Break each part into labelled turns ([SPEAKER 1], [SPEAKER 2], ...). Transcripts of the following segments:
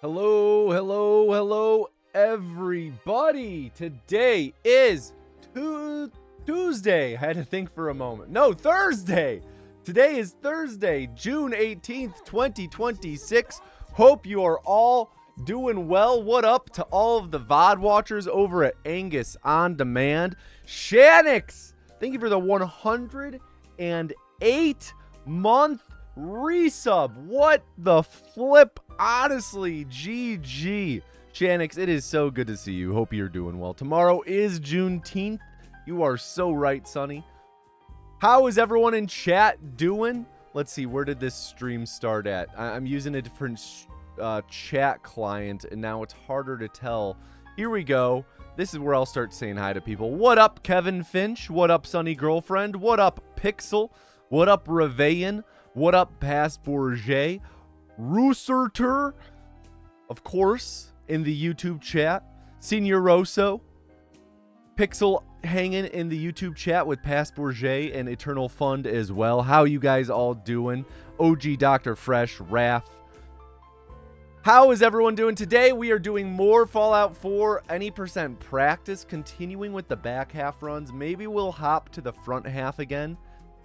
[SPEAKER 1] Hello, hello, hello, everybody. Today is Tuesday. I had to think for a moment. No, Thursday. Today is Thursday, June 18th, 2026. Hope you are all doing well. What up to all of the VOD watchers over at Angus On Demand? Shanix, thank you for the 108-month resub. What the flip? Honestly, GG. Shanix, it is so good to see you. Hope you're doing well. Tomorrow is Juneteenth. You are so right, Sonny. How is everyone in chat doing? Let's see, where did this stream start at? I'm using a different chat client, and now it's harder to tell. Here we go. This is where I'll start saying hi to people. What up, Kevin Finch? What up, Sunny Girlfriend? What up, Pixel? What up, Reveillan? What up, Past Bourget? Rooserter, of course, in the YouTube chat. Senior Rosso. Pixel hanging in the YouTube chat with Past Bourget and Eternal Fund as well. How you guys all doing? OG Dr. Fresh, Raph. How is everyone doing today? We are doing more Fallout 4 any percent practice, continuing with the back half runs. Maybe we'll hop to the front half again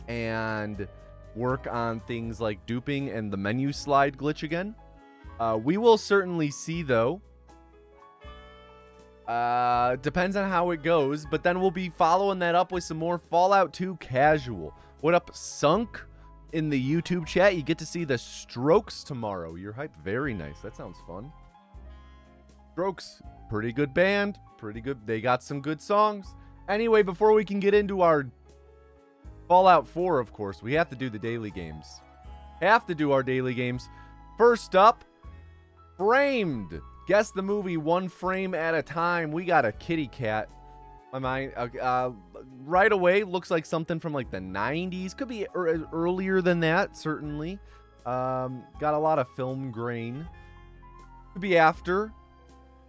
[SPEAKER 1] and work on things like duping and the menu slide glitch again. We will certainly see, though. Depends on how it goes, but then we'll be following that up with some more Fallout 2 casual. What up, Sunk? In the YouTube chat, you get to see the Strokes tomorrow. You're hyped. Very nice. That sounds fun. Strokes, pretty good band. Pretty good. They got some good songs. Anyway, before we can get into our Fallout 4, of course, we have to do the daily games. Have to do our daily games. First up, Framed. Guess the movie one frame at a time. We got a kitty cat. My mind, right away, looks like something from like the 90s. Could be earlier than that, certainly. Got a lot of film grain. Could be after.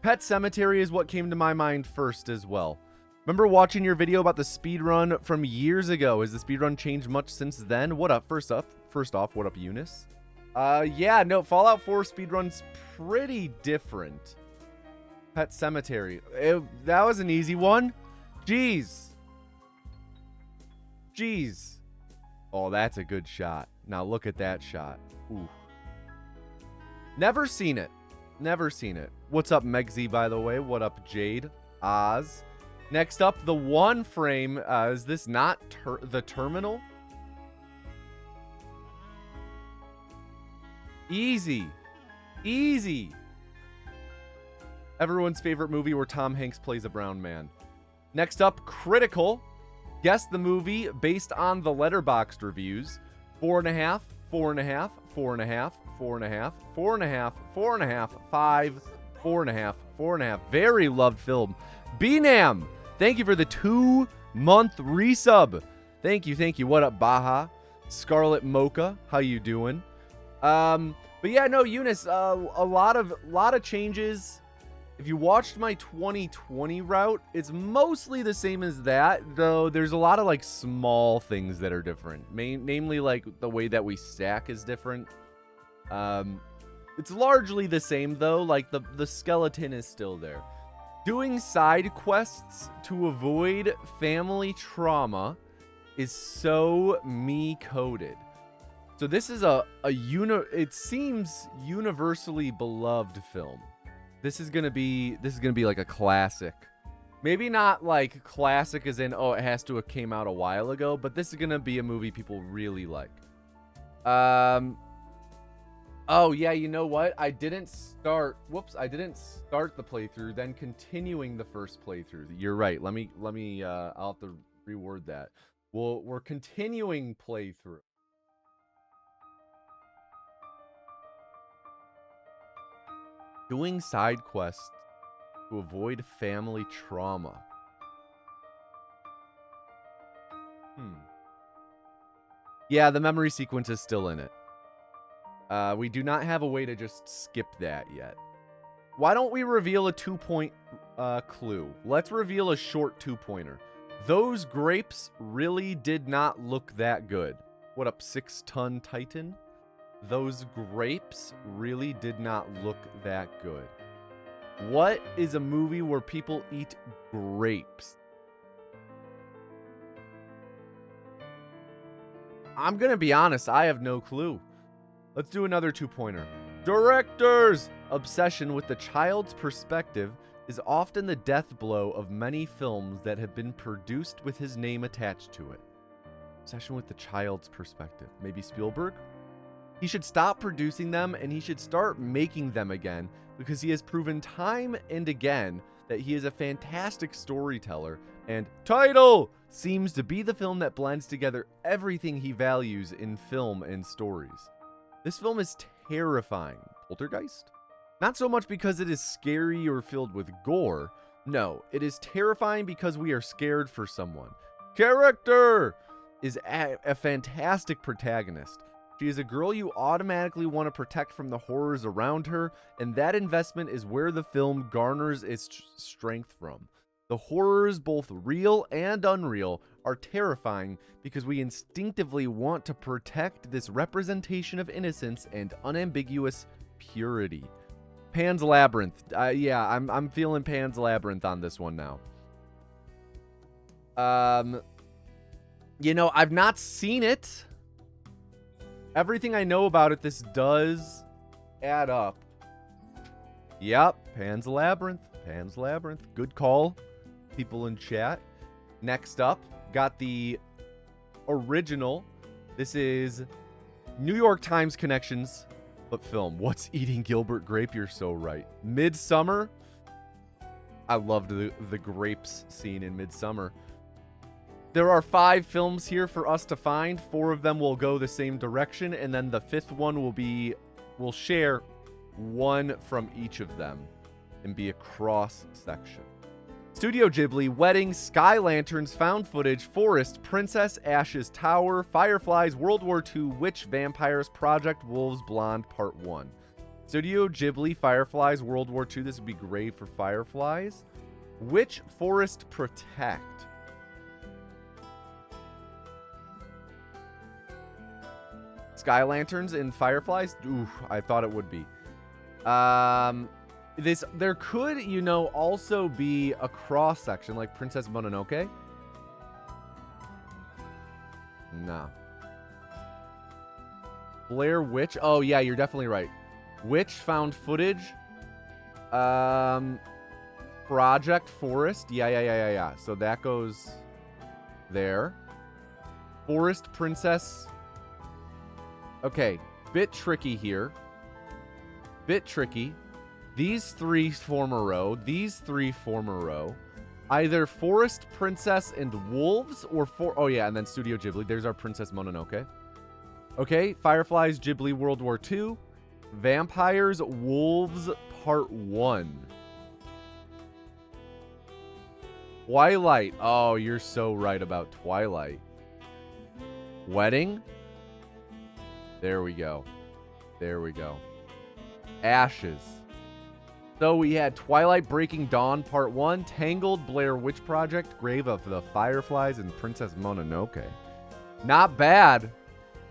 [SPEAKER 1] Pet Cemetery is what came to my mind first as well. Remember watching your video about the speedrun from years ago? Has the speedrun changed much since then? What up? First off, what up, Eunice? Yeah, no, Fallout 4 speedrun's pretty different. Pet Cemetery. That was an easy one. Jeez. Oh, that's a good shot. Now look at that shot. Ooh. Never seen it. What's up, Megzy, by the way? What up, Jade? Oz. Next up, the one frame. Is this not the Terminal? Easy. Everyone's favorite movie where Tom Hanks plays a brown man. Next up, Critical. Guess the movie based on the Letterboxd reviews. 4.5, 4.5, 4.5, 4.5, 4.5, 4.5, 5, 4.5, 4.5. Very loved film. BNAM, thank you for the 2-month resub. Thank you. What up, Baja? Scarlet Mocha, how you doing? But yeah, no, Eunice, a lot of changes. If you watched my 2020 route, it's mostly the same as that, though there's a lot of like small things that are different. Namely, like the way that we stack is different. It's largely the same though, like the skeleton is still there. Doing side quests to avoid family trauma is so me-coded. So this is it seems universally beloved film. This is gonna be like a classic. Maybe not like classic as in, oh, it has to have came out a while ago, but this is gonna be a movie people really like. Oh yeah, you know what? I didn't start the playthrough, then continuing the first playthrough. You're right. Let me I'll have to reword that. We're continuing playthrough. Doing side quests to avoid family trauma. Yeah, the memory sequence is still in it. We do not have a way to just skip that yet. Why don't we reveal a 2-point clue? Let's reveal a short 2-pointer. Those grapes really did not look that good. What up, 6-ton Titan? those grapes really did not look that good. What is a movie where people eat grapes? I'm going to be honest, I have no clue. Let's do another 2-pointer. Director's obsession with the child's perspective is often the death blow of many films that have been produced with his name attached to it. Obsession with the child's perspective. Maybe Spielberg? He should stop producing them and he should start making them again, because he has proven time and again that he is a fantastic storyteller, and Title seems to be the film that blends together everything he values in film and stories. This film is terrifying. Poltergeist? Not so much because it is scary or filled with gore. No, it is terrifying because we are scared for someone. Character is a fantastic protagonist. She is a girl you automatically want to protect from the horrors around her, and that investment is where the film garners its strength from. The horrors, both real and unreal, are terrifying because we instinctively want to protect this representation of innocence and unambiguous purity. Pan's Labyrinth. Yeah, I'm feeling Pan's Labyrinth on this one now. You know, I've not seen it. Everything I know about it, this does add up. Yep, Pan's Labyrinth. Pan's Labyrinth. Good call, people in chat. Next up, got the original. This is New York Times connections, but film. What's eating Gilbert Grape? You're so right. Midsummer. I loved the grapes scene in Midsummer. There are 5 films here for us to find. 4 of them will go the same direction, and then the 5th one will share one from each of them and be a cross section. Studio Ghibli, Wedding, Sky Lanterns, Found Footage, Forest, Princess, Ashes, Tower, Fireflies, World War II, Witch, Vampires, Project Wolves, Blonde, Part 1. Studio Ghibli, Fireflies, World War II. This would be great for Fireflies. Witch, Forest, Protect. Sky Lanterns and Fireflies? Ooh, I thought it would be. There could, you know, also be a cross section like Princess Mononoke. No. Blair Witch. Oh yeah, you're definitely right. Witch, Found Footage. Project Forest. Yeah. So that goes there. Forest, Princess. Okay, bit tricky here. Bit tricky. These 3 form a row. These 3 form a row. Either Forest, Princess, and Wolves, or oh yeah, and then Studio Ghibli. There's our Princess Mononoke. Okay, Fireflies, Ghibli, World War II. Vampires, Wolves, Part 1. Twilight. Oh, you're so right about Twilight. Wedding. There we go. There we go. Ashes. So we had Twilight, Breaking Dawn, Part 1, Tangled, Blair Witch Project, Grave of the Fireflies, and Princess Mononoke. Not bad.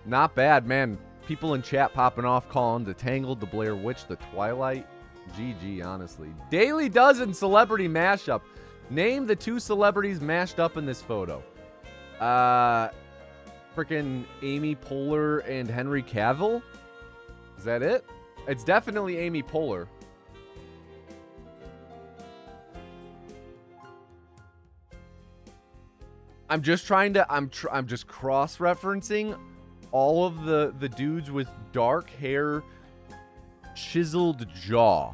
[SPEAKER 1] Not bad, man. People in chat popping off calling the Tangled, the Blair Witch, the Twilight. GG, honestly. Daily Dozen celebrity mashup. Name the 2 celebrities mashed up in this photo. Frickin' Amy Poehler and Henry Cavill? Is that it? It's definitely Amy Poehler. I'm just trying to I'm just cross-referencing all of the dudes with dark hair, chiseled jaw.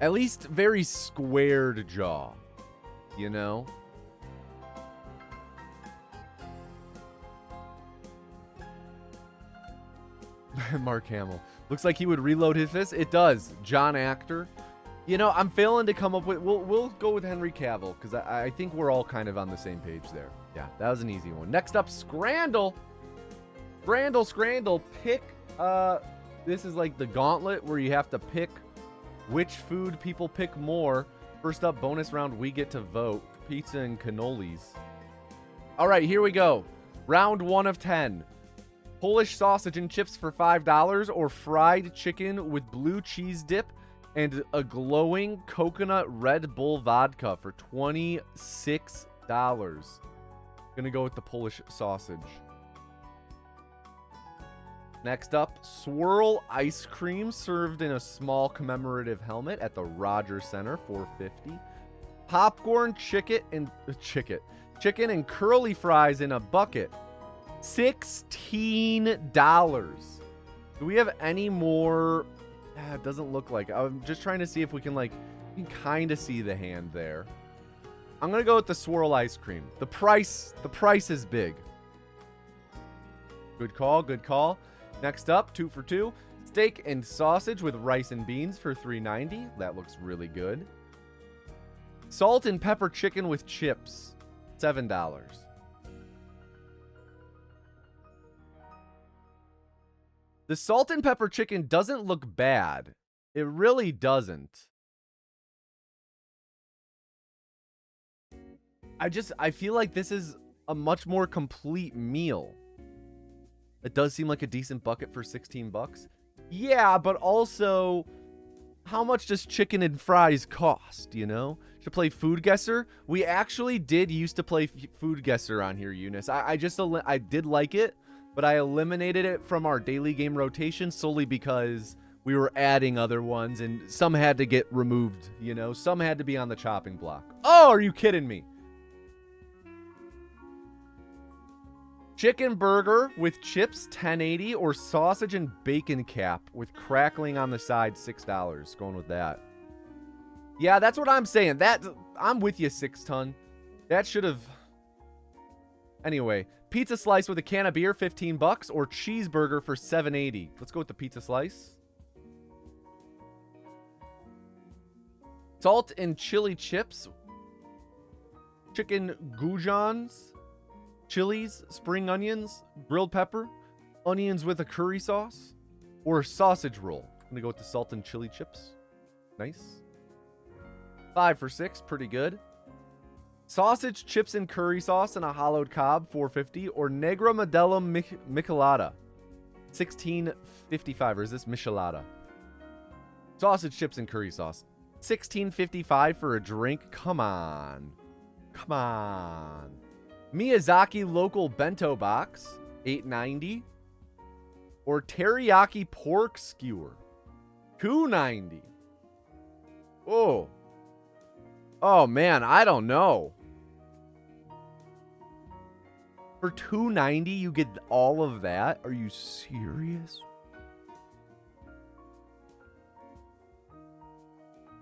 [SPEAKER 1] At least very squared jaw. You know? Mark Hamill. Looks like he would reload his fist. It does. John Actor. You know, I'm failing to come up with... We'll go with Henry Cavill, because I think we're all kind of on the same page there. Yeah, that was an easy one. Next up, Scrandle. Scrandle. Pick... This is like the gauntlet where you have to pick which food people pick more. First up, bonus round, we get to vote. Pizza and cannolis. All right, here we go. Round 1 of 10. Polish sausage and chips for $5 or fried chicken with blue cheese dip and a glowing coconut Red Bull vodka for $26. Gonna go with the Polish sausage. Next up, swirl ice cream served in a small commemorative helmet at the Rogers Center, $4.50. Popcorn, chicken and curly fries in a bucket, $16. Do we have any more? It doesn't look like. I'm just trying to see if we can you can kind of see the hand there. I'm gonna go with the swirl ice cream. The price is big. Good call, good call. Next up, 2 for 2. Steak and sausage with rice and beans for $3.90. That looks really good. Salt and pepper chicken with chips, $7. The salt and pepper chicken doesn't look bad. It really doesn't. I feel like this is a much more complete meal. It does seem like a decent bucket for $16. Yeah, but also, how much does chicken and fries cost, you know? Should play Food Guesser. We actually did used to play Food Guesser on here, Eunice. I did like it, but I eliminated it from our daily game rotation solely because we were adding other ones and some had to get removed, you know? Some had to be on the chopping block. Oh, are you kidding me? Chicken burger with chips, $10.80, or sausage and bacon cap with crackling on the side, $6. Going with that. Yeah, that's what I'm saying. I'm with you, 6 ton. That should have. Anyway, pizza slice with a can of beer, $15, or cheeseburger for $7.80. Let's go with the pizza slice. Salt and chili chips, chicken goujons, chilies, spring onions, grilled pepper, onions with a curry sauce, or a sausage roll. I'm gonna go with the salt and chili chips. Nice. 5 for 6, pretty good. Sausage, chips, and curry sauce and a hollowed cob, $4.50, or Negra Modelo Michelada, $16.55. Or is this Michelada? Sausage, chips, and curry sauce, $16.55 for a drink. Come on. Come on. Miyazaki local bento box, $8.90, or teriyaki pork skewer, $2.90. Oh man, I don't know. For $2.90 you get all of that? Are you serious?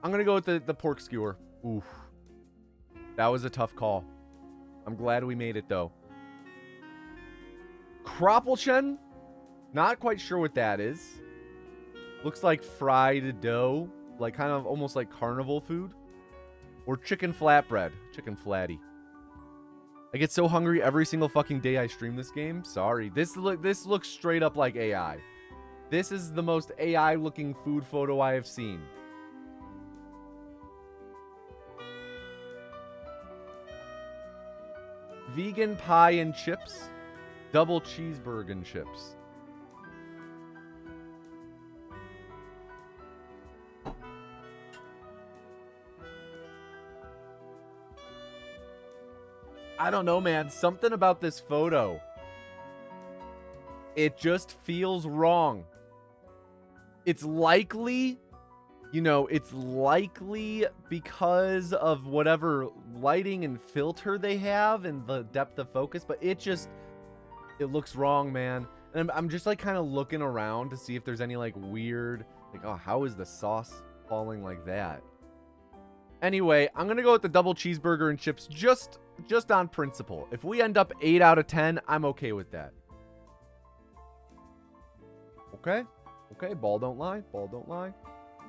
[SPEAKER 1] I'm gonna go with the pork skewer. Oof, that was a tough call. I'm glad we made it, though. Kroppelchen? Not quite sure what that is. Looks like fried dough. Like, kind of almost like carnival food. Or chicken flatbread. Chicken flatty. I get so hungry every single fucking day I stream this game. Sorry. This looks straight up like AI. This is the most AI-looking food photo I have seen. Vegan pie and chips, double cheeseburger and chips. I don't know, man. Something about this photo. It just feels wrong. It's likely, it's likely because of whatever lighting and filter they have and the depth of focus, but it looks wrong, man. And I'm just kind of looking around to see if there's any weird, oh, how is the sauce falling like that? Anyway, I'm gonna go with the double cheeseburger and chips just on principle. If we end up 8 out of 10, I'm okay with that. Okay, ball don't lie.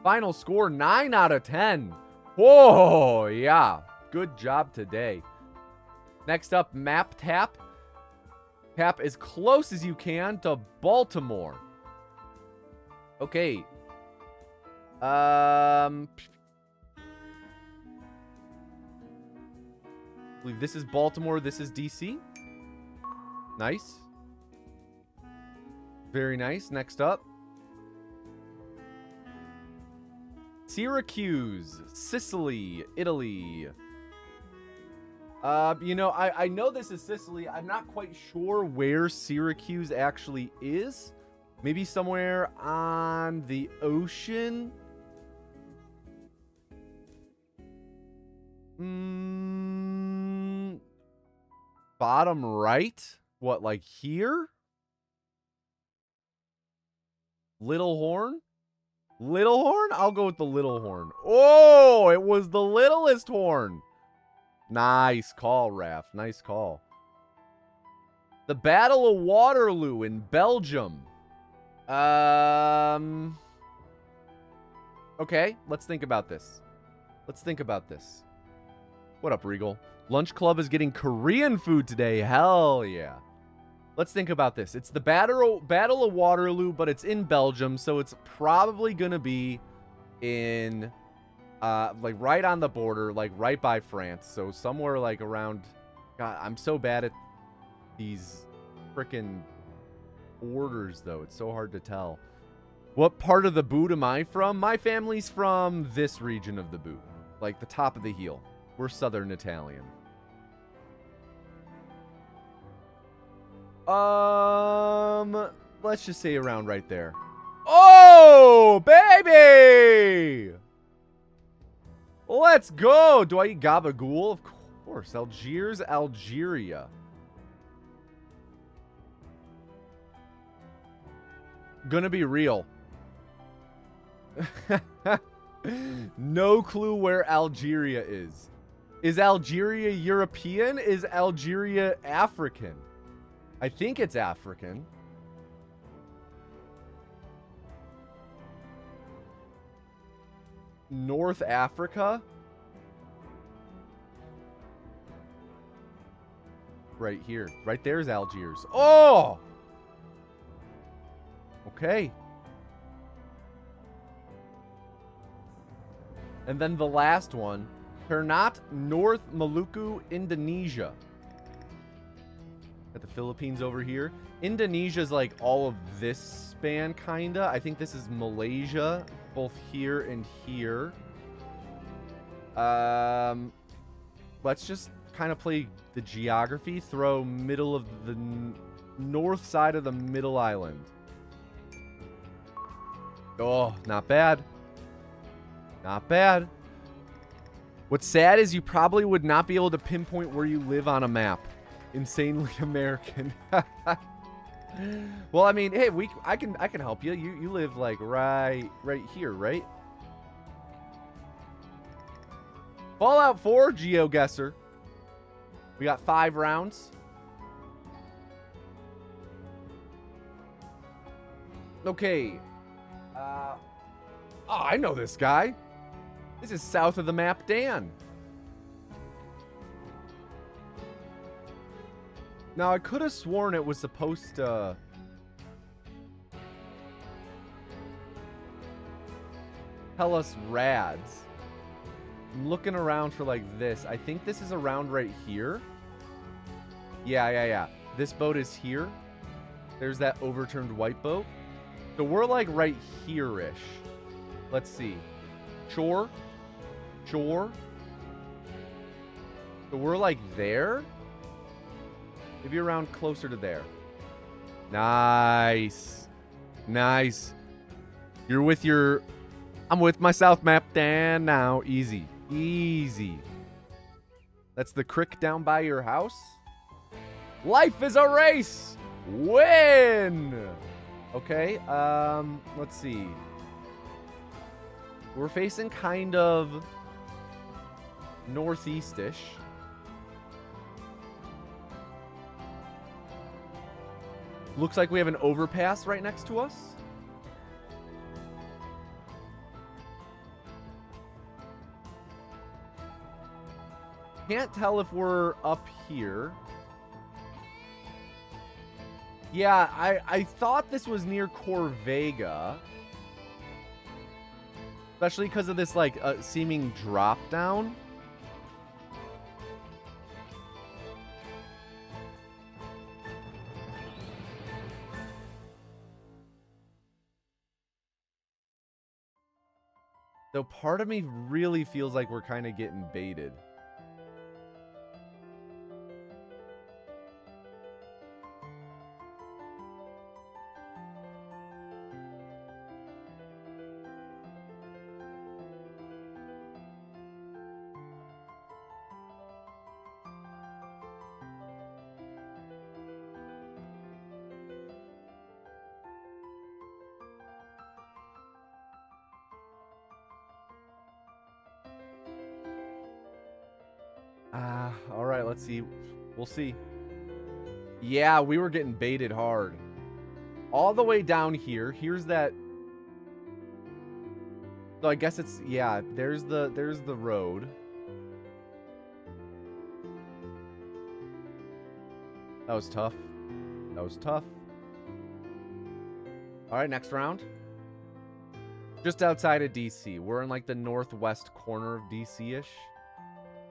[SPEAKER 1] Final score, 9 out of 10. Whoa, yeah. Good job today. Next up, map tap. Tap as close as you can to Baltimore. Okay. I believe this is Baltimore, this is DC. Nice. Very nice. Next up. Syracuse, Sicily, Italy. You know, I know this is Sicily. I'm not quite sure where Syracuse actually is. Maybe somewhere on the ocean. Bottom right? What, like here? Little Horn? Little Horn? I'll go with the Little Horn. Oh, it was the littlest horn. Nice call, Raph. Nice call. The Battle of Waterloo in Belgium. Okay, let's think about this. Let's think about this. What up, Regal? Lunch Club is getting Korean food today. Hell yeah. Let's think about this. It's the Battle of Waterloo, but it's in Belgium, so it's probably going to be in, like, right on the border, like, right by France. So somewhere, like, around... God, I'm so bad at these frickin' borders, though. It's so hard to tell. What part of the boot am I from? My family's from this region of the boot. Like, the top of the heel. We're Southern Italian. Let's just say around right there. Oh, baby! Let's go! Do I eat gabagool? Of course. Algiers, Algeria. Gonna be real. No clue where Algeria is. Is Algeria European? Is Algeria African? I think it's African. North Africa? Right here. Right there's Algiers. Oh! Okay. And then the last one. Ternate, North Maluku, Indonesia. Got the Philippines over here. Indonesia's like all of this span, kinda. I think this is Malaysia, both here and here. Let's just kind of play the geography. Throw middle of the north side of the middle island. Oh, not bad. Not bad. What's sad is you probably would not be able to pinpoint where you live on a map. Insanely American. Well, I mean, hey, I can help you. You live like right here, right? Fallout 4 GeoGuessr. We got 5 rounds. Okay. Oh, I know this guy. This is south of the map, Dan. Now, I could have sworn it was supposed to... tell us rads. I'm looking around for, like, this. I think this is around right here. Yeah. This boat is here. There's that overturned white boat. So we're, like, right here-ish. Let's see. Shore. So we're, like, there? Maybe around closer to there. Nice. Nice. You're with your... I'm with my south map, Dan, now. Easy. Easy. That's the crick down by your house? Life is a race! Win! Okay, let's see. We're facing kind of northeast-ish. Looks like we have an overpass right next to us. Can't tell if we're up here. Yeah, I thought this was near Corvega. Especially because of this, like, seeming drop down. Though part of me really feels like we're kind of getting baited. All right, let's see. We'll see. Yeah, we were getting baited hard. All the way down here. Here's that. So I guess it's, yeah, there's the road. That was tough. That was tough. All right, next round. Just outside of DC. We're in like the northwest corner of DC-ish.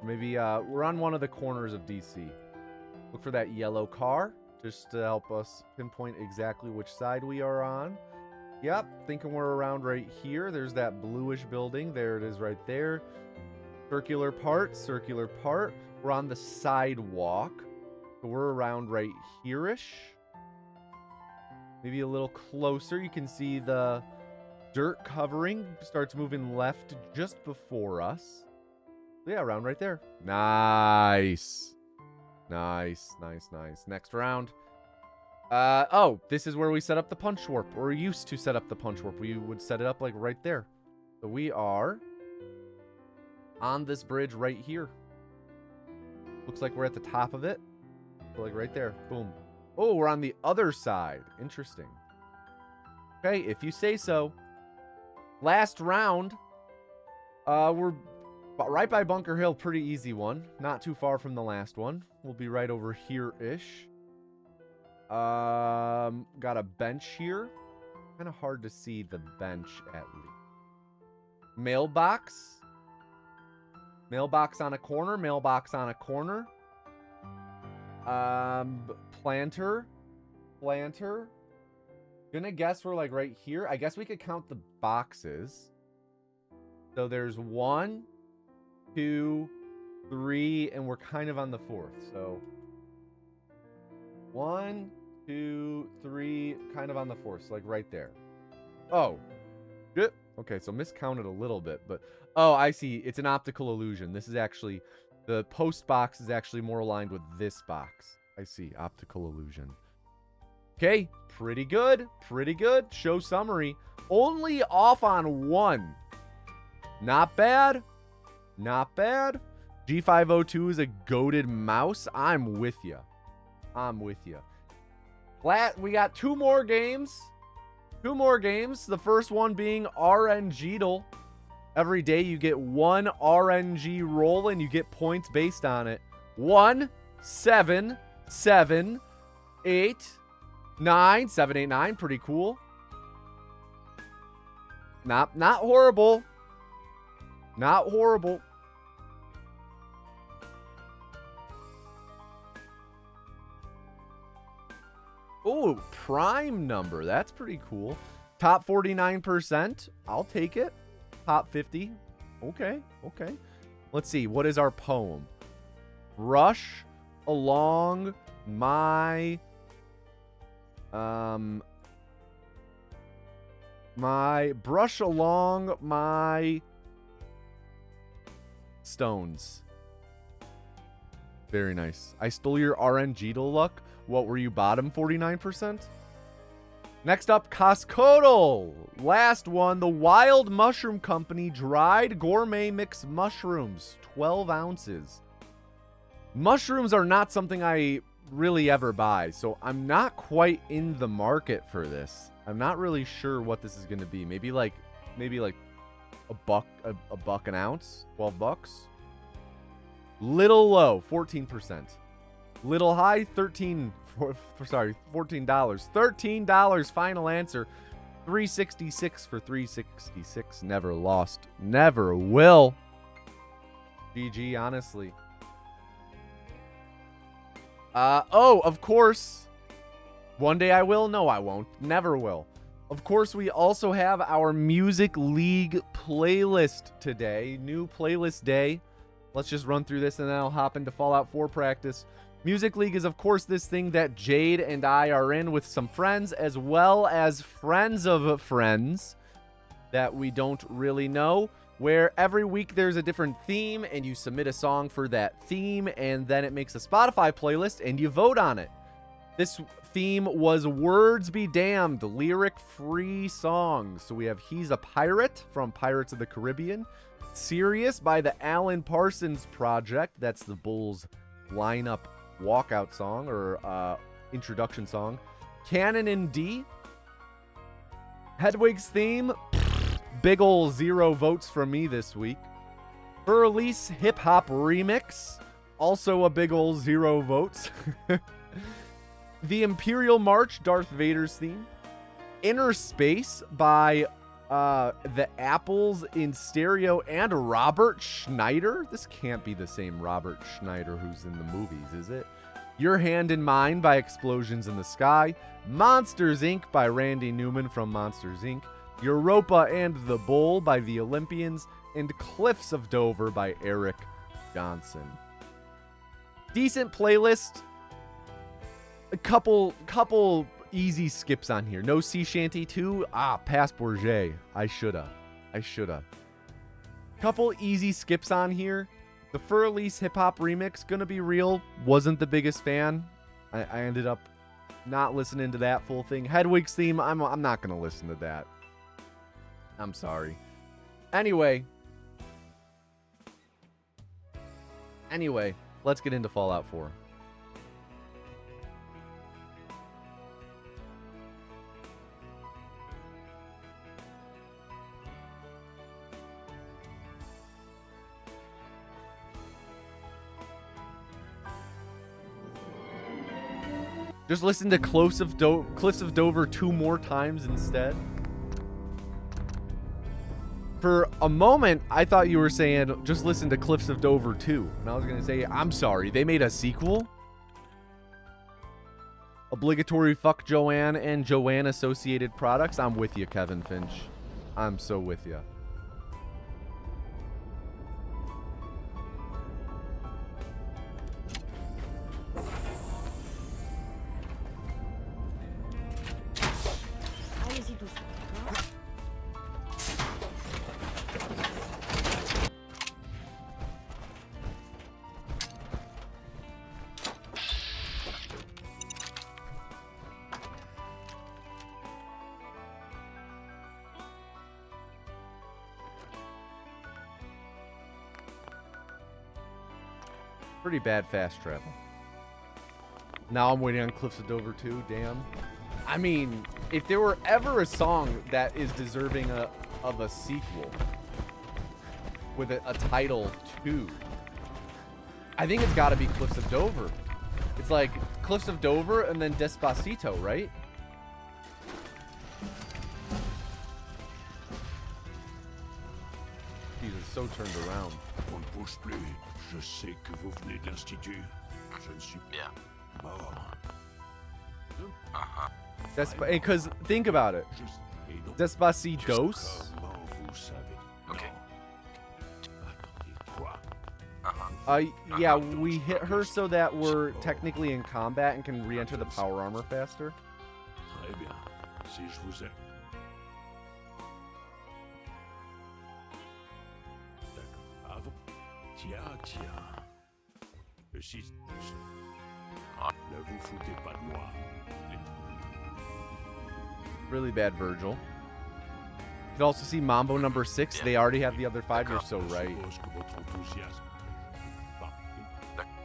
[SPEAKER 1] Maybe we're on one of the corners of DC. Look for that yellow car just to help us pinpoint exactly which side we are on. Yep, thinking we're around right here. There's that bluish building. There it is right there. Circular part, circular part. We're on the sidewalk. So we're around right here-ish. Maybe a little closer. You can see the dirt covering starts moving left just before us. Yeah, around right there. Nice. Nice, nice, nice. Next round. Oh, this is where we set up the punch warp. Or used to set up the punch warp. We would set it up like right there. So we are on this bridge right here. Looks like we're at the top of it. So like right there. Boom. Oh, we're on the other side. Interesting. Okay, if you say so. Last round. We're right by Bunker Hill. Pretty easy one. Not too far from the last one. We'll be right over here-ish. Got a bench here. Kind of hard to see the bench at least. Mailbox. Mailbox on a corner. Mailbox on a corner. Planter. Planter. Gonna guess we're like right here. I guess we could count the boxes. So there's 1, 2, 3, and we're kind of on the 4th. So 1, 2, 3, kind of on the 4th. So like right there. Oh. Good. Okay, so miscounted a little bit, but oh, I see. It's an optical illusion. This is actually, the post box is actually more aligned with this box. I see. Optical illusion. Okay, pretty good. Pretty good. Show summary. Only off on 1. Not bad. Not bad. G502 is a goated mouse. I'm with you. I'm with you. We got 2 more games. 2 more games. The first one being RNG'dle. Every day you get 1 RNG roll and you get points based on it. 1, 7, 7, 8, 9. 7, 8, 9. Pretty cool. Not horrible. Not horrible. Oh, prime number. That's pretty cool. Top 49%. I'll take it. Top 50. Okay. Okay. Let's see. What is our poem? Brush along my brush along my stones. Very nice. I stole your RNG'dle luck. What were you, bottom 49%? Next up, Coscodal. Last one, the Wild Mushroom Company dried gourmet mixed mushrooms, 12 ounces. Mushrooms are not something I really ever buy, so I'm not quite in the market for this. I'm not really sure what this is going to be. Maybe like a buck an ounce, 12 bucks. Little low, 14%. Little high, $14. $13. Final answer. 366 for 366. Never lost. Never will. GG, honestly. Oh, of course. One day I will. No, I won't. Never will. Of course, we also have our Music League playlist today. New playlist day. Let's just run through this and then I'll hop into Fallout 4 practice. Music League is, of course, this thing that Jade and I are in with some friends, as well as friends of friends that we don't really know, where every week there's a different theme and you submit a song for that theme and then it makes a Spotify playlist and you vote on it. This theme was Words Be Damned, lyric-free songs. So we have He's a Pirate from Pirates of the Caribbean, Serious by the Alan Parsons Project, that's the Bulls lineup walkout song or introduction song, Canon in D, Hedwig's theme, big ol' 0 votes from me this week, For Release Hip Hop Remix, also a big ol' 0 votes. The Imperial March, Darth Vader's theme. Inner Space by the Apples in Stereo and Robert Schneider. This can't be the same Robert Schneider who's in the movies, is it? Your Hand in Mine by Explosions in the Sky. Monsters, Inc. by Randy Newman from Monsters, Inc. Europa and the Bull by the Olympians. And Cliffs of Dover by Eric Johnson. Decent playlist. A couple easy skips on here. No Sea Shanty 2. Pass Bourget. I shoulda. Couple easy skips on here. The For Release Hip Hop Remix, gonna be real, wasn't the biggest fan. I ended up not listening to that full thing. Hedwig's theme, I'm not gonna listen to that. I'm sorry. Anyway, let's get into Fallout 4. Just listen to Cliffs of Dover 2 more times instead. For a moment, I thought you were saying just listen to Cliffs of Dover 2. And I was going to say, I'm sorry, they made a sequel? Obligatory fuck Joanne and Joanne associated products? I'm with you, Kevin Finch. I'm so with you. Pretty bad fast travel. Now I'm waiting on Cliffs of Dover 2. Damn. I mean, if there were ever a song that is deserving of a sequel with a title 2, I think it's got to be Cliffs of Dover. It's like Cliffs of Dover and then Despacito, right? Jesus, so turned around.
[SPEAKER 2] On ne bouge plus. Je sais que vous venez de l'Institut. Je ne suis bien mort.
[SPEAKER 1] Because think about it. Despacitos.
[SPEAKER 2] Okay.
[SPEAKER 1] Yeah, we hit her so that we're technically in combat and can re-enter the power armor faster.
[SPEAKER 2] Très bien. Si je vous aime. Tiens. Le 6. Ne vous foutez pas de moi.
[SPEAKER 1] Really bad Virgil. You can also see Mambo number 6. They already have the other 5. You're so right.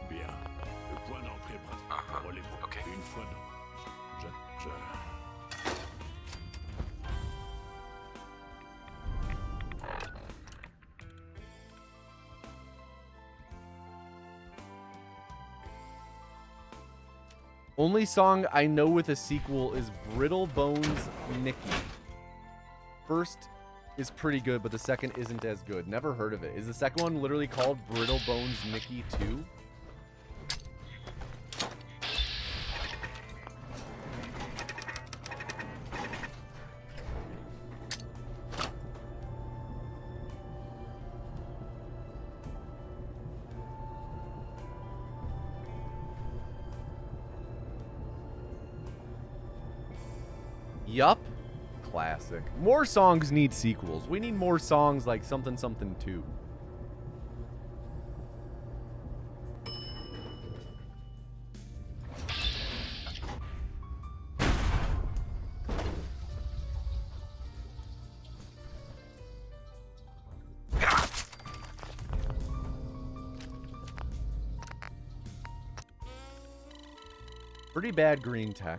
[SPEAKER 2] Bien. Le point d'entrée pratique. Ok. Une fois dans.
[SPEAKER 1] Only song I know with a sequel is Brittle Bones Nikki. First is pretty good, but the second isn't as good. Never heard of it. Is the second one literally called Brittle Bones Nikki 2? Yup. Classic. More songs need sequels. We need more songs like something something 2. Pretty bad green tech.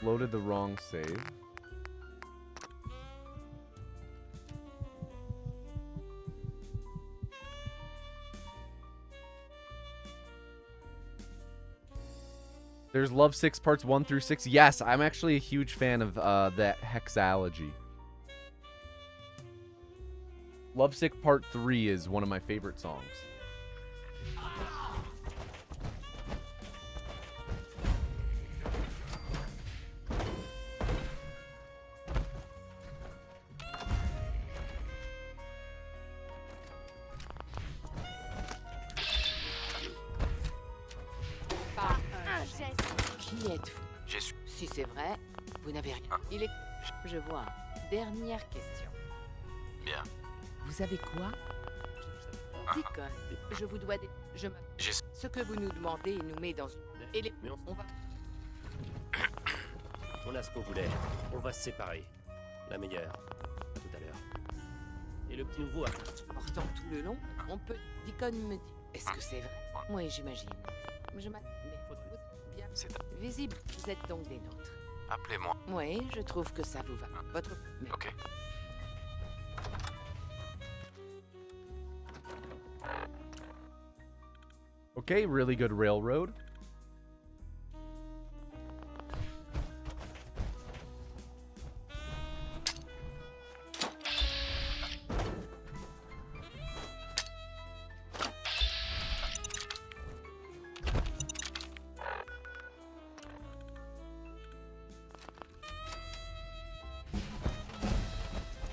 [SPEAKER 1] Loaded the wrong save. There's Love 6 parts 1 through 6. Yes, I'm actually a huge fan of that hexalogy. Love 6 part 3 is one of my favorite songs.
[SPEAKER 3] Qui êtes-vous? Si c'est vrai, vous n'avez rien. Il est... Je vois. Dernière question.
[SPEAKER 2] Bien.
[SPEAKER 3] Vous avez quoi? Deacon. Je vous dois des... Ce que vous nous demandez nous met dans une... Et les... On va...
[SPEAKER 4] On a ce qu'on voulait. On va se séparer. La meilleure. À tout à l'heure. Et le petit nouveau a...
[SPEAKER 3] Pourtant, tout le long, on peut... Deacon me dit... Est-ce que c'est vrai? Oui, j'imagine. Je m'attends... Mais... Bien...
[SPEAKER 2] C'est...
[SPEAKER 3] Visible, vous êtes donc des nôtres.
[SPEAKER 2] Appelez-moi.
[SPEAKER 3] Oui, je trouve que ça vous va. Votre... Mais...
[SPEAKER 2] Ok.
[SPEAKER 1] Okay, really good railroad.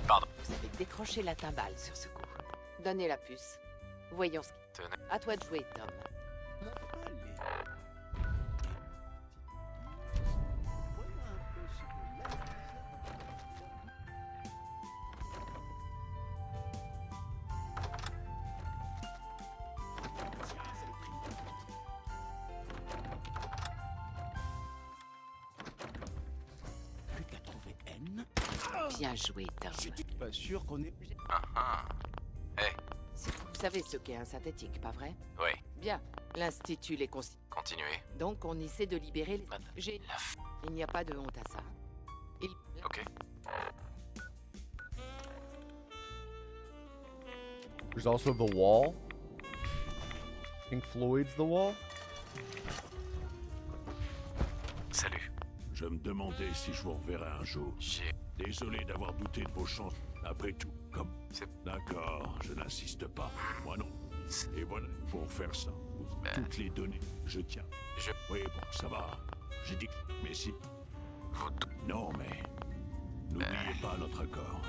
[SPEAKER 2] Pardon.
[SPEAKER 3] Vous avez décroché la timbale sur ce coup. Donnez la puce. Voyons ce qui...
[SPEAKER 2] Tenez.
[SPEAKER 3] À toi de jouer, Tom.
[SPEAKER 5] Plus qu'à trouver N.
[SPEAKER 3] Bien joué, Tom.
[SPEAKER 5] Je suis pas sûr qu'on est...
[SPEAKER 2] Ah ah.
[SPEAKER 3] Vous savez ce qu'est un synthétique, pas vrai?
[SPEAKER 2] Oui.
[SPEAKER 3] Bien. L'Institut les considère.
[SPEAKER 2] Continuez.
[SPEAKER 3] Donc, on essaie de libérer les... J'ai...
[SPEAKER 2] La f...
[SPEAKER 3] Il n'y a pas de honte à ça. Il...
[SPEAKER 2] Ok.
[SPEAKER 1] There's also The Wall. Pink Floyd's The Wall.
[SPEAKER 2] Salut.
[SPEAKER 6] Je me demandais si je vous reverrai un jour.
[SPEAKER 2] J'ai...
[SPEAKER 6] Désolé d'avoir douté de vos chances. Après tout, comme...
[SPEAKER 2] C'est...
[SPEAKER 6] D'accord, je n'insiste pas. Moi non. Et voilà, pour faire ça,
[SPEAKER 2] Ben.
[SPEAKER 6] toutes les données, je tiens.
[SPEAKER 2] Je...
[SPEAKER 6] Oui, bon, ça va. J'ai dit... Mais si...
[SPEAKER 2] Vous...
[SPEAKER 6] Non, mais... N'oubliez pas notre accord.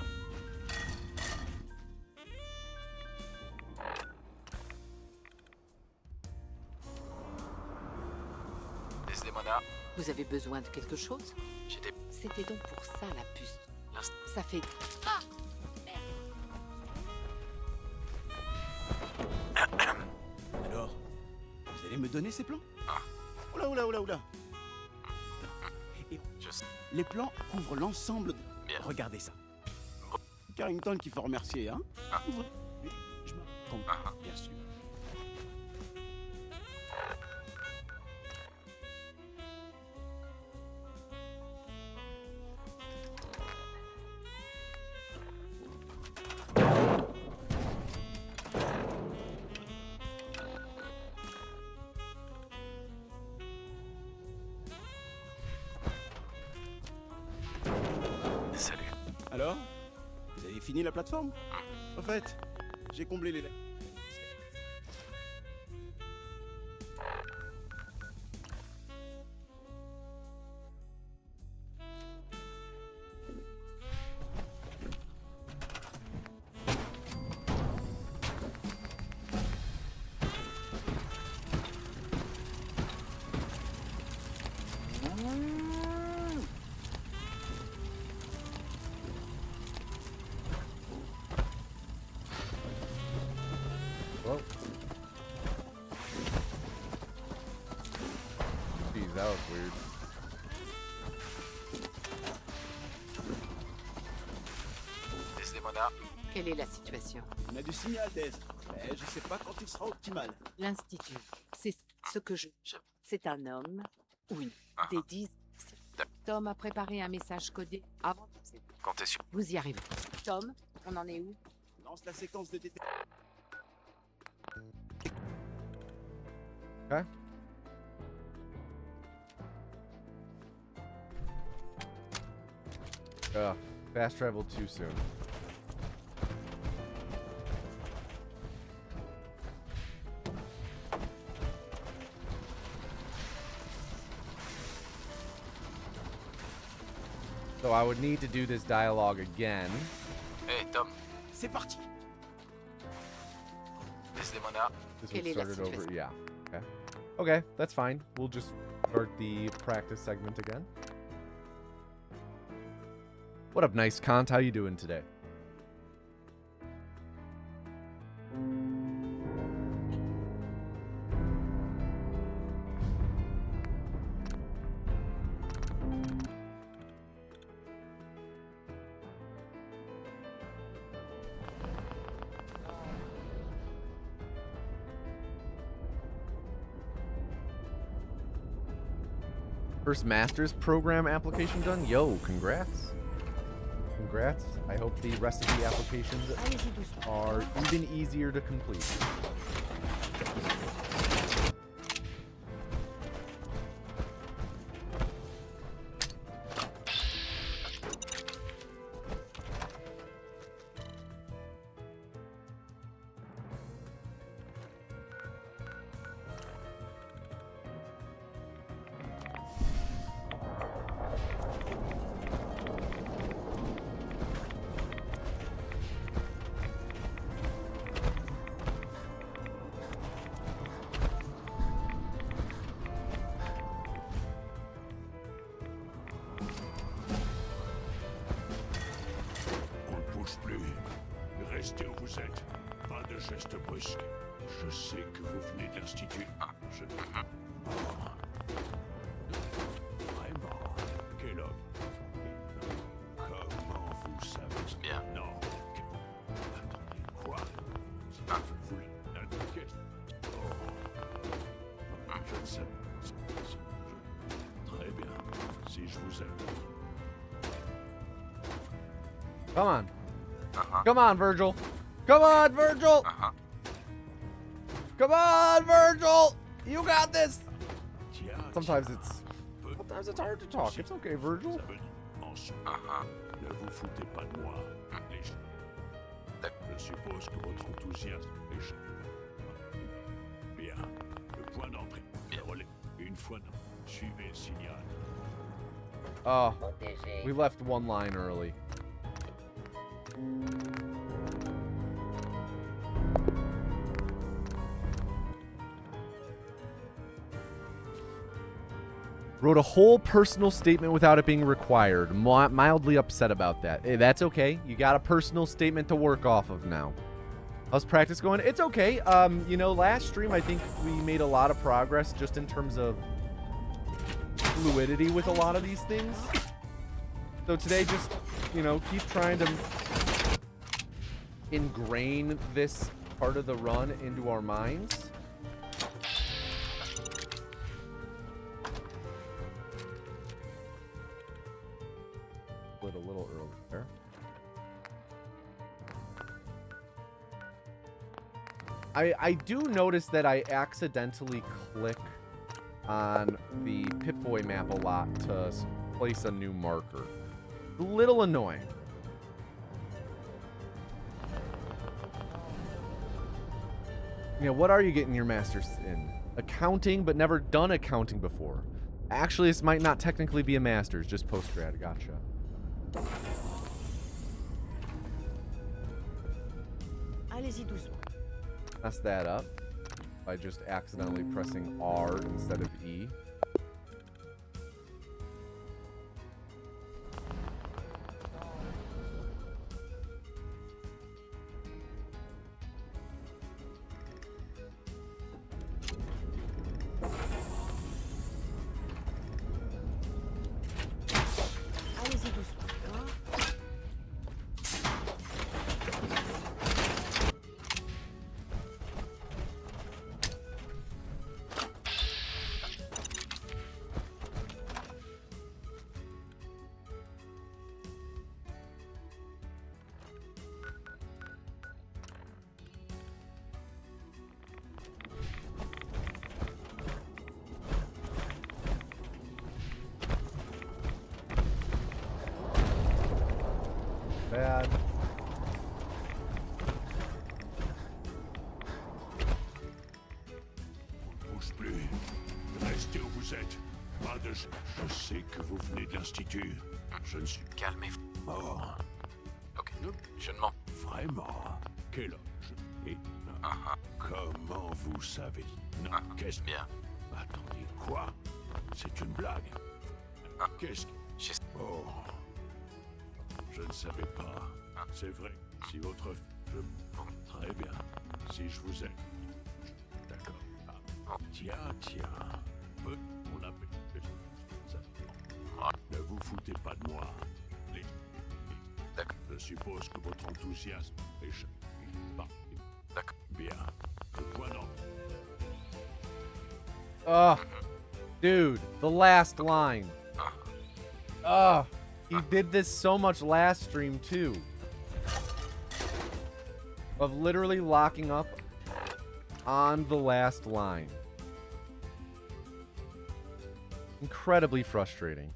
[SPEAKER 2] Desdemona.
[SPEAKER 3] Vous avez besoin de quelque chose?
[SPEAKER 2] J'ai des...
[SPEAKER 3] C'était donc pour ça, la puce.
[SPEAKER 2] L'inst...
[SPEAKER 3] Ça fait... Ah!
[SPEAKER 5] Alors, vous allez me donner ces plans?
[SPEAKER 2] Ah.
[SPEAKER 5] Oula, oula, oula, oula. Et
[SPEAKER 2] Je sais.
[SPEAKER 5] les plans couvrent l'ensemble de...
[SPEAKER 2] Bien.
[SPEAKER 5] Regardez ça. Carrington qu'il faut remercier, hein?
[SPEAKER 2] Ah.
[SPEAKER 5] Oui, je me trompe,
[SPEAKER 2] Ah.
[SPEAKER 5] bien sûr.
[SPEAKER 2] Salut.
[SPEAKER 5] Alors, vous avez fini la plateforme? En fait, j'ai comblé les lettres.
[SPEAKER 1] weird.
[SPEAKER 3] Quelle est la situation?
[SPEAKER 5] On a du signal, Daisy. Mais je sais pas quand il sera optimal.
[SPEAKER 3] L'Institut, c'est ce que je... C'est un homme ou une... Des 10... Tom a préparé un message codé avant...
[SPEAKER 7] Comptez sur.
[SPEAKER 3] Vous y arrivez. Tom, on en est où?
[SPEAKER 5] Lance la séquence de détection.
[SPEAKER 1] Okay. Fast travel too soon. So I would need to do this dialogue again.
[SPEAKER 7] Hey, Tom,
[SPEAKER 5] C'est parti.
[SPEAKER 7] Desdemona.
[SPEAKER 1] This
[SPEAKER 3] Quelle
[SPEAKER 1] would
[SPEAKER 3] est la
[SPEAKER 1] start it over.
[SPEAKER 3] situation?
[SPEAKER 1] Yeah. Okay. Okay, that's fine. We'll just start the practice segment again. What up, nice Kant? How you doing today? First master's program application done? Yo, congrats. Congrats. I hope the rest of the applications
[SPEAKER 3] Allez-y doucement.
[SPEAKER 1] are even easier to complete.
[SPEAKER 6] On ne bouge plus. Restez où vous êtes. Pas de gestes brusques. Je sais que vous venez de l'Institut. Je... Oh. Vraiment. Quel homme. Comment vous savez?
[SPEAKER 7] Bien.
[SPEAKER 6] Non. Attendez, quoi? Vous qu'est-ce? Oh. Je ne sais. Très bien. Si je vous aime.
[SPEAKER 1] Come on. Come on, Virgil. Come on, Virgil. Come on, Virgil. You got this.
[SPEAKER 6] Tiens,
[SPEAKER 1] Sometimes it's hard to talk. It's okay, Virgil.
[SPEAKER 6] Ça veut dire ensuite. Ne vous foutez pas de moi. Les gens. Je suppose que votre enthousiasme est ch- Bien. Le point d'entrée. Le relais. Une fois dans. Suivez le signal.
[SPEAKER 1] Oh, we left one line early. Wrote a whole personal statement without it being required. Mildly upset about that. Hey, that's okay. You got a personal statement to work off of now. How's practice going? It's okay. You know, last stream I think we made a lot of progress just in terms of fluidity with a lot of these things. So today just, you know, keep trying to ingrain this part of the run into our minds. Split a little early there. I do notice that I accidentally click on the Pip-Boy map a lot to place a new marker. A little annoying. Yeah, what are you getting your master's in? Accounting, but never done accounting before. Actually, this might not technically be a master's, just post-grad. Gotcha.
[SPEAKER 3] Allez-y doucement.
[SPEAKER 1] Mess that up by just accidentally pressing R instead of E. bad.
[SPEAKER 6] Bouge plus. Restez où vous êtes. Pas de... Je sais que vous venez de l'Institut. Je ne suis
[SPEAKER 7] Calmez-vous.
[SPEAKER 6] mort.
[SPEAKER 7] Ok. Je ne mens.
[SPEAKER 6] Vraiment. Quel âge? Et... Comment vous savez? Non, qu'est-ce...
[SPEAKER 7] Bien.
[SPEAKER 6] Attendez, quoi? C'est une blague. Qu'est-ce que...
[SPEAKER 7] Je-
[SPEAKER 6] Oh. Je ne savais pas. C'est vrai. Si votre... Je... Très bien. Si je vous aime. D'accord. Tiens. On appelle... Ne vous foutez pas de moi. Les...
[SPEAKER 7] D'accord.
[SPEAKER 6] Je suppose que votre enthousiasme est...
[SPEAKER 7] D'accord.
[SPEAKER 6] Bien. Le point d'entrée.
[SPEAKER 1] Ugh. Dude, the last line. Ugh. He did this so much last stream, too. Of literally locking up on the last line. Incredibly frustrating.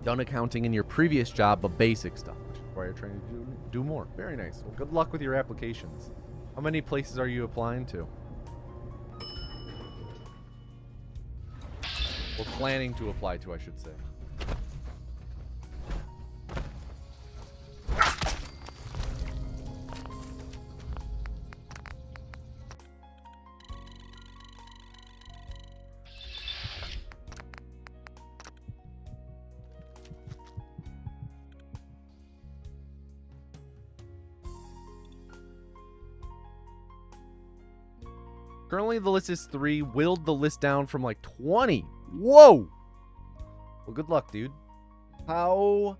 [SPEAKER 1] Done accounting in your previous job, but basic stuff, which is why you're trying to do more. Very nice. Well, good luck with your applications. How many places are you applying to? Or planning to apply to, I should say. Currently, the list is 3. Willed the list down from like 20. Whoa! Well, good luck, dude. How...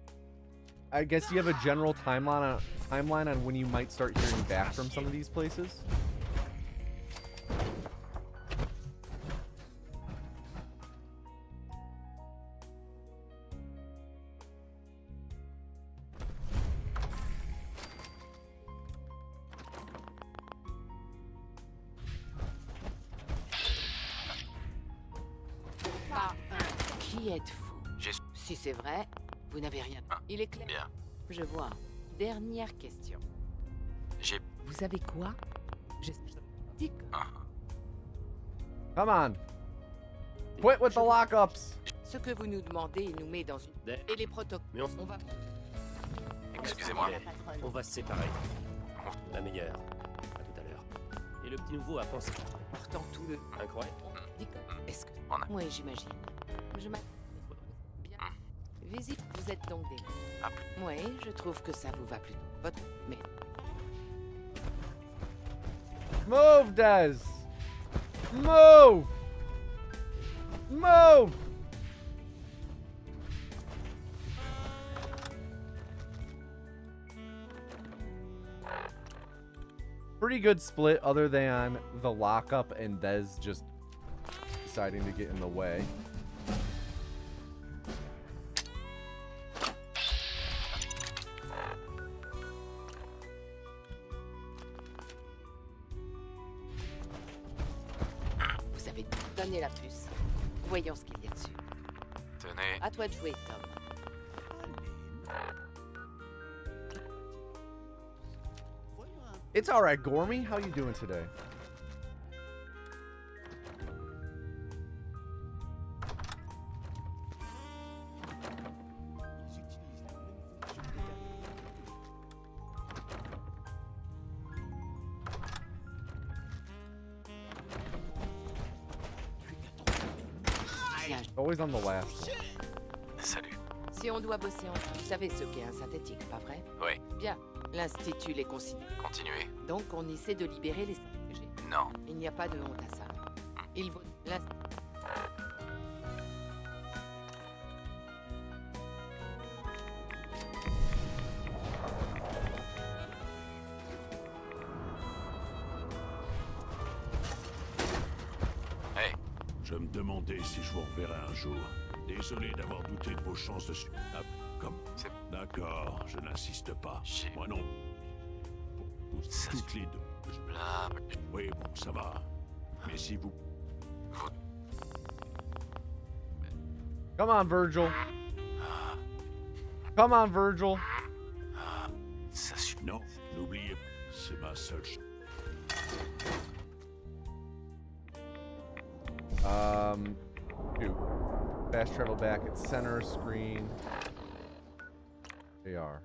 [SPEAKER 1] I guess you have a general timeline on when you might start hearing back from some of these places?
[SPEAKER 3] Pas un. Qui êtes-vous?
[SPEAKER 7] J'ai...
[SPEAKER 3] Si c'est vrai, vous n'avez rien. Il est clair.
[SPEAKER 7] Bien.
[SPEAKER 3] Je vois. Dernière question.
[SPEAKER 7] J'ai...
[SPEAKER 3] Vous savez quoi? Je dis que
[SPEAKER 1] Come on. Quit with the lockups.
[SPEAKER 3] ce que vous nous demandez, il nous met dans une... Et les protocoles.
[SPEAKER 4] Mais on...
[SPEAKER 3] On va...
[SPEAKER 7] Excusez-moi.
[SPEAKER 4] On va se séparer. La meilleure. À tout à l'heure. Et le petit nouveau a pensé.
[SPEAKER 3] Pourtant tout le...
[SPEAKER 4] Incroyable.
[SPEAKER 3] Dis que... Est-ce que...
[SPEAKER 7] On a-
[SPEAKER 3] Oui, j'imagine. Je m'a... Bien. Visite, vous êtes donc des...
[SPEAKER 7] Ah.
[SPEAKER 3] Oui, je trouve que ça vous va plutôt. Votre... Mais...
[SPEAKER 1] Move, Dez. Move. Move. Pretty good split other than the lockup and Dez just deciding to get in the way.
[SPEAKER 3] Vous avez donné la puce. Voyons ce qu'il y a dessus.
[SPEAKER 7] Tenez.
[SPEAKER 3] À toi de jouer, Tom.
[SPEAKER 1] It's all right, Gormy. How you doing today?
[SPEAKER 3] Bien.
[SPEAKER 1] Always on the last one.
[SPEAKER 7] Salut.
[SPEAKER 3] Si on doit bosser ensemble, vous savez ce qu'est un synthétique, pas vrai?
[SPEAKER 7] Oui.
[SPEAKER 3] Bien. L'Institut les considère.
[SPEAKER 7] Continuez.
[SPEAKER 3] Donc on essaie de libérer les synthétiques.
[SPEAKER 7] Non.
[SPEAKER 3] Il n'y a pas de honte à ça. Il vaut... l'Institut...
[SPEAKER 6] Je me demandais si je vous reverrai un jour. Désolé d'avoir douté de vos chances de Ah, comme...
[SPEAKER 7] C'est-
[SPEAKER 6] D'accord, je n'insiste pas.
[SPEAKER 7] J'ai-
[SPEAKER 6] Moi non.
[SPEAKER 7] Ça-
[SPEAKER 6] Toutes les deux.
[SPEAKER 7] Bla, bla.
[SPEAKER 6] Oui, bon, ça va. Mais si vous...
[SPEAKER 1] Come on, Virgil. Come on, Virgil.
[SPEAKER 7] Ça suffit.
[SPEAKER 6] Non, n'oubliez pas, c'est ma seule chance.
[SPEAKER 1] Shoot. Fast travel back at center screen. They are.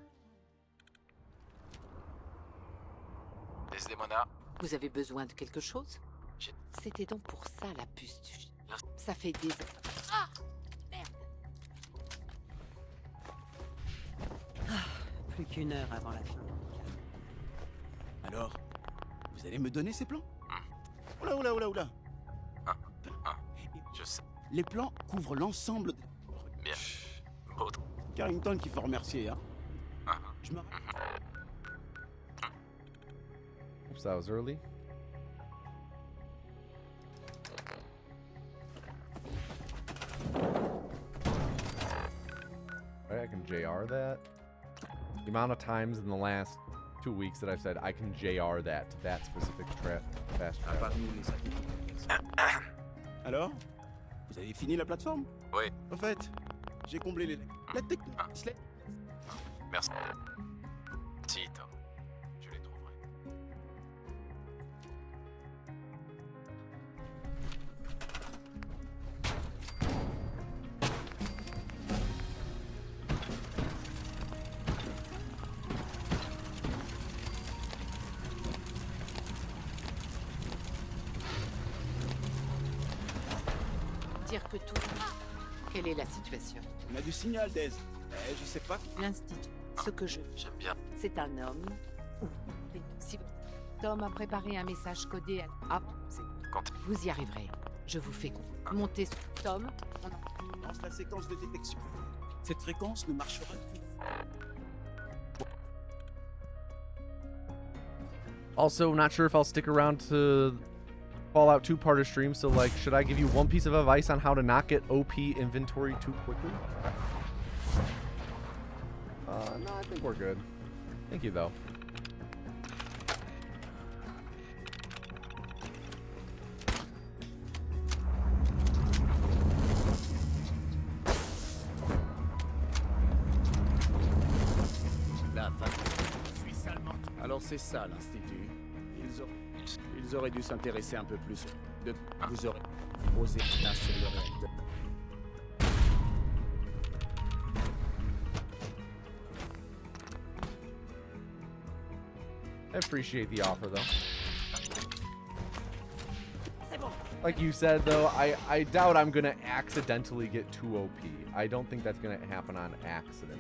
[SPEAKER 7] Desdemona,
[SPEAKER 3] Vous avez besoin de quelque chose?
[SPEAKER 7] J'ai-
[SPEAKER 3] C'était donc pour ça la puce du chien.
[SPEAKER 7] Merci.
[SPEAKER 3] Ça fait des... Ah! Merde! Plus qu'une heure avant la fin.
[SPEAKER 5] Alors, vous allez me donner ces plans? Oula, oula, oula, oula.
[SPEAKER 7] je sais
[SPEAKER 5] Les plans couvrent l'ensemble de...
[SPEAKER 7] bien. Beau.
[SPEAKER 5] Carrington qu'il faut remercier, hein. Je me...
[SPEAKER 1] Oops, that was early. Right, I can JR that. The amount of times in the last 2 weeks that I've said I can JR that to that specific fast travel.
[SPEAKER 5] Alors, vous avez fini la plateforme?
[SPEAKER 7] Oui.
[SPEAKER 5] En fait, j'ai comblé les... La technique...
[SPEAKER 7] Merci. Si, Tom. Je les trouverai.
[SPEAKER 3] Dire que tout... Quelle est la situation?
[SPEAKER 5] On a du signal, Dez. Je sais pas...
[SPEAKER 3] L'Institut. Ce que je...
[SPEAKER 7] J'aime bien.
[SPEAKER 3] C'est un homme. Si Tom a préparé un message codé à...
[SPEAKER 7] Quand
[SPEAKER 3] Vous y arriverez. Je vous fais confiance. Montez sur Tom. On
[SPEAKER 5] Lance la séquence de détection. Cette fréquence ne marchera que...
[SPEAKER 1] Also, not sure if I'll stick around to Fallout 2 part of stream, so like, should I give you one piece of advice on how to not get OP inventory too quickly? No, I think we're good. Thank you, though.
[SPEAKER 5] La fin. Alors c'est ça, l'Institut. Ils auraient dû s'intéresser un peu plus. Vous aurez posé là sur le réacteur.
[SPEAKER 1] I appreciate the offer, though. Like you said, though, I doubt I'm gonna accidentally get too OP. I don't think that's gonna happen on accident.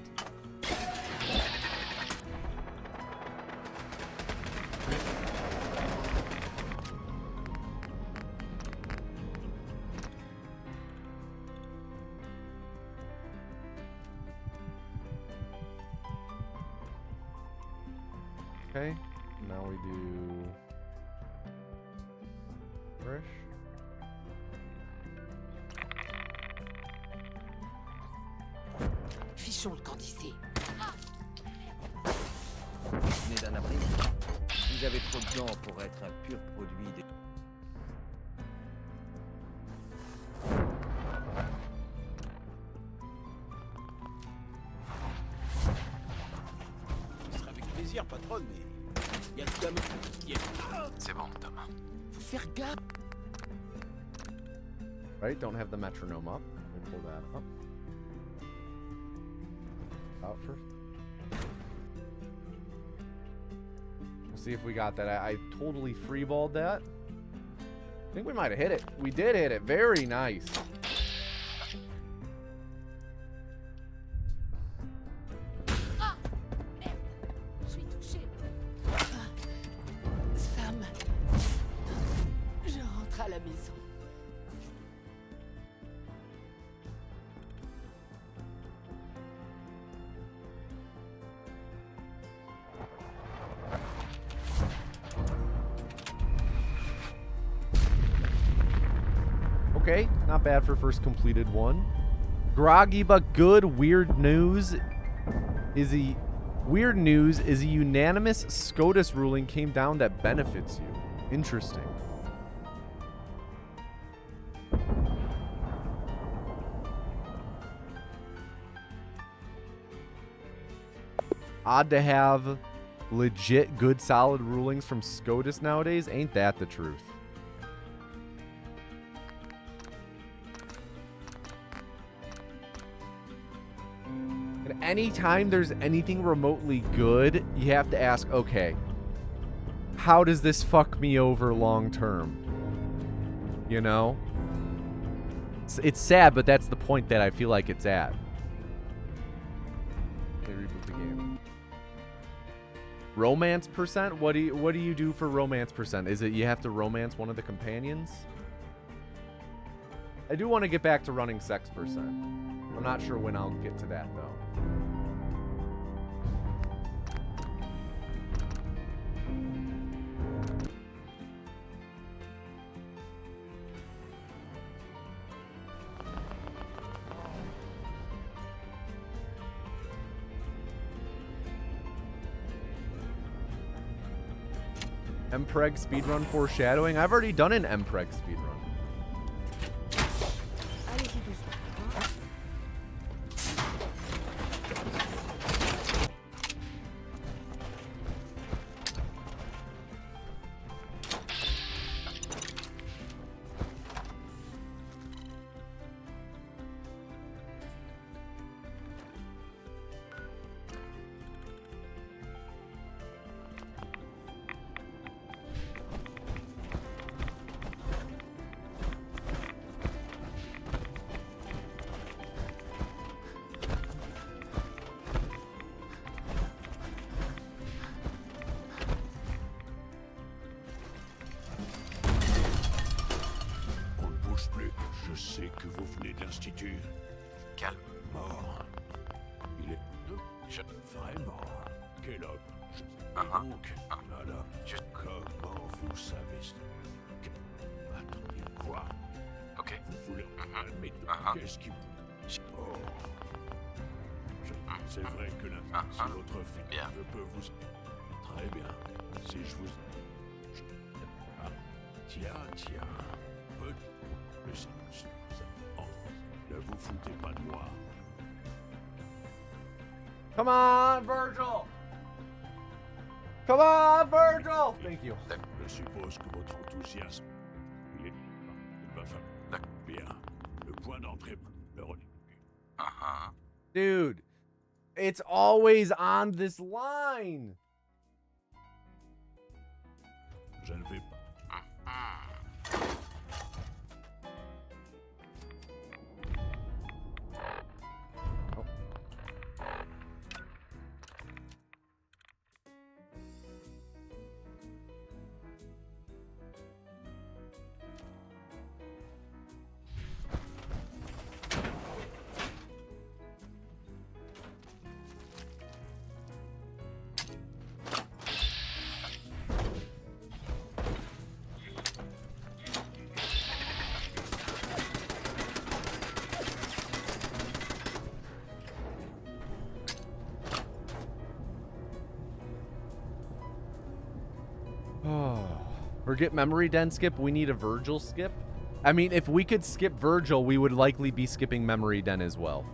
[SPEAKER 1] Okay, now we do fresh.
[SPEAKER 3] Fichons le camp d'ici.
[SPEAKER 8] Né d'un abri. Vous avez trop de dents pour être un pur produit des...
[SPEAKER 5] Ce sera avec plaisir, patronne, mais... Il y a le gamin qui est...
[SPEAKER 7] C'est bon, Tom.
[SPEAKER 5] Faut faire gaffe.
[SPEAKER 1] Right, don't have the metronome up. Let me pull that up. Out first. We'll see if we got that. I totally freeballed that. I think we might have hit it. We did hit it. Very nice.
[SPEAKER 3] Je suis touchée. Sam. Je rentre à la maison.
[SPEAKER 1] Okay, not bad for first completed one. Groggy but good. Weird news is a unanimous SCOTUS ruling came down that benefits you. Interesting. Odd to have legit good solid rulings from SCOTUS nowadays. Ain't that the truth? And anytime there's anything remotely good, you have to ask, okay, how does this fuck me over long term? You know? It's sad, but that's the point that I feel like it's at. They reboot the game. Romance percent? What do you do for romance percent? Is it you have to romance one of the companions? I do want to get back to running sex percent. I'm not sure when I'll get to that though. Mpreg speedrun foreshadowing. I've already done an Mpreg speedrun.
[SPEAKER 6] Je sais que vous venez de l'Institut.
[SPEAKER 7] Calme.
[SPEAKER 6] Mort. Il est... Vraiment. Quel homme. Donc, madame, comment vous savez... Attendez, quoi?
[SPEAKER 7] Ok.
[SPEAKER 6] Vous voulez... Mais qu'est-ce qui... Oh. C'est vrai que là, si votre fille ne peut vous... Très bien. Si je vous... Tiens. Ne vous foutez pas de moi.
[SPEAKER 1] Come on, Virgil! Come on, Virgil! Thank you.
[SPEAKER 6] Je suppose que votre enthousiasme... Il va falloir... Bien. Le point d'entrée...
[SPEAKER 1] Dude, it's always on this line.
[SPEAKER 6] Je ne vais pas...
[SPEAKER 1] Forget memory den skip. We need a Virgil skip. I mean, if we could skip Virgil, we would likely be skipping memory den as well.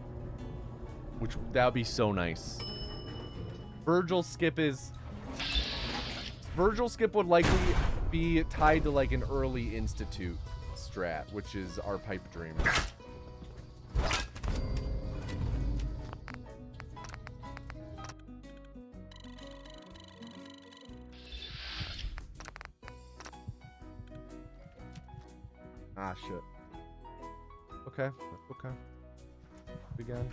[SPEAKER 1] Which, that would be so nice. Virgil skip would likely be tied to like an early institute strat, which is our pipe dream. Ah, shit. Okay, that's okay. Again.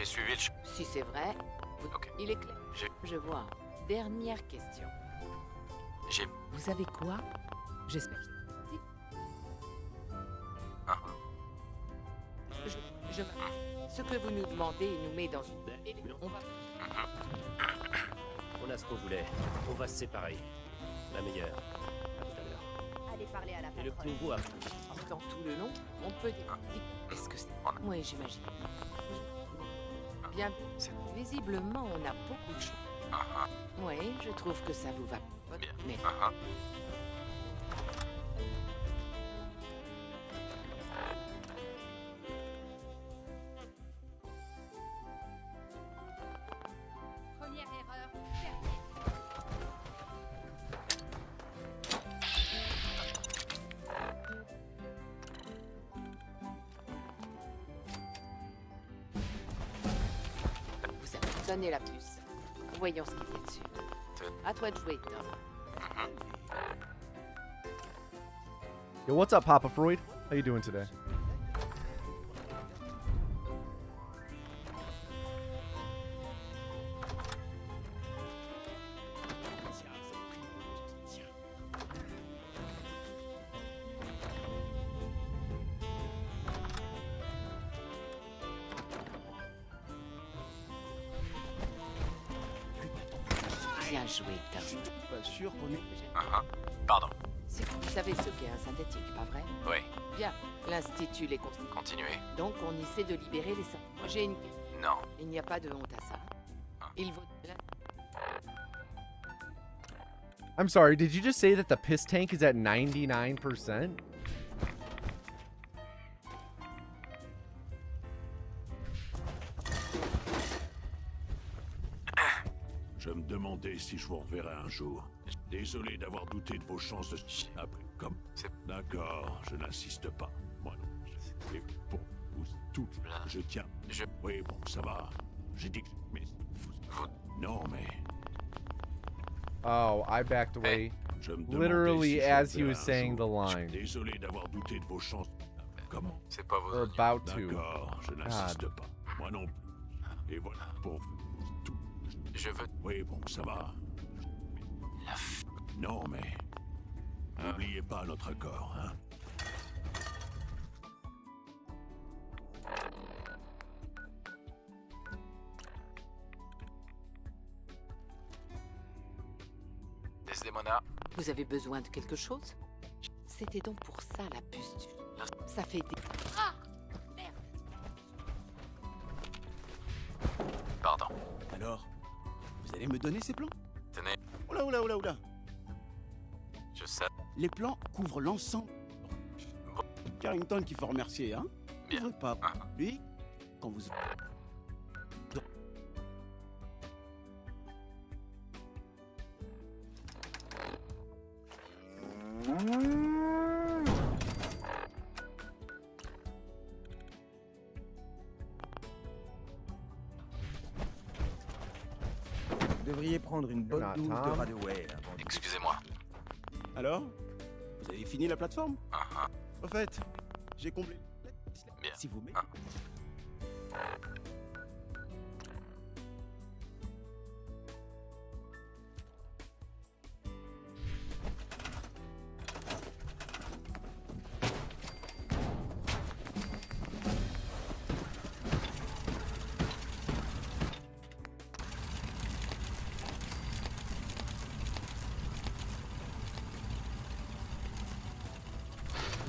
[SPEAKER 7] J'ai suivi le
[SPEAKER 3] Si c'est vrai,
[SPEAKER 7] Ok.
[SPEAKER 3] il est clair. Je vois. Dernière question.
[SPEAKER 7] J'ai...
[SPEAKER 3] Vous savez quoi? J'espère.
[SPEAKER 7] Ah.
[SPEAKER 3] Je... Ce que vous nous demandez nous met dans une... On va...
[SPEAKER 4] On a ce qu'on voulait. On va se séparer. La meilleure. À tout à l'heure.
[SPEAKER 3] Allez parler à la
[SPEAKER 4] Et le petit
[SPEAKER 3] patronne.
[SPEAKER 4] nouveau a...
[SPEAKER 3] Dans tout le long, on peut dire... Est-ce que c'est... Oui, j'imagine. Bien, visiblement, on a beaucoup de choses. Oui, je trouve que ça vous va.
[SPEAKER 7] Bien.
[SPEAKER 3] Mais première erreur. Vous avez sonné la puce. Voyons ce qu'il y a dessus. À toi de jouer, Tom.
[SPEAKER 1] Yo, what's up, Papa Freud? How you doing today?
[SPEAKER 3] Bien joué, Tom.
[SPEAKER 5] Pas sûr qu'on est...
[SPEAKER 7] Pardon.
[SPEAKER 3] Si vous savez ce qu'est un synthétique, pas vrai?
[SPEAKER 7] Oui.
[SPEAKER 3] Bien. L'Institut les construit.
[SPEAKER 7] Continuez.
[SPEAKER 3] Donc, on essaie de libérer les synthétiques. J'ai une...
[SPEAKER 7] Non.
[SPEAKER 3] Il n'y a pas de honte à ça. Il vaut...
[SPEAKER 1] I'm sorry, did you just say that the piss tank is at 99%?
[SPEAKER 6] Je me demandais si je vous reverrai un jour. Désolé d'avoir douté de vos chances de... Après, comme... D'accord, je n'insiste pas. Moi non. Et pour vous toutes,
[SPEAKER 7] Là.
[SPEAKER 6] je tiens.
[SPEAKER 7] Je...
[SPEAKER 6] Oui, bon, ça va. J'ai dit que... Mais... Non, mais...
[SPEAKER 1] Oh, I backed away.
[SPEAKER 6] Je me demandais
[SPEAKER 1] Literally
[SPEAKER 6] si je
[SPEAKER 1] as he
[SPEAKER 6] reverrai
[SPEAKER 1] was
[SPEAKER 6] un
[SPEAKER 1] saying the
[SPEAKER 6] jour.
[SPEAKER 1] line.
[SPEAKER 6] Désolé d'avoir douté de vos chances. Comment?
[SPEAKER 7] C'est pas vos...
[SPEAKER 1] Or about to.
[SPEAKER 6] D'accord, je n'insiste pas. Moi non plus. Et voilà, pour vous toutes.
[SPEAKER 7] Je veux...
[SPEAKER 6] Oui, bon, ça va.
[SPEAKER 7] La f...
[SPEAKER 6] Non, mais... N'oubliez pas notre accord, hein.
[SPEAKER 7] Desdemona.
[SPEAKER 3] Vous avez besoin de quelque chose? C'était donc pour ça la puce du... Ça fait des... Ah! Merde!
[SPEAKER 7] Pardon.
[SPEAKER 5] Alors, vous allez me donner ces plans?
[SPEAKER 7] Tenez.
[SPEAKER 5] Oula, oula, oula, oula.
[SPEAKER 7] Je sais.
[SPEAKER 5] Les plans couvrent l'ensemble. Carrington qu'il faut remercier, hein?
[SPEAKER 7] Bien.
[SPEAKER 5] Couvrez pas. Lui, quand vous...
[SPEAKER 8] Vous devriez prendre une bonne
[SPEAKER 1] Not
[SPEAKER 8] douche de
[SPEAKER 1] Tom.
[SPEAKER 8] Radaway avant de...
[SPEAKER 7] Excusez-moi.
[SPEAKER 5] Alors? Vous avez fini la plateforme? Au fait, j'ai comblé...
[SPEAKER 7] Bien.
[SPEAKER 5] Si vous mettez...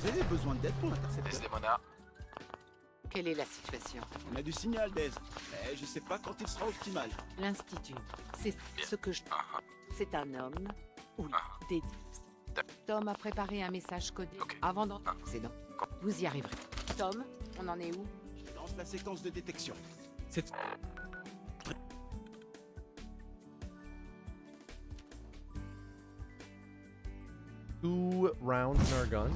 [SPEAKER 5] Vous avez besoin d'aide pour l'intercepteur?
[SPEAKER 7] Desdemona.
[SPEAKER 3] Quelle est la situation?
[SPEAKER 5] On a du signal, Dez. Mais je sais pas quand il sera optimal.
[SPEAKER 3] L'Institut, c'est ce que je... C'est un homme ou des... Tom a préparé un message codé avant d'en... C'est donc... Vous y arriverez. Tom, on en est où?
[SPEAKER 5] Je lance la séquence de détection. C'est...
[SPEAKER 1] 2 rounds in our gun.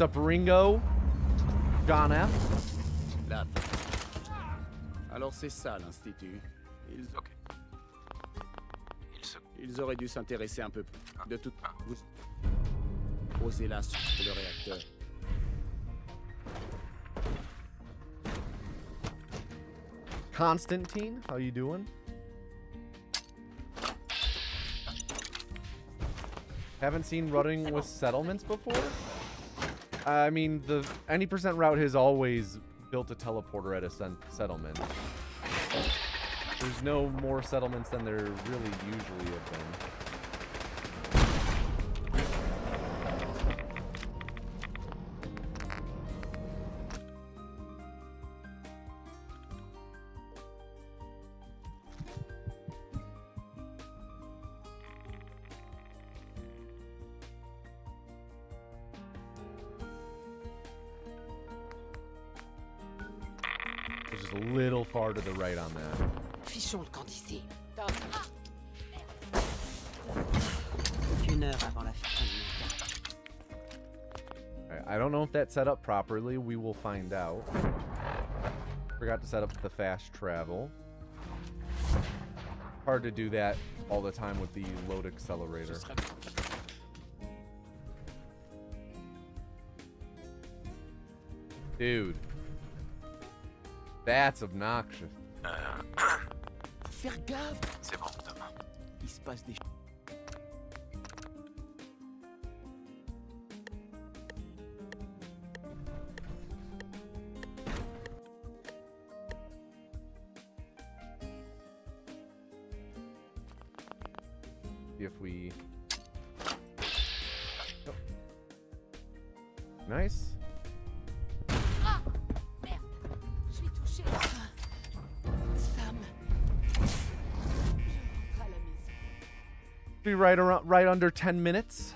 [SPEAKER 1] What's up, Ringo? John F.
[SPEAKER 5] Alors c'est ça l'Institut.
[SPEAKER 7] Ok.
[SPEAKER 5] Ils auraient dû s'intéresser un peu plus. De toute vous posez là sur le réacteur.
[SPEAKER 1] Constantine, how you doing? Haven't seen routing with settlements before? I mean, the any percent route has always built a teleporter at a settlement. There's no more settlements than there really usually have been. There's just a little far to the right on that.
[SPEAKER 3] Fichons le camp d'ici. Tom.
[SPEAKER 8] Une heure avant la fin du week-end.
[SPEAKER 1] I don't know if that's set up properly. We will find out. Forgot to set up the fast travel. Hard to do that all the time with the load accelerator. Dude. That's obnoxious.
[SPEAKER 8] Faire gaffe.
[SPEAKER 7] C'est bon, Tom.
[SPEAKER 8] Il se passe des...
[SPEAKER 1] See if we... Oh. Nice.
[SPEAKER 3] Ah! Merde. Je suis touché. Sam. Je rentre à la maison.
[SPEAKER 1] Be right under 10 minutes.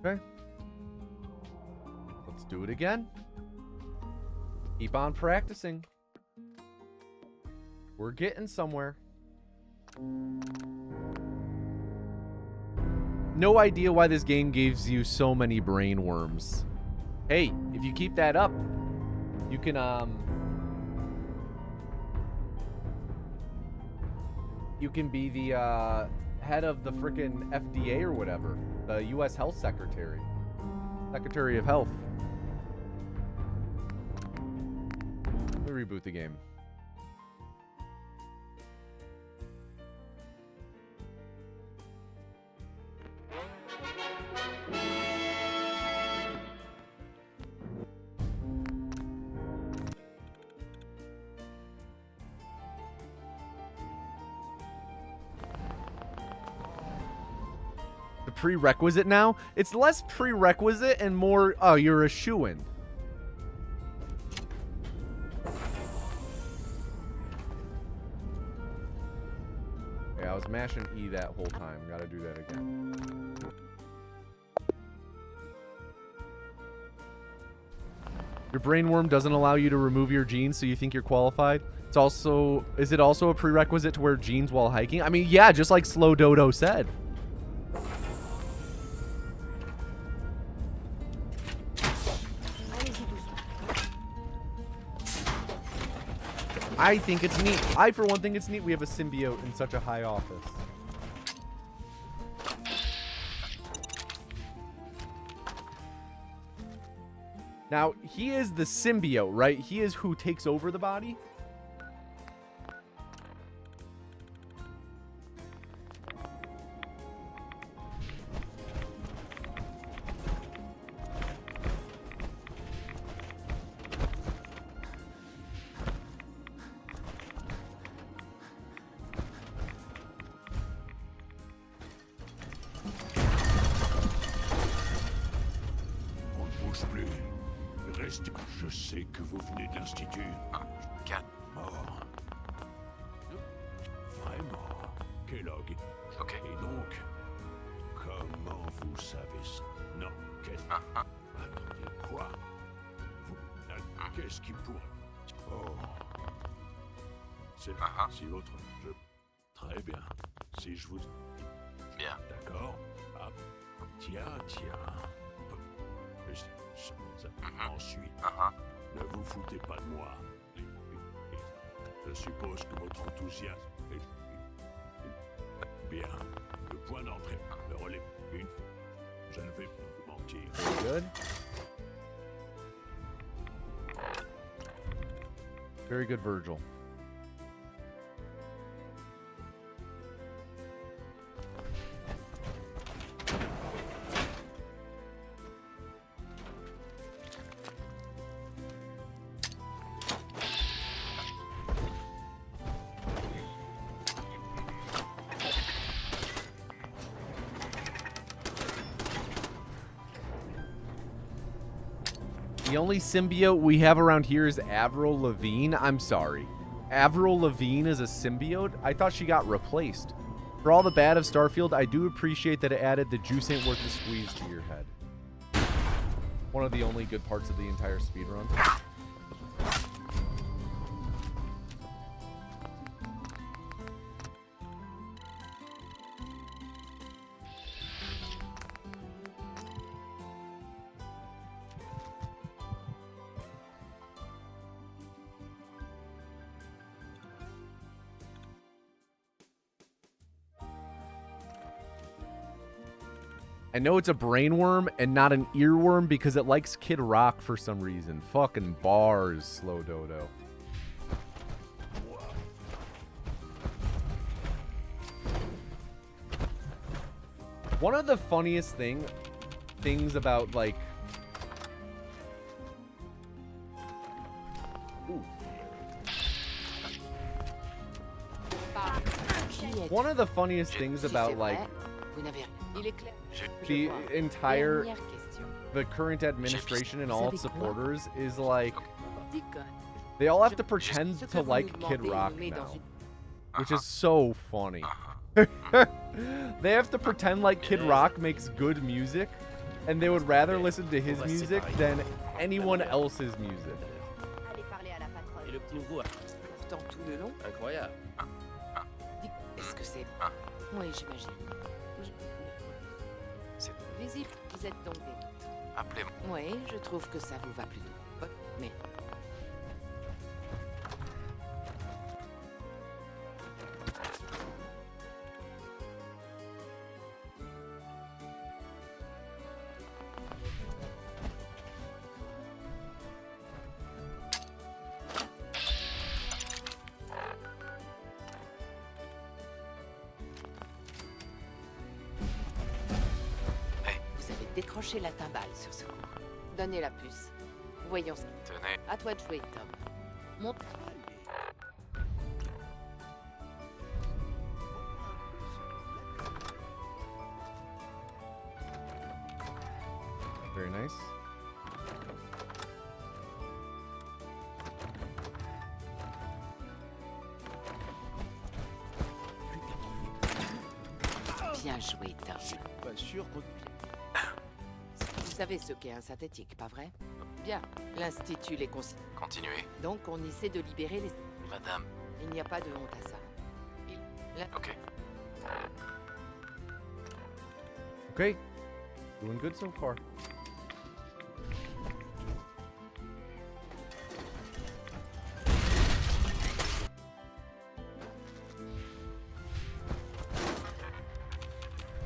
[SPEAKER 1] Okay. Let's do it again. Keep on practicing. We're getting somewhere. No idea why this game gives you so many brain worms. Hey, if you keep that up, you can be the head of the frickin' FDA or whatever. The U.S. Health Secretary. Secretary of Health. Let me reboot the game. Prerequisite now. It's less prerequisite and more, oh, you're a shoo-in. Yeah, I was mashing E that whole time. Gotta do that again. Your brain worm doesn't allow you to remove your genes, so you think you're qualified. It's also, is it also a prerequisite to wear jeans while hiking? I mean, yeah, just like Slow Dodo said. I think it's neat. I, for one, think it's neat we have a symbiote in such a high office. Now, he is the symbiote, right? He is who takes over the body.
[SPEAKER 6] restez. Je sais que vous venez de l'Institut.
[SPEAKER 7] Calme.
[SPEAKER 6] Mort. Vraiment. Kellogg.
[SPEAKER 7] Ok.
[SPEAKER 6] Et donc, comment vous savez ça? Non, qu'est-ce... Attendez, quoi? Vous... Qu'est-ce qui pourrait... Oh... C'est... Si votre... Très bien. Si je vous...
[SPEAKER 7] Bien.
[SPEAKER 6] D'accord? Ah, tiens. Ensuite, ne vous foutez pas de moi. Je suppose que votre enthousiasme est... Bien. Le point d'entrée, le relais, une... Je ne vais pas vous mentir.
[SPEAKER 1] Good. Very good, Virgil. The only symbiote we have around here is Avril Lavigne. I'm sorry. Avril Lavigne is a symbiote? I thought she got replaced. For all the bad of Starfield, I do appreciate that it added the juice ain't worth the squeeze to your head. One of the only good parts of the entire speedrun. I know it's a brainworm and not an earworm because it likes Kid Rock for some reason. Fucking bars, Slow Dodo. One of the funniest things about, like... Ooh. One of the funniest things about, like... the entire, the current administration and all its supporters is like, they all have to pretend to like Kid Rock now, which is so funny. They have to pretend like Kid Rock makes good music, and they would rather listen to his music than anyone else's music.
[SPEAKER 4] Et le petit nouveau,
[SPEAKER 3] Pourtant tout le long.
[SPEAKER 4] incroyable.
[SPEAKER 3] Est-ce que c'est... Oui, j'imagine.
[SPEAKER 7] C'est
[SPEAKER 3] Visible, vous êtes donc des...
[SPEAKER 7] appelez-moi.
[SPEAKER 3] Oui, je trouve que ça vous va plutôt. Mais... Décrochez la timbale sur ce coup. Donnez la puce. Voyons ça.
[SPEAKER 7] Tenez.
[SPEAKER 3] À toi de jouer, Tom. Monte.
[SPEAKER 1] Very nice.
[SPEAKER 3] Bien joué, Tom.
[SPEAKER 5] Pas sûr qu'on...
[SPEAKER 3] Vous savez ce qu'est un synthétique, pas vrai? Bien. L'Institut les consigne.
[SPEAKER 7] Continuez.
[SPEAKER 3] Donc, on essaie de libérer les...
[SPEAKER 7] Madame.
[SPEAKER 3] Il n'y a pas de honte à ça.
[SPEAKER 7] Ok.
[SPEAKER 1] Okay. Doing good so far.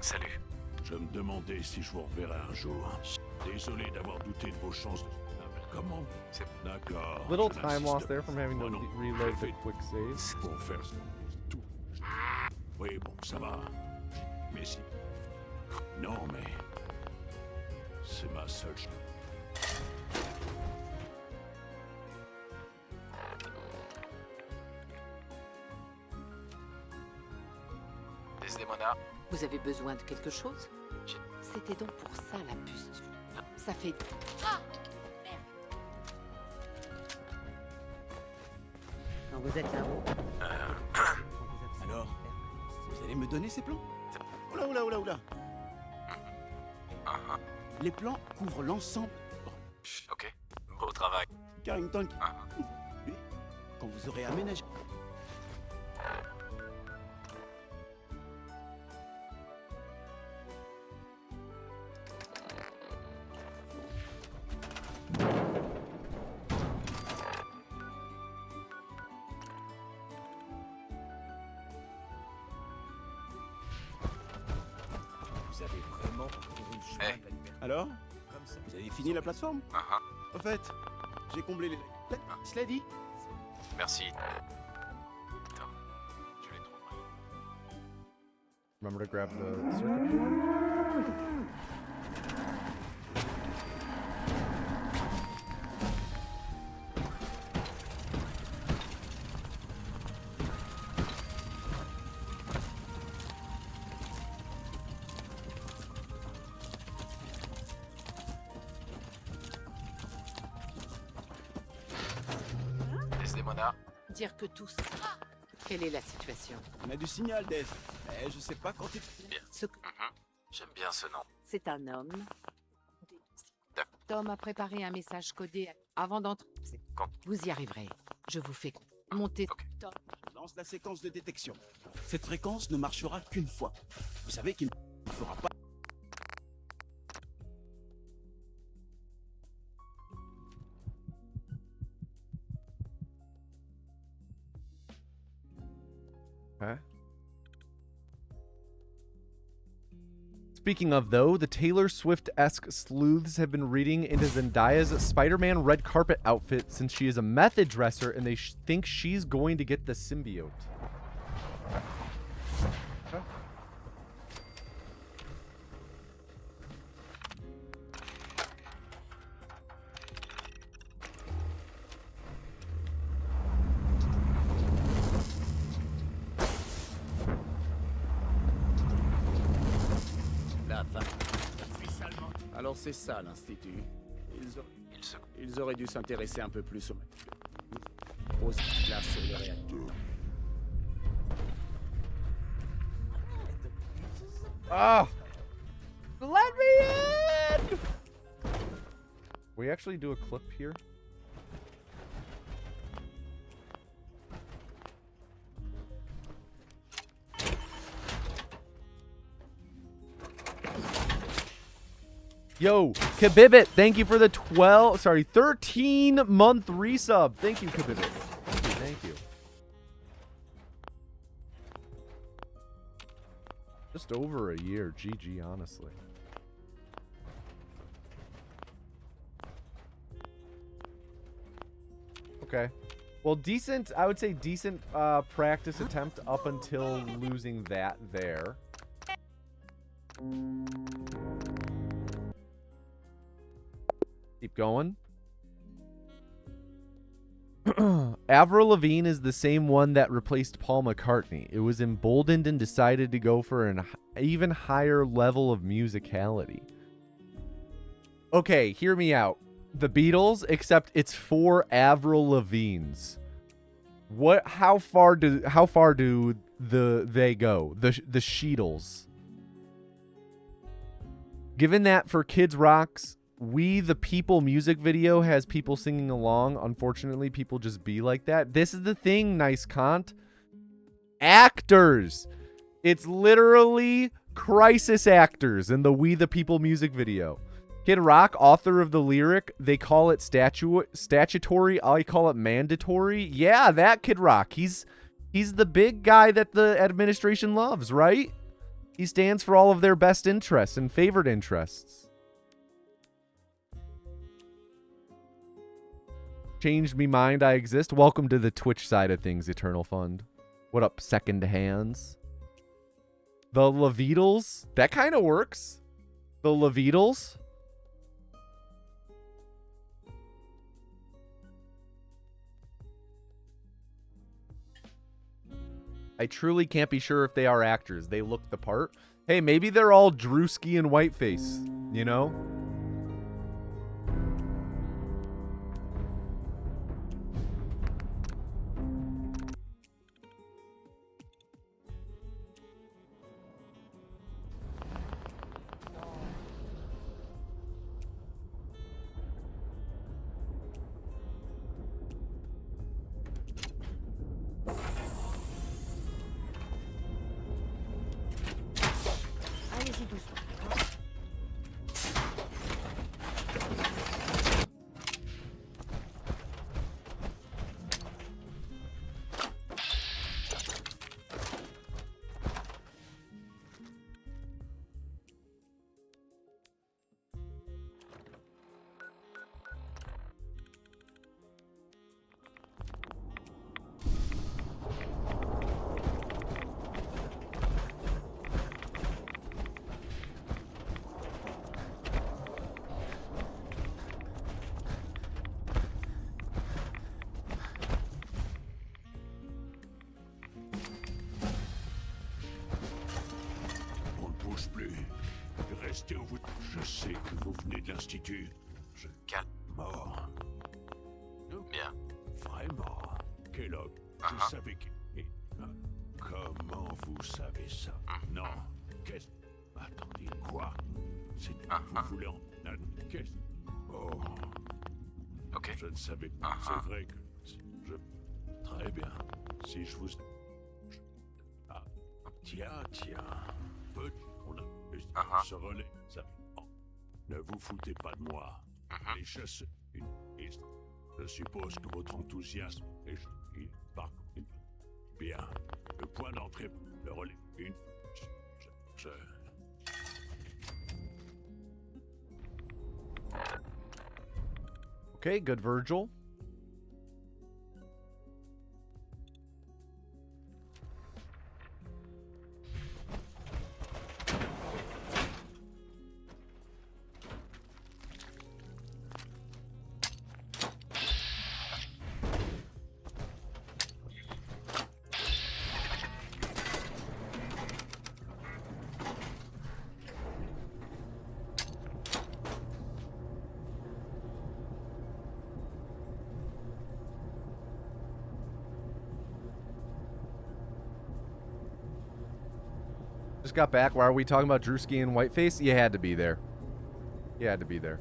[SPEAKER 7] Salut.
[SPEAKER 6] Je me demandais si je vous reverrai un jour. Désolé d'avoir douté de vos chances. Comment? D'accord.
[SPEAKER 1] Little
[SPEAKER 6] je
[SPEAKER 1] time
[SPEAKER 6] n'insiste
[SPEAKER 1] lost there from having to
[SPEAKER 6] Moi non.
[SPEAKER 1] reload the
[SPEAKER 6] J'ai fait
[SPEAKER 1] quick save.
[SPEAKER 6] pour faire tout. Oui, bon, ça va. Mais si... Non, mais... C'est ma seule chance.
[SPEAKER 7] Desdemona.
[SPEAKER 3] Vous avez besoin de quelque chose? C'était donc pour ça, la puce. Ça fait... Ah! Merde! Quand vous êtes là-haut,
[SPEAKER 5] Alors, vous allez me donner ces plans? Oula, oula, oula, oula. Les plans couvrent l'ensemble.
[SPEAKER 7] Ok. Beau travail.
[SPEAKER 5] Carrington, lui, quand vous aurez aménagé.
[SPEAKER 8] Vous avez vraiment trouvé le chemin
[SPEAKER 7] Eh.
[SPEAKER 8] de la liberté.
[SPEAKER 5] Alors,
[SPEAKER 8] Comme ça.
[SPEAKER 5] vous avez fini la plateforme? Au fait, j'ai comblé les... Cela dit,
[SPEAKER 7] Merci. Attends, je les trouverai.
[SPEAKER 1] Remember to grab the circuit board.
[SPEAKER 7] Desdemona,
[SPEAKER 3] dire que tous. Quelle est la situation?
[SPEAKER 5] on a du signal, Des. Mais je sais pas quand il...
[SPEAKER 3] Ce que
[SPEAKER 7] j'aime bien ce nom.
[SPEAKER 3] c'est un homme.
[SPEAKER 7] D'accord.
[SPEAKER 3] Tom a préparé un message codé avant d'entrer.
[SPEAKER 7] Quand-
[SPEAKER 3] Vous y arriverez. Je vous fais monter.
[SPEAKER 7] Ok.
[SPEAKER 3] Tom.
[SPEAKER 5] Lance la séquence de détection. Cette fréquence ne marchera qu'une fois. Vous savez qu'il ne fera pas...
[SPEAKER 1] Okay. Speaking of, though, the Taylor Swift-esque sleuths have been reading into Zendaya's Spider-Man red carpet outfit since she is a method dresser and they think she's going to get the symbiote. Okay.
[SPEAKER 5] La fin. Alors c'est ça, l'Institut. Ils auraient dû s'intéresser un peu plus aux classes et les réacteurs.
[SPEAKER 1] Ah! Let me in! We actually do a clip here? Yo, Kabibit, thank you for the 13-month resub. Thank you, Kabibit. Thank you. Just over a year, GG, honestly. Okay. Well, decent, I would say decent practice attempt up until losing that there. Keep going. Avril Lavigne is the same one that replaced Paul McCartney. It was emboldened and decided to go for an even higher level of musicality. Okay, hear me out. The Beatles, except it's 4 Avril Lavignes. What? How far do they go? The Sheetles. Given that for Kids Rocks, We the People music video has people singing along. Unfortunately, people just be like that. This is the thing, Nice Kant. Actors. It's literally crisis actors in the We the People music video. Kid Rock, author of the lyric, they call it statutory. I call it mandatory. Yeah, that Kid Rock. He's the big guy that the administration loves, right? He stands for all of their best interests and favorite interests. Changed me mind, I exist. Welcome to the Twitch side of things, Eternal Fund. What up, Second Hands? The Levidals? That kind of works. The Levidals? I truly can't be sure if they are actors. They look the part. Hey, maybe they're all Drewski and Whiteface, you know?
[SPEAKER 6] restez où vous... Je sais que vous venez de l'Institut. Je...
[SPEAKER 7] Calme.
[SPEAKER 6] Mort.
[SPEAKER 7] Bien.
[SPEAKER 6] Vraiment. Kellogg, je savais que... Et, comment vous savez ça? Non. Qu'est-ce... Attendez, quoi? C'est... Vous voulez en... Qu'est-ce... Oh...
[SPEAKER 7] Ok.
[SPEAKER 6] Je ne savais pas. C'est vrai que... Je... Très bien. Si je vous... Ah. Tiens. Peu... On a... Ce relais... Ça... Oh. Ne vous foutez pas de moi. Les chasseurs... Je suppose que votre enthousiasme est... Bien. Le point d'entrée... Le relais... Une... Je...
[SPEAKER 1] Okay, good Virgil. Just got back. Why are we talking about Drewski and Whiteface? You had to be there. You had to be there.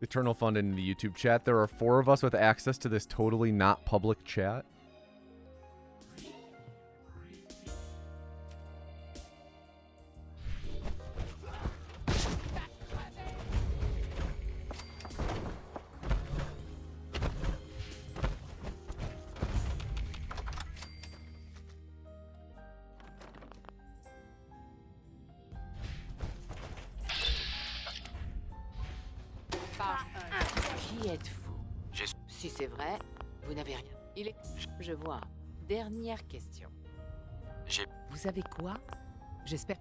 [SPEAKER 1] Eternal Fund in the YouTube chat. There are 4 of us with access to this totally not public chat.
[SPEAKER 3] Qui êtes-vous? Si c'est vrai, vous n'avez rien. Il est... Je vois. Dernière question. Vous savez quoi? J'espère...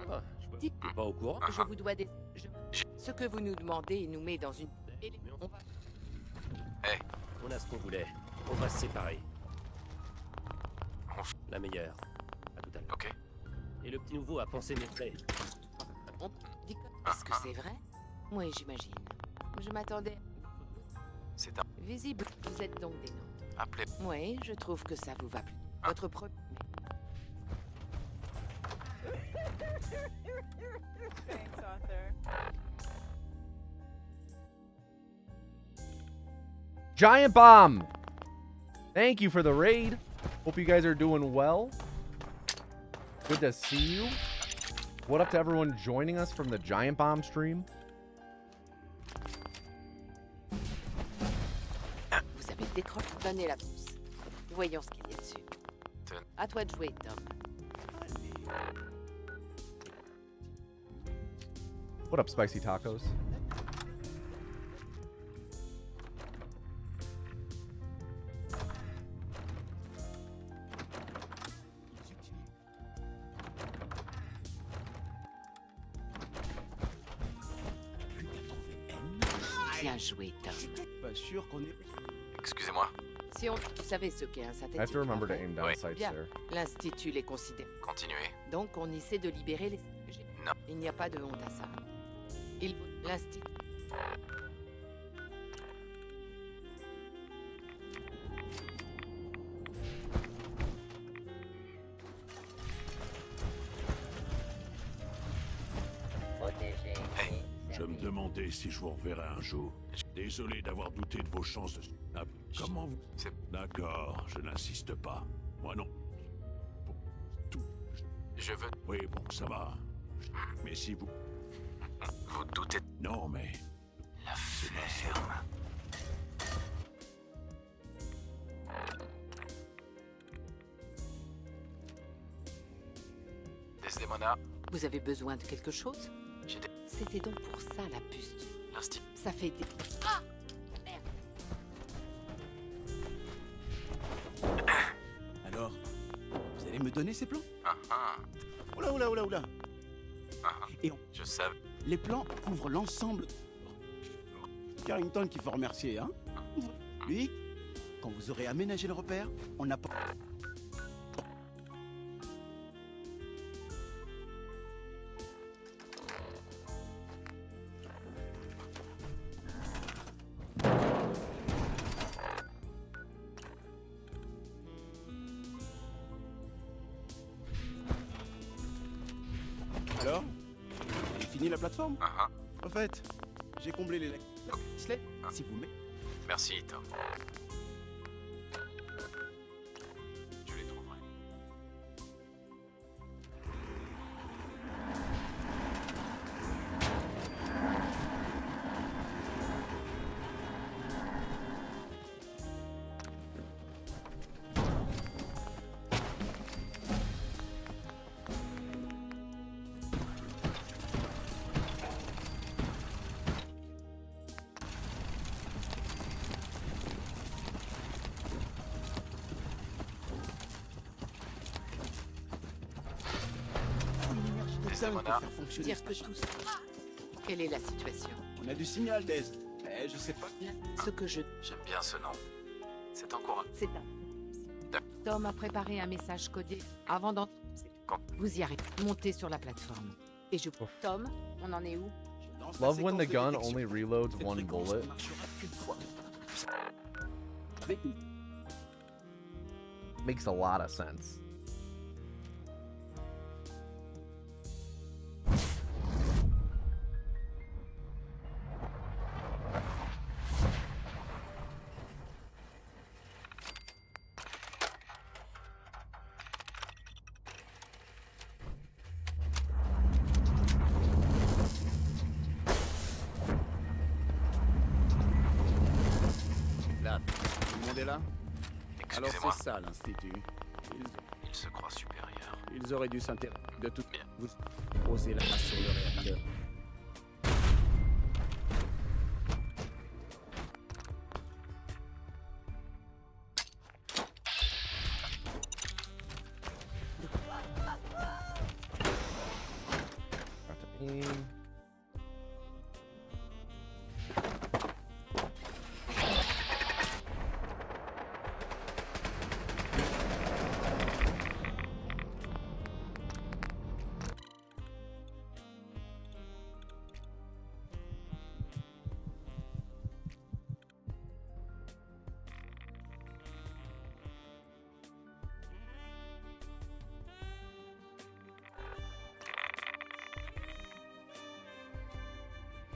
[SPEAKER 4] Ah, je suis pas au courant.
[SPEAKER 3] Je vous dois des... Ce que vous nous demandez nous met dans une... On va...
[SPEAKER 4] On a ce qu'on voulait. On va se séparer. La meilleure. À tout à l'heure.
[SPEAKER 7] Ok.
[SPEAKER 4] Et le petit nouveau a pensé mes traits.
[SPEAKER 3] Est-ce que c'est vrai? Oui, j'imagine. Je m'attendais...
[SPEAKER 7] C'est un...
[SPEAKER 3] Visible, vous êtes donc des noms.
[SPEAKER 7] Appelez...
[SPEAKER 3] Oui, je trouve que ça vous va plus. Votre premier...
[SPEAKER 9] Thanks, author.
[SPEAKER 1] Giant Bomb! Thank you for the raid. Hope you guys are doing well. Good to see you. What up to everyone joining us from the Giant Bomb stream?
[SPEAKER 3] Vous avez décroché. Donnez la pousse. Voyons ce qu'il y a dessus. À toi de jouer, Tom.
[SPEAKER 1] What up, Spicy Tacos?
[SPEAKER 3] Bien joué, Tom.
[SPEAKER 5] Pas sûr qu'on est...
[SPEAKER 7] Excusez-moi.
[SPEAKER 3] Si on... Vous savez ce qu'est un synthétique?
[SPEAKER 1] I have to remember to
[SPEAKER 3] en fait?
[SPEAKER 1] aim down
[SPEAKER 7] Oui.
[SPEAKER 1] sights
[SPEAKER 3] Bien.
[SPEAKER 1] there.
[SPEAKER 3] L'Institut les considère.
[SPEAKER 7] Continuez.
[SPEAKER 3] Donc, on essaie de libérer les...
[SPEAKER 7] Non.
[SPEAKER 3] Il n'y a pas de honte à ça. L'Institut...
[SPEAKER 6] Je me demandais si je vous reverrai un jour. Désolé d'avoir douté de vos chances de... Ah, comment vous... D'accord, je n'insiste pas. Moi non. Pour tout...
[SPEAKER 7] Je veux...
[SPEAKER 6] Oui, bon, ça va. Mais si vous...
[SPEAKER 7] Vous doutez...
[SPEAKER 6] Non, mais...
[SPEAKER 7] La ferme. Desdemona,
[SPEAKER 3] Vous avez besoin de quelque chose?
[SPEAKER 7] j'ai des...
[SPEAKER 3] C'était donc pour ça la puce.
[SPEAKER 7] L'instinct.
[SPEAKER 3] Ça fait des...
[SPEAKER 5] Alors, vous allez me donner ces plans?
[SPEAKER 7] Ah ah,
[SPEAKER 5] Oula, oula, oula, oula.
[SPEAKER 7] ah ah.
[SPEAKER 5] Et
[SPEAKER 7] Je savais.
[SPEAKER 5] les plans couvrent l'ensemble. Carrington qu'il faut remercier, hein? Lui, quand vous aurez aménagé le repère, on n'a pas... Alors, vous avez fini la plateforme?
[SPEAKER 7] Ah ah.
[SPEAKER 5] En fait, j'ai comblé les lacs. Sled, si vous mettez...
[SPEAKER 7] Merci, Tom. Je les trouverai.
[SPEAKER 5] Dingue pour
[SPEAKER 7] Desdemona,
[SPEAKER 5] faire fonctionner
[SPEAKER 3] Dire
[SPEAKER 5] ce
[SPEAKER 3] que
[SPEAKER 5] machin.
[SPEAKER 3] tout ça... Quelle est la situation?
[SPEAKER 5] On a du signal, Des. Mais je sais pas.
[SPEAKER 3] Ce que je...
[SPEAKER 7] j'aime bien ce nom. C'est encourageant.
[SPEAKER 3] C'est un... Tom a préparé un message codé avant d'en...
[SPEAKER 7] Quand-
[SPEAKER 3] Vous y arrivez. Montez sur la plateforme. Et je... Tom, on en est où?
[SPEAKER 5] Je lance la
[SPEAKER 1] Love when the
[SPEAKER 5] séquence de
[SPEAKER 1] gun
[SPEAKER 5] détection.
[SPEAKER 1] only reloads
[SPEAKER 5] Cette
[SPEAKER 1] one
[SPEAKER 5] fréquence
[SPEAKER 1] bullet.
[SPEAKER 5] ne marchera qu'une fois. Avec une-
[SPEAKER 1] Makes a lot of sense.
[SPEAKER 5] Là, tout le monde est là? Alors
[SPEAKER 7] Excusez-moi,
[SPEAKER 5] c'est ça l'Institut.
[SPEAKER 7] il se croit supérieur.
[SPEAKER 5] Ils auraient dû s'intéresser de tout.
[SPEAKER 7] Bien.
[SPEAKER 5] Vous posez la main sur le réacteur.
[SPEAKER 1] Got to aim.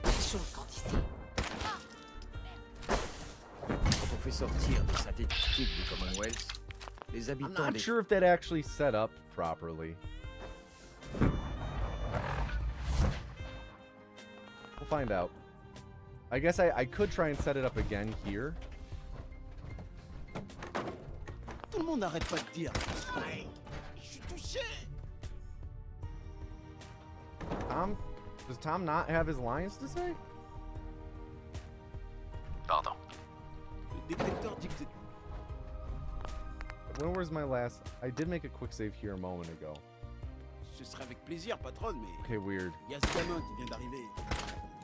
[SPEAKER 3] Chaud quand ici.
[SPEAKER 8] Quand on fait sortir des synthétiques du Commonwealth, les
[SPEAKER 1] I'm
[SPEAKER 8] habitants
[SPEAKER 1] not
[SPEAKER 8] des...
[SPEAKER 1] sure if that actually set up properly. We'll find out. I guess I could try and set it up again here.
[SPEAKER 5] Tout le monde n'arrête pas de dire. Aïe, je suis touché.
[SPEAKER 1] Does Tom not have his lines to say?
[SPEAKER 7] Pardon.
[SPEAKER 5] Le détecteur dit que c'est...
[SPEAKER 1] When was my last? I did make a quick save here a moment ago.
[SPEAKER 5] Ce serait avec plaisir, patronne, mais
[SPEAKER 1] Okay, weird.
[SPEAKER 5] il y a ce gamin qui vient d'arriver.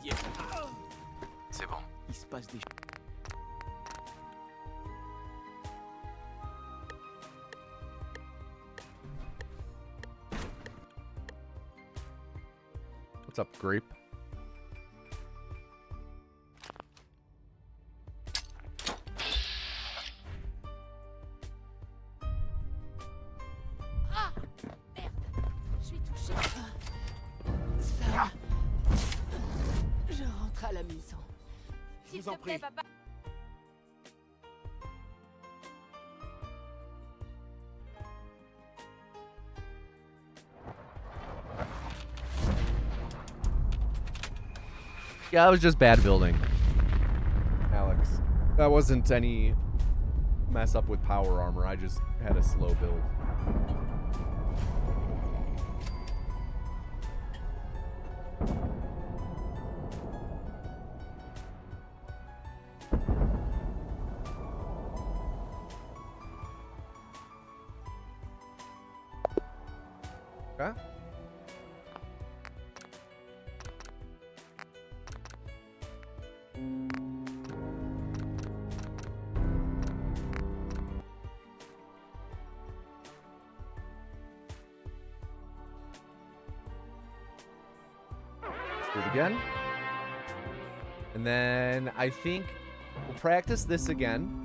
[SPEAKER 5] Yes. Ah,
[SPEAKER 7] C'est bon.
[SPEAKER 5] il se passe des...
[SPEAKER 1] What's up, Grape?
[SPEAKER 3] Je suis touchée. Ça... Je rentre à la maison.
[SPEAKER 5] Je vous en prie.
[SPEAKER 3] papa.
[SPEAKER 1] Yeah, that was just bad building, Alex. That wasn't any mess up with power armor. I just had a slow build. Okay. Do it again. And then I think we'll practice this again.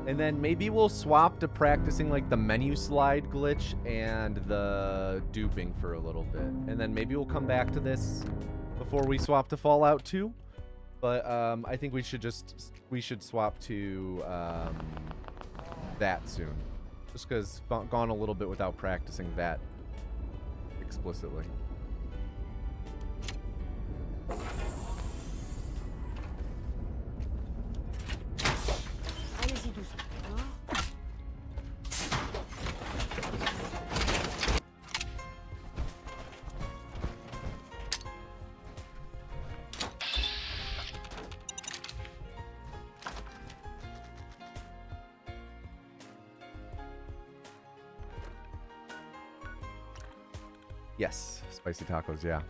[SPEAKER 1] And then maybe we'll swap to practicing like the menu slide glitch and the duping for a little bit. And then maybe we'll come back to this before we swap to Fallout 2. But I think we should swap to that soon. Just because gone a little bit without practicing that explicitly.
[SPEAKER 3] Allez-y doucement. Hein?
[SPEAKER 1] Yes, spicy tacos, yeah.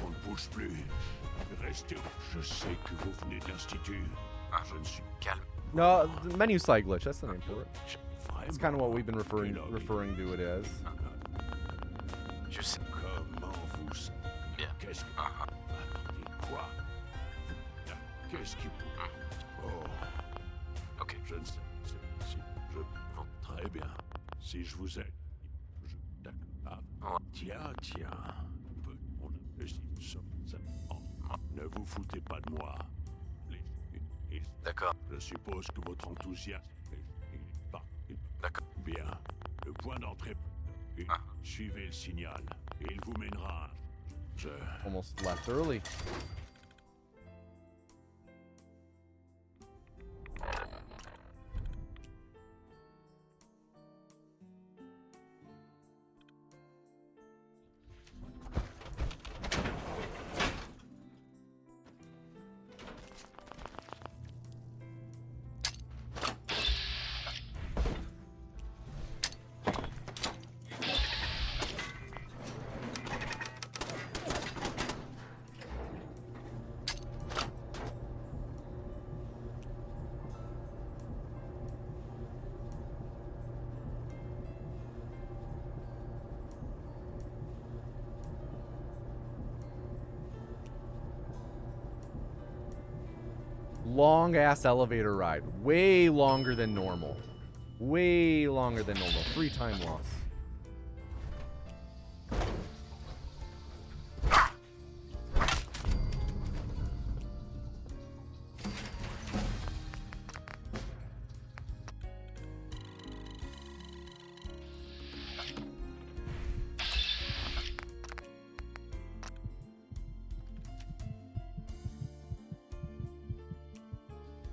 [SPEAKER 6] On ne bouge plus. Restez. Je sais que vous venez de l'Institut. Je ne suis
[SPEAKER 7] Calme.
[SPEAKER 1] No, the menu slide glitch, that's the name for it.
[SPEAKER 6] vraiment.
[SPEAKER 1] That's kind of what we've been referring to it as.
[SPEAKER 7] Je sais.
[SPEAKER 6] Comment vous...
[SPEAKER 7] Bien.
[SPEAKER 6] Qu'est-ce que...
[SPEAKER 7] Ah, ah.
[SPEAKER 6] Attendez, quoi? Qu'est-ce qui vous... Oh,
[SPEAKER 7] Ok.
[SPEAKER 6] je ne sais. Très bien. Si je vous aide. D'accord. Ah. Tiens. On a ça. Ne vous foutez pas de moi.
[SPEAKER 7] D'accord.
[SPEAKER 6] Je suppose que votre enthousiasme est pas...
[SPEAKER 7] D'accord.
[SPEAKER 6] Bien. Le point d'entrée...
[SPEAKER 7] Ah.
[SPEAKER 6] Suivez le signal. Et il vous mènera... Je...
[SPEAKER 1] Almost left early. Long ass elevator ride. Way longer than normal. Way longer than normal. 3 time loss.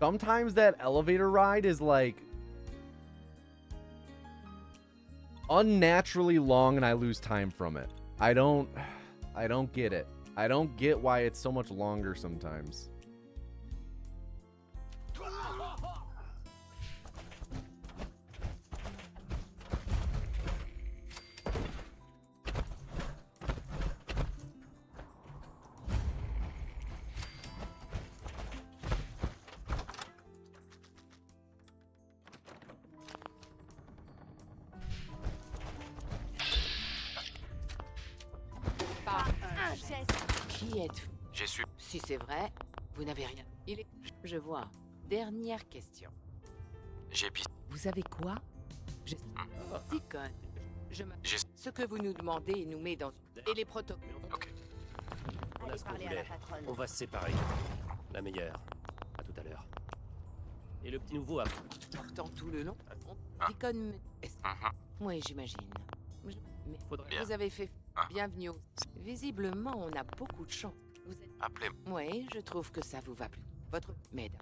[SPEAKER 1] Sometimes that elevator ride is like unnaturally long and I lose time from it. I don't get it. I don't get why it's so much longer sometimes.
[SPEAKER 3] Qui êtes-vous?
[SPEAKER 7] J'ai su.
[SPEAKER 3] Si c'est vrai, vous n'avez rien. Il est... Je vois. Dernière question.
[SPEAKER 7] J'ai pis.
[SPEAKER 3] Vous savez quoi? Je... Deacon.
[SPEAKER 7] J'ai...
[SPEAKER 3] Ce que vous nous demandez nous met dans... Et les protocoles.
[SPEAKER 7] Ok.
[SPEAKER 4] On a ce qu'on voulait. On va se séparer. La meilleure. À tout à l'heure. Et le petit nouveau a...
[SPEAKER 3] Pourtant tout le long.
[SPEAKER 7] Ah.
[SPEAKER 3] Deacon...
[SPEAKER 7] Mhm.
[SPEAKER 3] Oui, j'imagine. Mais
[SPEAKER 4] Faudrait...
[SPEAKER 3] vous avez fait...
[SPEAKER 7] Ah.
[SPEAKER 3] Bienvenue. Visiblement, on a beaucoup de chance. Vous êtes...
[SPEAKER 7] Appelez-moi.
[SPEAKER 3] Oui, je trouve que ça vous va plus. Votre... Mesdames.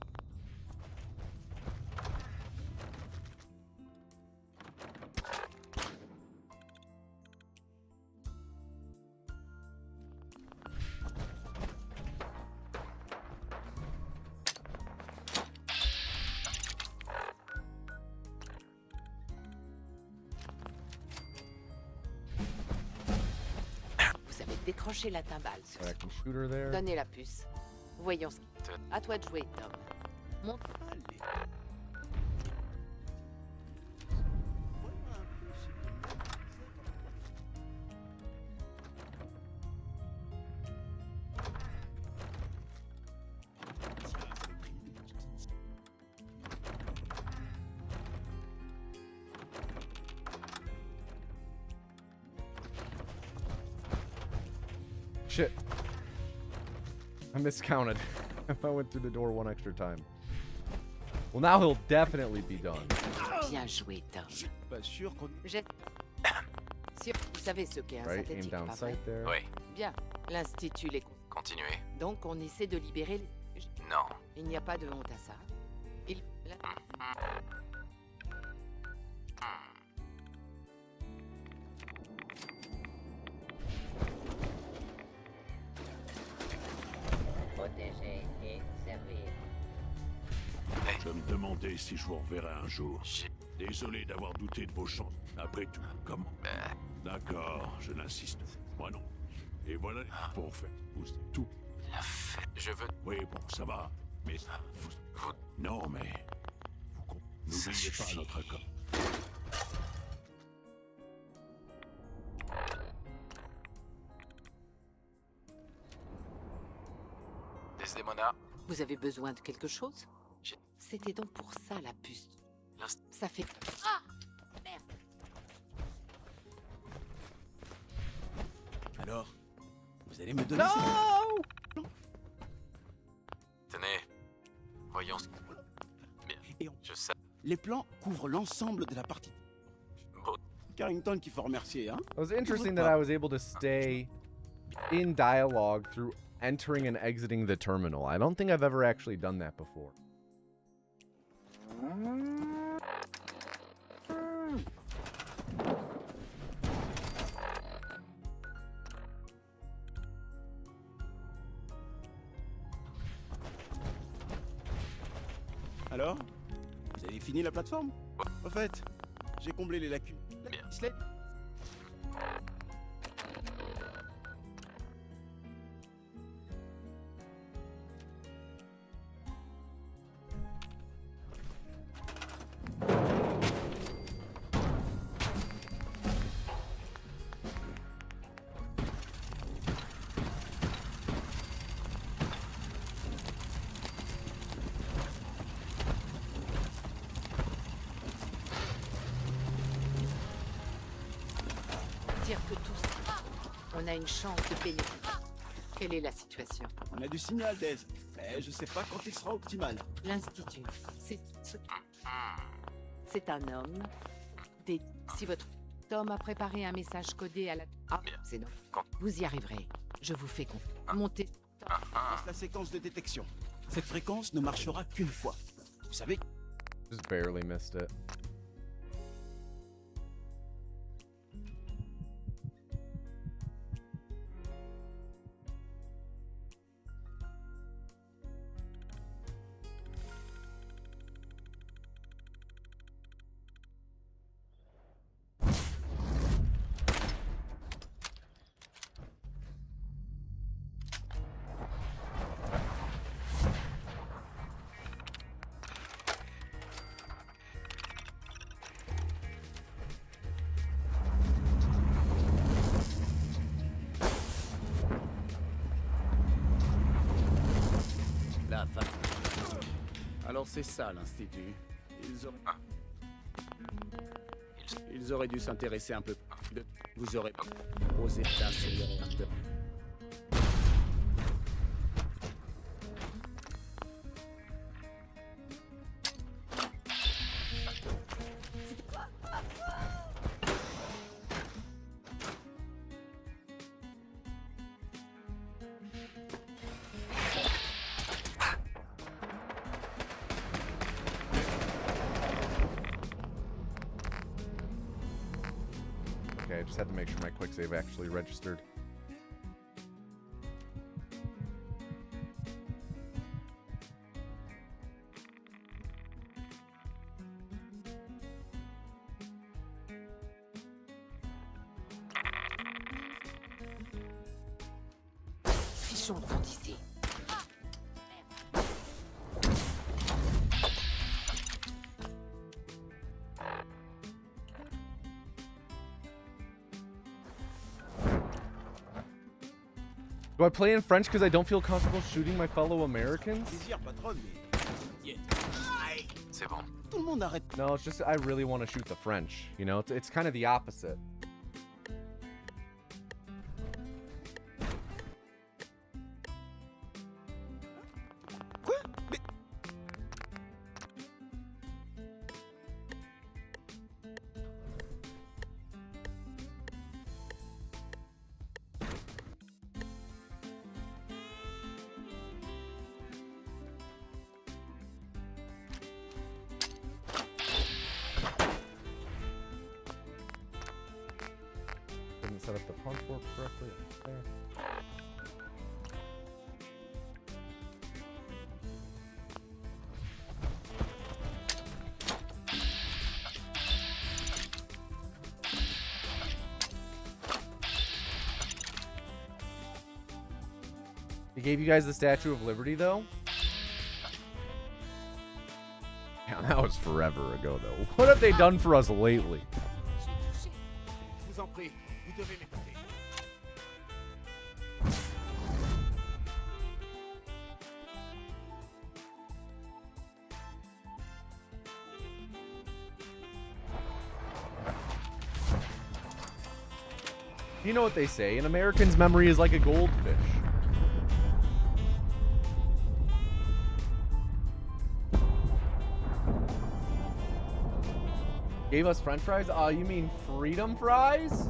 [SPEAKER 3] Décrochez la timbale.
[SPEAKER 1] I can shoot her there.
[SPEAKER 3] Donnez la puce. Voyons ce qui... À toi de jouer, Tom. Monte.
[SPEAKER 1] Shit. I miscounted. I went through the door one extra time. Well, now he'll definitely be done.
[SPEAKER 3] Bien joué, Tom.
[SPEAKER 5] Pas sûr qu'on...
[SPEAKER 3] Vous savez ce qu'est un
[SPEAKER 1] Right, aim
[SPEAKER 3] synthétique,
[SPEAKER 1] down
[SPEAKER 3] pas vrai?
[SPEAKER 1] sight there.
[SPEAKER 7] Oui.
[SPEAKER 3] Bien. L'Institut les...
[SPEAKER 7] Continuez.
[SPEAKER 3] Donc, on essaie de libérer les...
[SPEAKER 7] Non.
[SPEAKER 3] Il n'y a pas de honte à ça. Il...
[SPEAKER 8] Protéger et servir.
[SPEAKER 6] Je me demandais si je vous reverrai un jour. Désolé d'avoir douté de vos chances. Après tout, comment? D'accord, je n'insiste. Moi non. Et voilà pour faire tout.
[SPEAKER 7] La fête. Je veux...
[SPEAKER 6] Oui, bon, ça va. Mais vous... Non, mais...
[SPEAKER 7] Ça
[SPEAKER 6] N'oubliez pas
[SPEAKER 7] suffit.
[SPEAKER 6] notre accord.
[SPEAKER 7] Desdemona.
[SPEAKER 3] Vous avez besoin de quelque chose?
[SPEAKER 7] J'ai-
[SPEAKER 3] C'était donc pour ça, la puce.
[SPEAKER 7] L'inst-
[SPEAKER 3] Ça fait... Ah! Merde!
[SPEAKER 5] Alors, vous allez me donner...
[SPEAKER 7] Tenez. Voyons ce...
[SPEAKER 5] Et on-
[SPEAKER 7] Je sais.
[SPEAKER 5] Les plans couvrent l'ensemble de la partie.
[SPEAKER 7] Beau.
[SPEAKER 5] Carrington qu'il faut remercier, hein?
[SPEAKER 1] It was interesting that I was able to stay in dialogue through entering and exiting the terminal. I don't think I've ever actually done that before.
[SPEAKER 5] Alors, vous avez fini la plateforme? Au fait, j'ai comblé les lacunes.
[SPEAKER 7] Bien.
[SPEAKER 5] Slate.
[SPEAKER 3] Dire que tout ça... On a une chance de pénétrer. Quelle est la situation?
[SPEAKER 5] On a du signal, Dez. Mais je sais pas quand il sera optimal.
[SPEAKER 3] L'Institut, c'est ce... C'est un homme... Des... Si votre... Tom a préparé un message codé à la... Ah,
[SPEAKER 7] Bien.
[SPEAKER 3] c'est non.
[SPEAKER 7] Quand-
[SPEAKER 3] Vous y arriverez. Je vous fais confiance. Montez...
[SPEAKER 5] Lance la séquence de détection. Cette fréquence ne marchera qu'une fois. Vous savez,
[SPEAKER 1] Just barely missed it.
[SPEAKER 5] la fin. Alors c'est ça, l'Institut. Ils auraient dû s'intéresser un peu. Vous aurez osé accélérer un peu.
[SPEAKER 1] Okay, I just had to make sure my quick save actually registered.
[SPEAKER 3] cochons vont ici.
[SPEAKER 1] Do I play in French because I don't feel comfortable shooting my fellow Americans?
[SPEAKER 5] Plaisir, patronne, mais...
[SPEAKER 7] C'est bon.
[SPEAKER 5] Tout le monde arrête.
[SPEAKER 1] No, it's just I really want to shoot the French. You know, it's kind of the opposite.
[SPEAKER 5] Quoi? Mais...
[SPEAKER 1] Didn't set up the punch fork correctly. There. He gave you guys the Statue of Liberty, though? Yeah, that was forever ago, though. What have they done for us lately?
[SPEAKER 5] Je vous en prie, vous devez m'écouter.
[SPEAKER 1] You know what they say, an American's memory is like a goldfish. Gave us French fries? You mean freedom fries?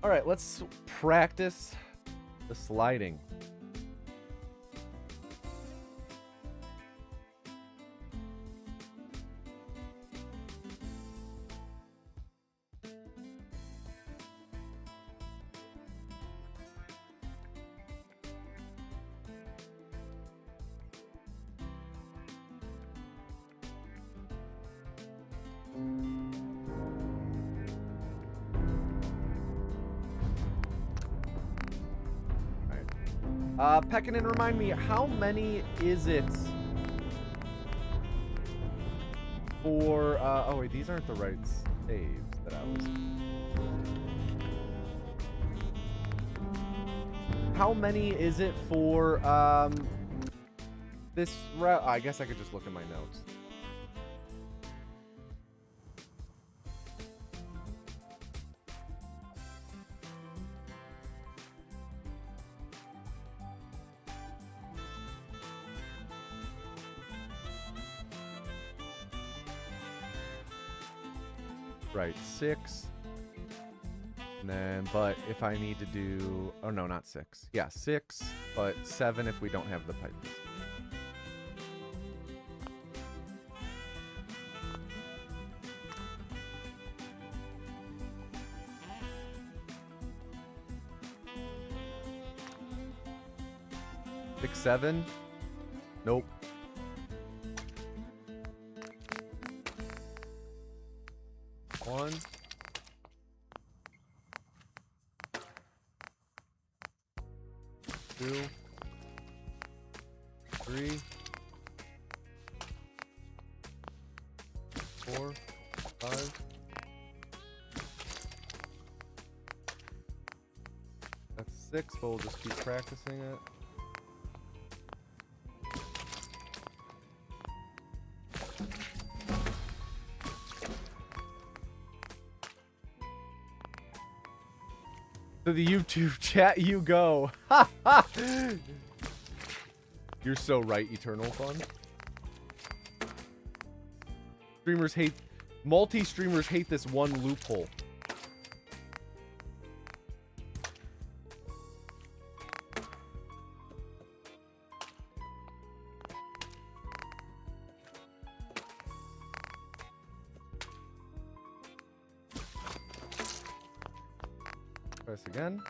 [SPEAKER 1] All right, let's practice the sliding. Pekkanen, remind me, how many is it for, oh wait, these aren't the right saves that I was... How many is it for, this route? I guess I could just look at my notes. Right, 6. And then, but if I need to do, oh no, not 6. Yeah, 6, but 7 if we don't have the pipes. Six, 7. Nope. One. Two. 3. 4. 5. That's 6, but we'll just keep practicing it. To the YouTube chat you go. Ha ha! You're so right, Eternal Fun. Streamers hate, multi-streamers hate this one loophole. Press again.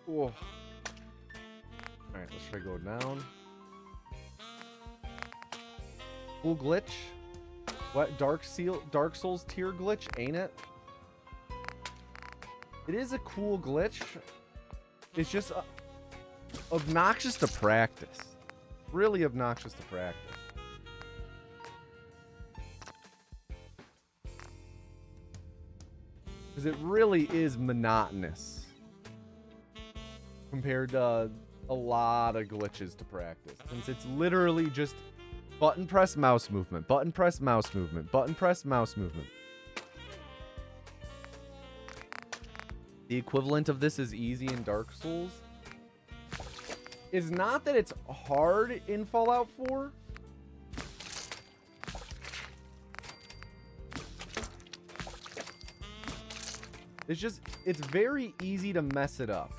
[SPEAKER 1] All right, let's try to go down. Cool glitch. What? Dark Souls tier glitch, ain't it? It is a cool glitch. It's just obnoxious to practice. Really obnoxious to practice. Because it really is monotonous compared to a lot of glitches to practice. Since it's literally just button press mouse movement, button press mouse movement, button press mouse movement. The equivalent of this is easy in Dark Souls. Is not that it's hard in Fallout 4. It's just, it's very easy to mess it up.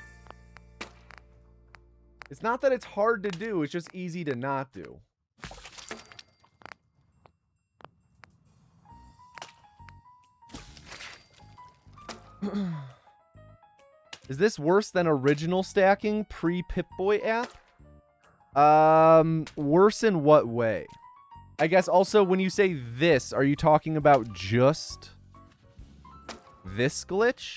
[SPEAKER 1] It's not that it's hard to do, it's just easy to not do. Is this worse than original stacking pre-Pip-Boy app? Worse in what way? I guess also when you say this, are you talking about just this glitch?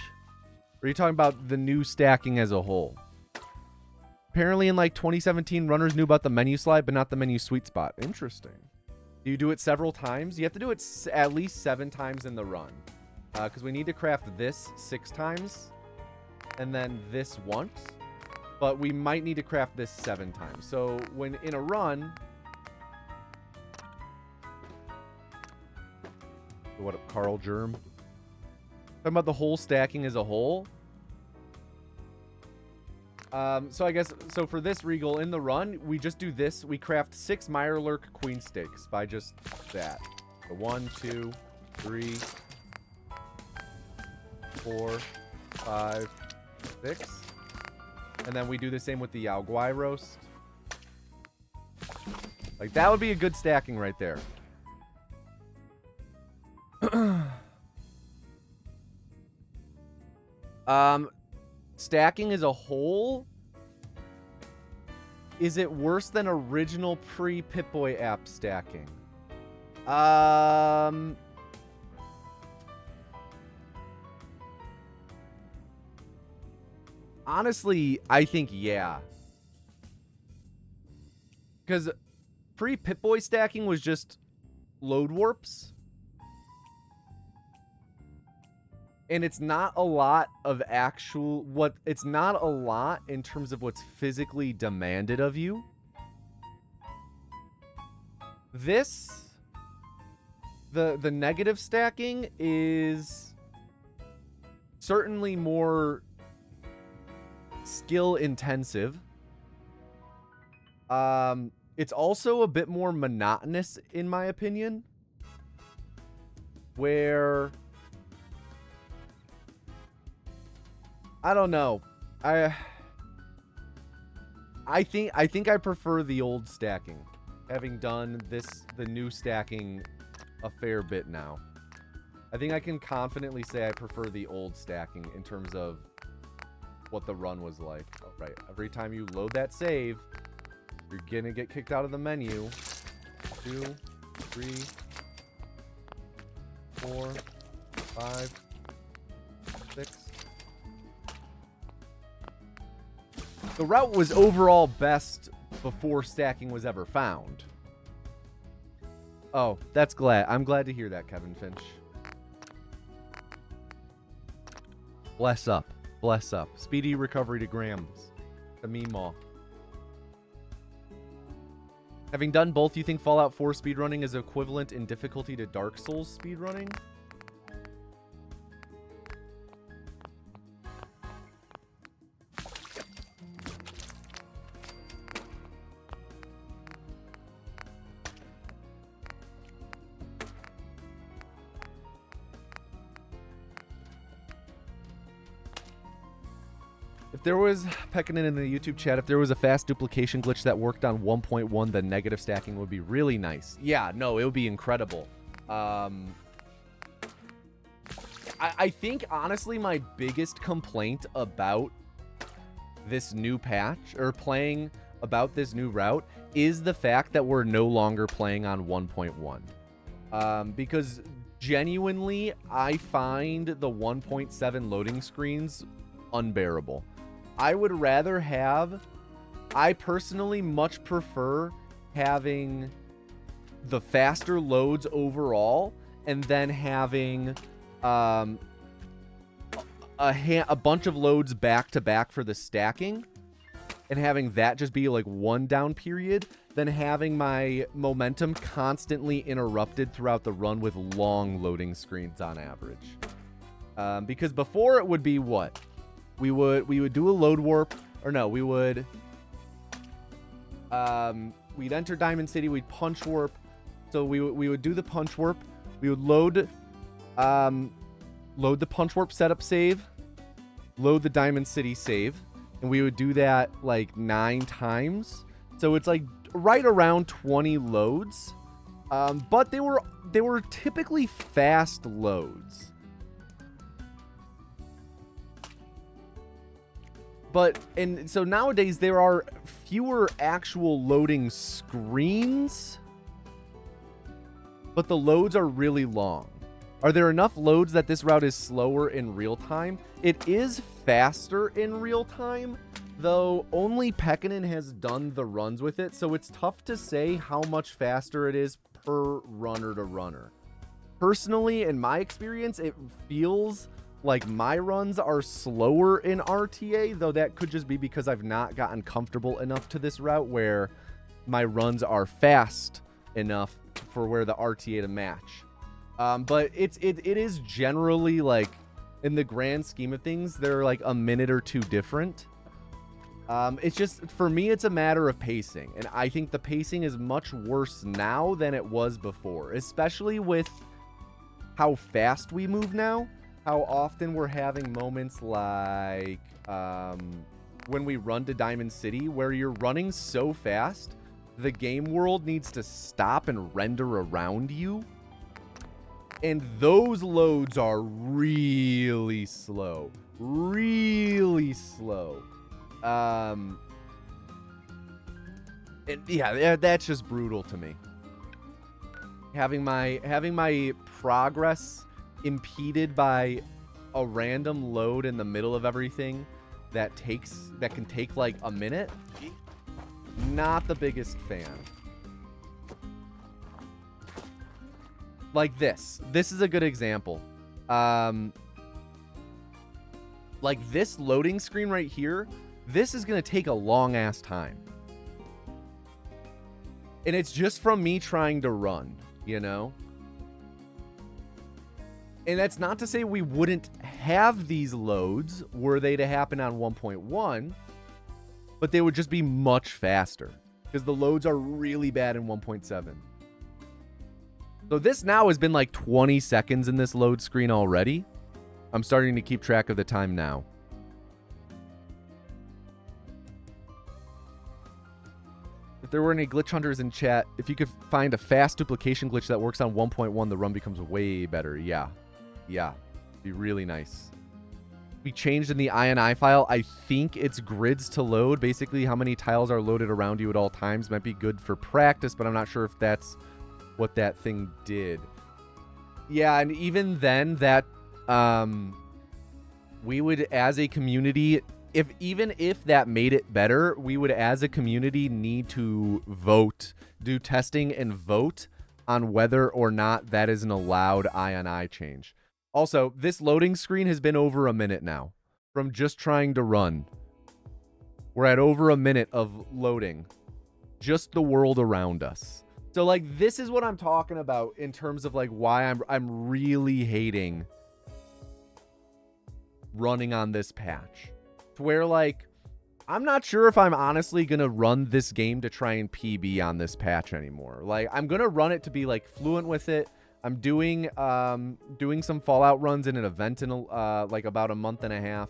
[SPEAKER 1] Or are you talking about the new stacking as a whole? Apparently in like 2017, runners knew about the menu slide, but not the menu sweet spot. Interesting. Do you do it several times? You have to do it at least 7 times in the run. Because we need to craft this 6 times. And then this once. But we might need to craft this 7 times. So when in a run... What up, Carl Germ? Talking about the whole stacking as a whole. So I guess, so for this Regal, in the run, we just do this. We craft 6 Mirelurk Queen Stakes by just that. So 1, 2, 3, 4, 5, 6. And then we do the same with the Yao Guai roast. Like, that would be a good stacking right there. Stacking as a whole, is it worse than original pre-Pip-Boy app stacking? Honestly, I think yeah. Because pre-Pip-Boy stacking was just load warps. And it's not a lot of actual... It's not a lot in terms of what's physically demanded of you. This... The negative stacking is... certainly more... skill intensive. It's also a bit more monotonous, in my opinion. Where... I don't know. I think I prefer the old stacking. Having done the new stacking a fair bit now. I think I can confidently say I prefer the old stacking in terms of what the run was like. Oh, right. Every time you load that save, you're gonna get kicked out of the menu. 2, 3, 4, 5, 6. The route was overall best before stacking was ever found. Oh, that's glad. I'm glad to hear that, Kevin Finch. Bless up. Bless up. Speedy recovery to Grams. To Meemaw. Having done both, you think Fallout 4 speedrunning is equivalent in difficulty to Dark Souls speedrunning? If there was, pecking in the YouTube chat, if there was a fast duplication glitch that worked on 1.1, then negative stacking would be really nice. Yeah, no, it would be incredible. I think, honestly, my biggest complaint about this new patch, or playing about this new route, is the fact that we're no longer playing on 1.1. Because genuinely, I find the 1.7 loading screens unbearable. I would rather have, I personally much prefer having the faster loads overall, and then having a bunch of loads back to back for the stacking, and having that just be like one down period, than having my momentum constantly interrupted throughout the run with long loading screens on average. Because before it would be what? We would do a load warp, or no, we'd enter Diamond City, we'd punch warp. So we would do the punch warp, we would load the punch warp setup save, load the Diamond City save, and we would do that like 9 times. So it's like right around 20 loads. But they were typically fast loads. And so nowadays there are fewer actual loading screens, but the loads are really long. Are there enough loads that this route is slower in real time? It is faster in real time, though only Pekkanen has done the runs with it, so it's tough to say how much faster it is per runner to runner. Personally, in my experience, it feels like my runs are slower in RTA, though that could just be because I've not gotten comfortable enough to this route where my runs are fast enough for where the RTA to match. But it is generally like, in the grand scheme of things, they're like a minute or two different. It's just, for me, it's a matter of pacing. And I think the pacing is much worse now than it was before, especially with how fast we move now. How often we're having moments like when we run to Diamond City, where you're running so fast, the game world needs to stop and render around you. And those loads are really slow. Really slow. And yeah, that's just brutal to me. Having my progress impeded by a random load in the middle of everything that can take like a minute. Not the biggest fan. Like this. This is a good example. Like this loading screen right here, this is going to take a long ass time. And it's just from me trying to run, you know? And that's not to say we wouldn't have these loads were they to happen on 1.1, but they would just be much faster because the loads are really bad in 1.7. So this now has been like 20 seconds in this load screen already. I'm starting to keep track of the time now. If there were any glitch hunters in chat, if you could find a fast duplication glitch that works on 1.1, the run becomes way better. Yeah. Yeah. Be really nice. We changed in the INI file. I think it's grids to load. Basically, how many tiles are loaded around you at all times might be good for practice, but I'm not sure if that's what that thing did. Yeah, and even then, that we would, as a community, even if that made it better, we would, as a community, need to vote, do testing and vote on whether or not that is an allowed INI change. Also, this loading screen has been over a minute now from just trying to run. We're at over a minute of loading just the world around us. So, like, this is what I'm talking about in terms of, like, why I'm really hating running on this patch. To where, like, I'm not sure if I'm honestly going to run this game to try and PB on this patch anymore. Like, I'm going to run it to be, like, fluent with it. I'm doing some Fallout runs in an event in like about a month and a half.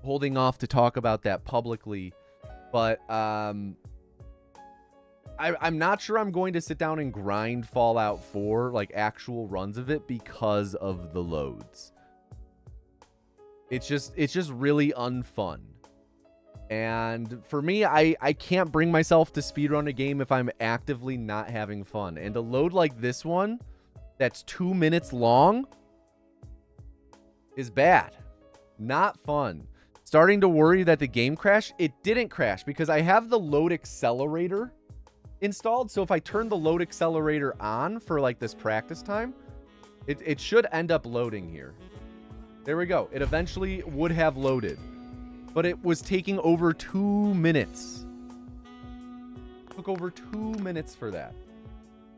[SPEAKER 1] Holding off to talk about that publicly, but I'm not sure I'm going to sit down and grind Fallout 4, like actual runs of it, because of the loads. It's just really unfun. And for me, I can't bring myself to speedrun a game if I'm actively not having fun. And to load like this one, that's 2 minutes long, is bad. Not fun. Starting to worry that the game crashed. It didn't crash because I have the load accelerator installed. So if I turn the load accelerator on for like this practice time, it should end up loading here. There we go. It eventually would have loaded. But it was taking over 2 minutes. Took over 2 minutes for that.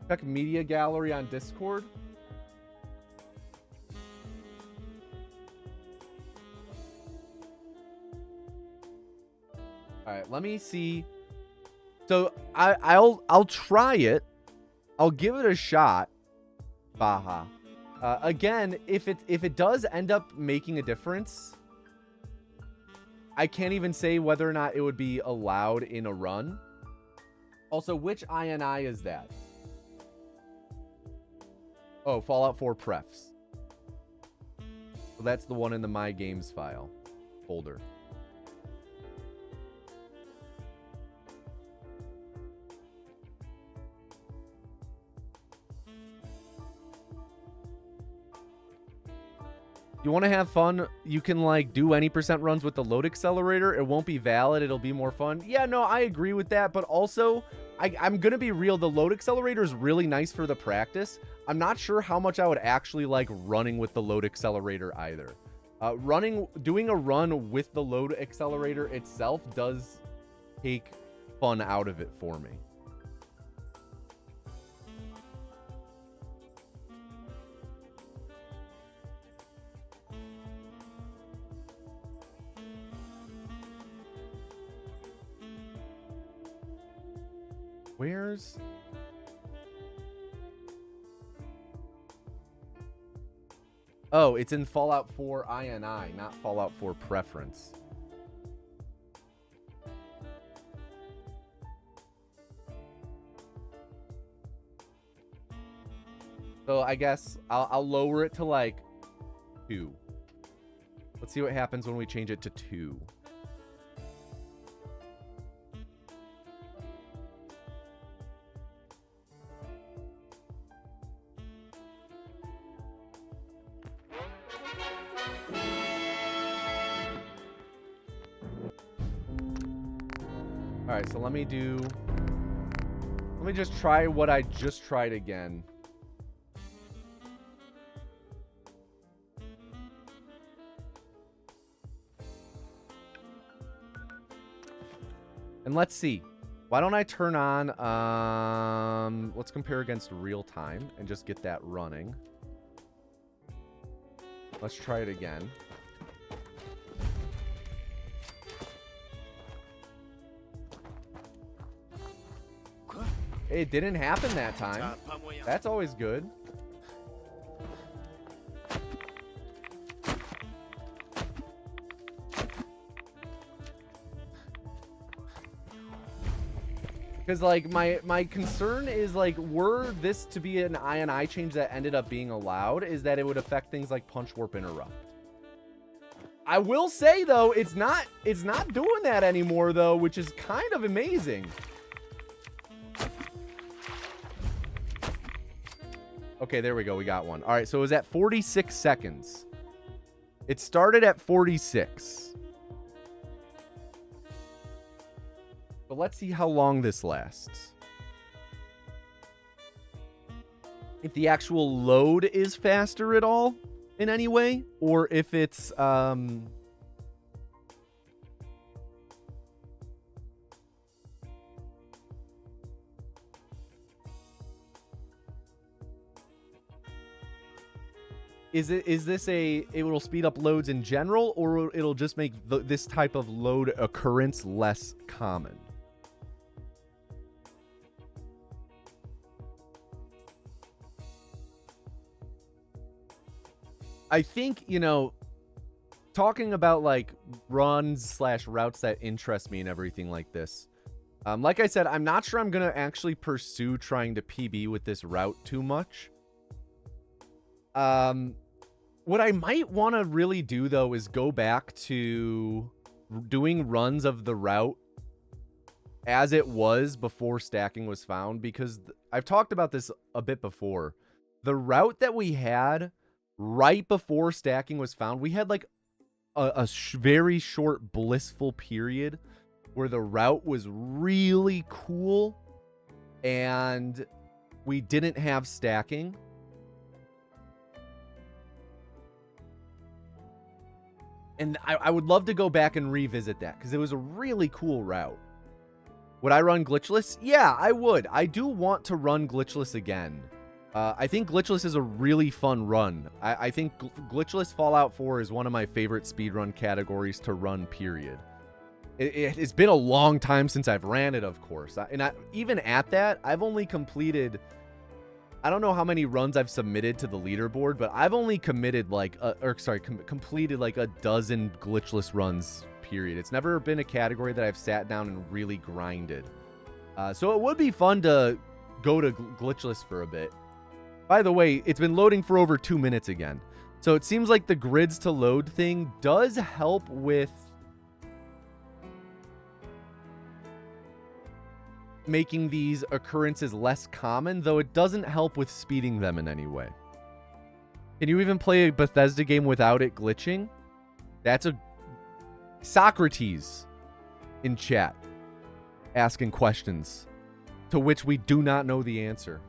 [SPEAKER 1] Check media gallery on Discord. All right, let me see. So I'll try it. I'll give it a shot. Baha. Again, if it does end up making a difference, I can't even say whether or not it would be allowed in a run. Also, which INI is that? Oh, Fallout 4 prefs. So that's the one in the My Games file folder. You want to have fun, you can like do any percent runs with the load accelerator. It won't be valid. It'll be more fun. Yeah, no, I agree with that. But also, I'm going to be real. The load accelerator is really nice for the practice. I'm not sure how much I would actually like running with the load accelerator either. Doing a run with the load accelerator itself does take fun out of it for me. Where's... Oh, it's in Fallout 4 INI, not Fallout 4 preference. So I guess I'll lower it to like 2. Let's see what happens when we change it to 2. All right, so let me just try what I just tried again. And let's see. Why don't I turn on, let's compare against real time and just get that running. Let's try it again. It didn't happen that time. That's always good. Because, like, my concern is, like, were this to be an INI change that ended up being allowed, is that it would affect things like Punch, Warp, Interrupt. I will say, though, it's not doing that anymore, though, which is kind of amazing. Okay, there we go. We got one. All right, so it was at 46 seconds. It started at 46. But let's see how long this lasts. If the actual load is faster at all in any way, or if it's Is this it will speed up loads in general, or it'll just make this type of load occurrence less common? I think, you know, talking about like runs / routes that interest me and everything like this. Like I said, I'm not sure I'm going to actually pursue trying to PB with this route too much. What I might want to really do, though, is go back to doing runs of the route as it was before stacking was found, because I've talked about this a bit before. The route that we had right before stacking was found, we had like a very short blissful period where the route was really cool and we didn't have stacking. And I would love to go back and revisit that because it was a really cool route. Would I run glitchless? Yeah, I would. I do want to run glitchless again. I think glitchless is a really fun run. I think glitchless Fallout 4 is one of my favorite speedrun categories to run, period. It's been a long time since I've ran it, of course. Even at that, I've only completed... I don't know how many runs I've submitted to the leaderboard, but I've only committed like... completed like a dozen glitchless runs, period. It's never been a category that I've sat down and really grinded. So it would be fun to go to glitchless for a bit. By the way, it's been loading for over 2 minutes again. So it seems like the grids to load thing does help with making these occurrences less common, though it doesn't help with speeding them in any way. Can you even play a Bethesda game without it glitching? That's a... Socrates in chat asking questions to which we do not know the answer.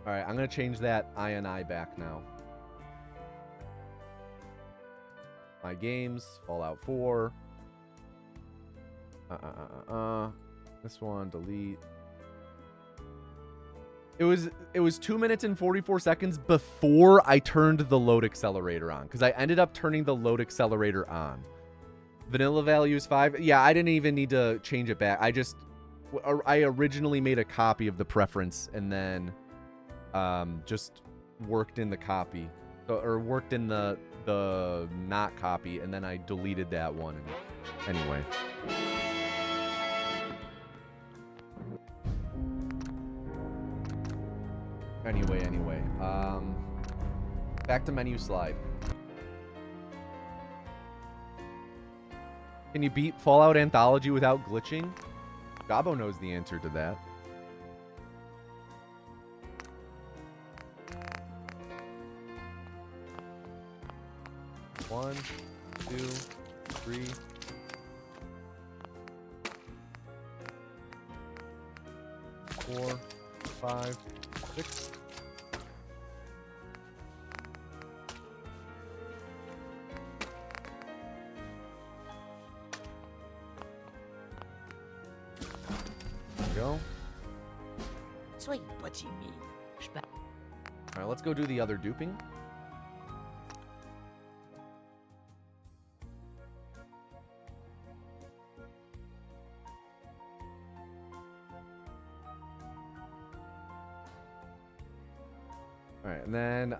[SPEAKER 1] All right, I'm going to change that INI back now. My games, Fallout 4. This one, delete. It was 2 minutes and 44 seconds before I turned the load accelerator on, because I ended up turning the load accelerator on. Vanilla value is 5. Yeah, I didn't even need to change it back. I originally made a copy of the preference and then just worked in the copy, or worked in the not copy, and then I deleted that one. Anyway. Anyway. Back to menu slide. Can you beat Fallout Anthology without glitching? Gabo knows the answer to that. One, 2, 3. 4, 5, 6. There we go. All right, let's go do the other duping. All right, and then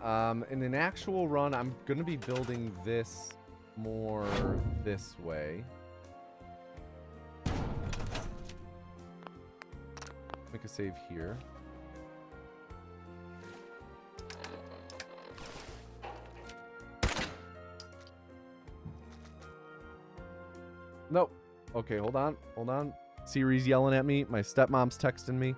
[SPEAKER 1] in an actual run, I'm going to be building this more this way. Make a save here. Nope. Okay, hold on. Siri's yelling at me. My stepmom's texting me.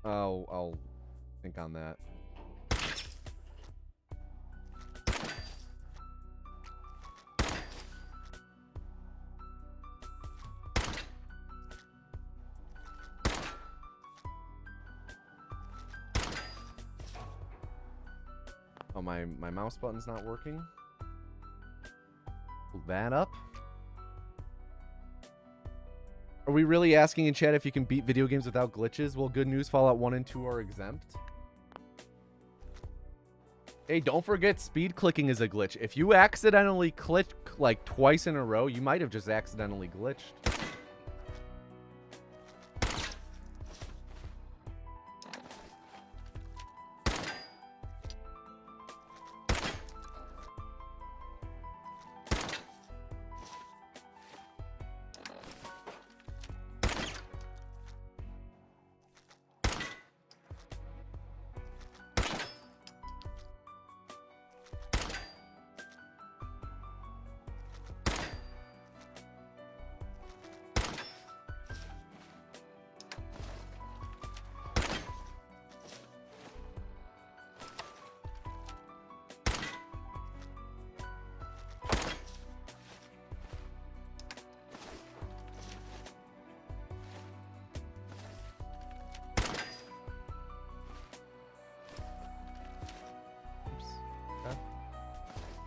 [SPEAKER 1] I'll think on that. Oh, my mouse button's not working. Pull that up. Are we really asking in chat if you can beat video games without glitches? Well, good news, Fallout 1 and 2 are exempt. Hey, don't forget speed clicking is a glitch. If you accidentally click like twice in a row, you might have just accidentally glitched.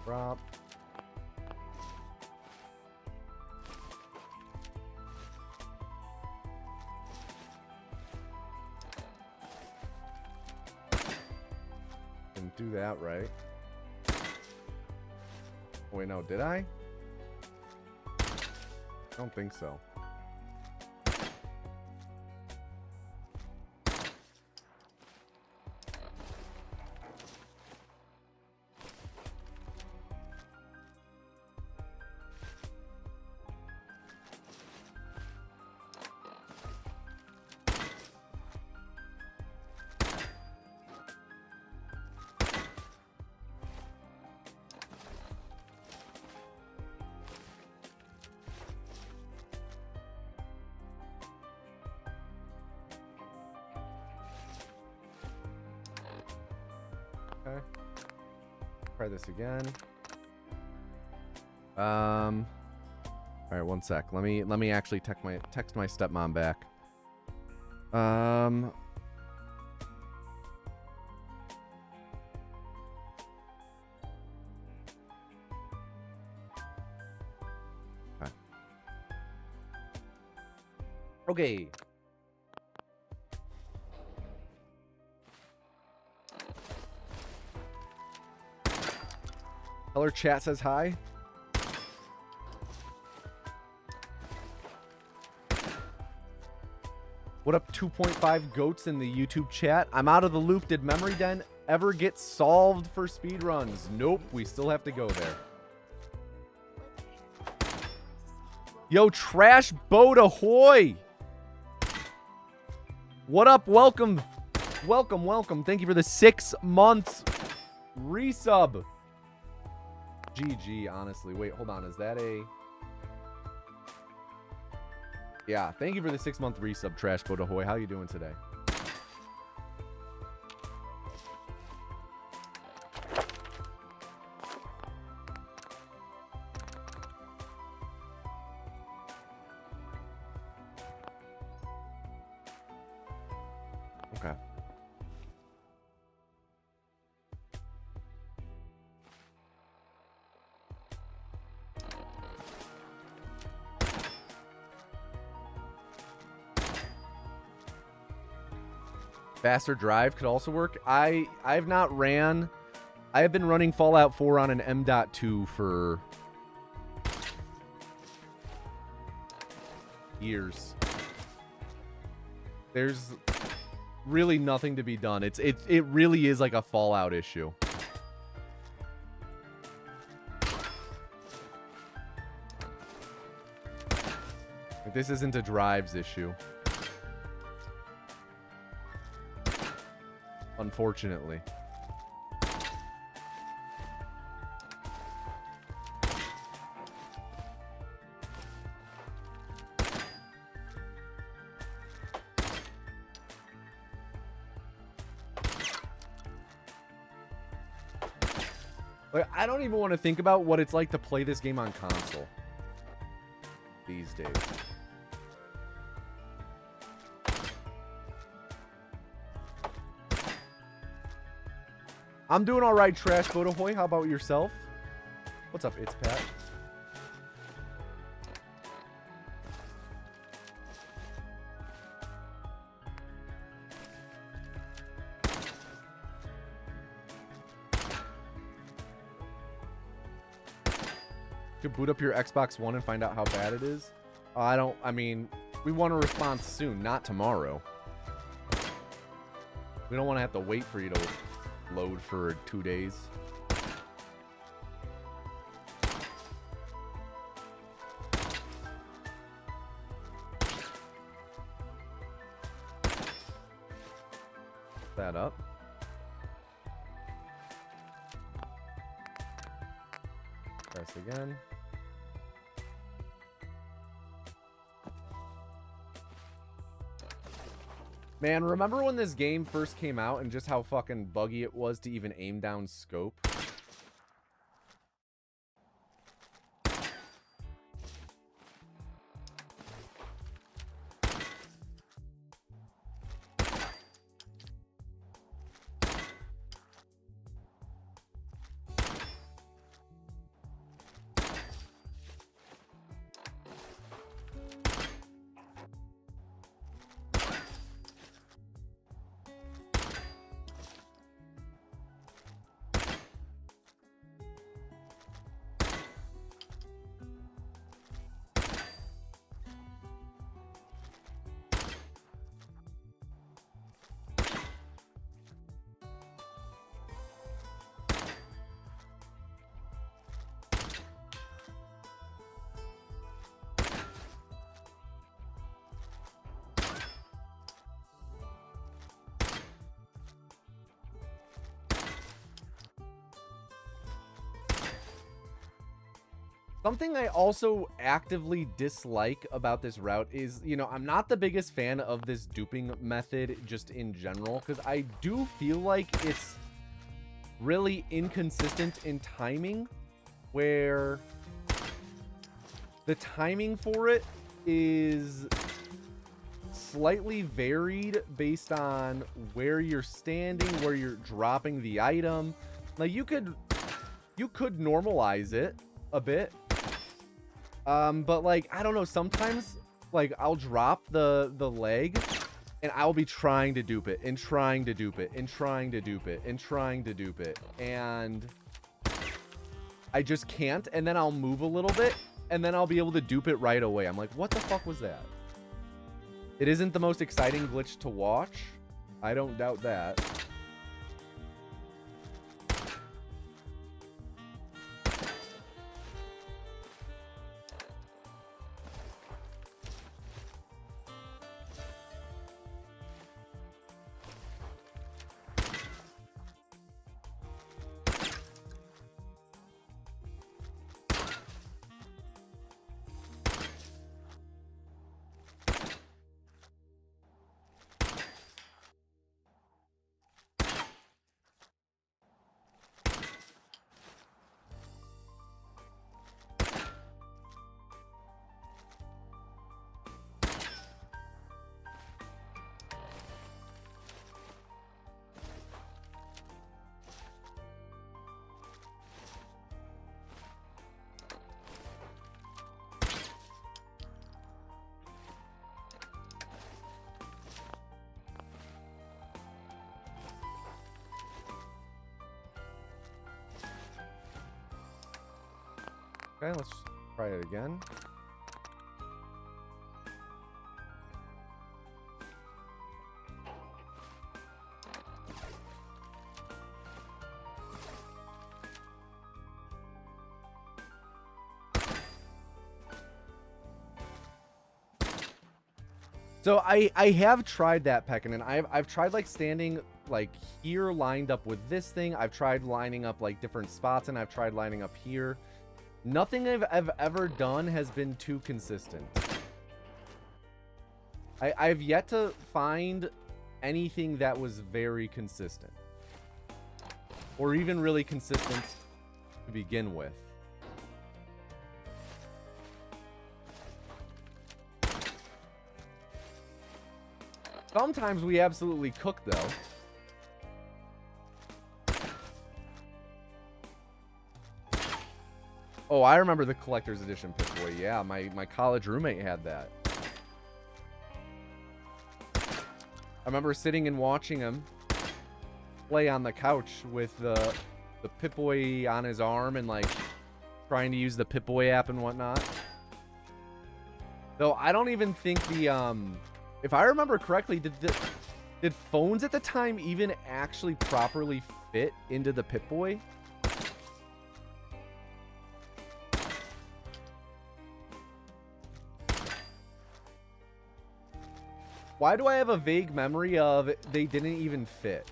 [SPEAKER 1] Drop. Didn't do that right. Wait, no, did I? I don't think so. Okay. Try this again. All right, one sec. Let me actually text my stepmom back. Okay. Color chat says hi. What up, 2.5 goats in the YouTube chat? I'm out of the loop. Did Memory Den ever get solved for speedruns? Nope, we still have to go there. Yo, Trash Boat Ahoy! What up? Welcome. Welcome, welcome. Thank you for the 6 months resub. GG, honestly. Wait, hold on. Is that a... Yeah, thank you for the 6-month resub, Trash Boat Ahoy. How you doing today? Okay. Faster drive could also work. I've not ran. I have been running Fallout 4 on an M.2 for years. There's really nothing to be done. It really is like a Fallout issue. Like, this isn't a drives issue. Unfortunately. Like, I don't even want to think about what it's like to play this game on console these days. I'm doing all right, Trash Boat Ahoy. How about yourself? What's up, It's Pat? could boot up your Xbox One and find out how bad it is. I mean, we want a response soon, not tomorrow. We don't want to have to wait for you to load for 2 days. That up. Press again. Man, remember when this game first came out and just how fucking buggy it was to even aim down scope? Something I also actively dislike about this route is, you know, I'm not the biggest fan of this duping method just in general, because I do feel like it's really inconsistent in timing, where the timing for it is slightly varied based on where you're standing, where you're dropping the item. Like, you could normalize it a bit. But like, I don't know, sometimes like I'll drop the leg and I'll be trying to dupe it and trying to dupe it and trying to dupe it and trying to dupe it, and I just can't, and then I'll move a little bit and then I'll be able to dupe it right away. I'm like, what the fuck was that? It isn't the most exciting glitch to watch. I don't doubt that. Okay, let's try it again. So I have tried that, Peckin, and I've tried like standing like here lined up with this thing. I've tried lining up like different spots, and I've tried lining up here. Nothing I've ever done has been too consistent. I've yet to find anything that was very consistent, or even really consistent to begin with. Sometimes we absolutely cook, though. Oh, I remember the collector's edition Pip-Boy. Yeah, my college roommate had that. I remember sitting and watching him play on the couch with the Pip-Boy on his arm and like trying to use the Pip-Boy app and whatnot. Though I don't even think the if I remember correctly, did phones at the time even actually properly fit into the Pip-Boy? Why do I have a vague memory of they didn't even fit?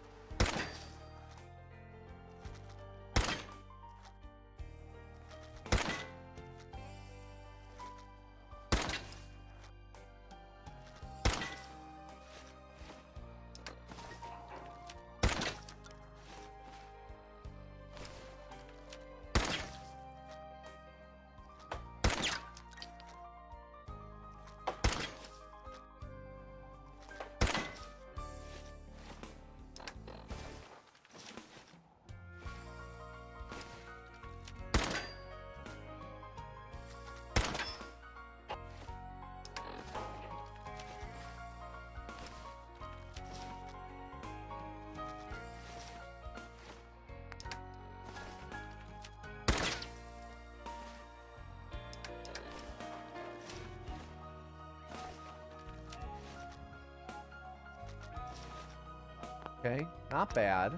[SPEAKER 1] Okay, not bad.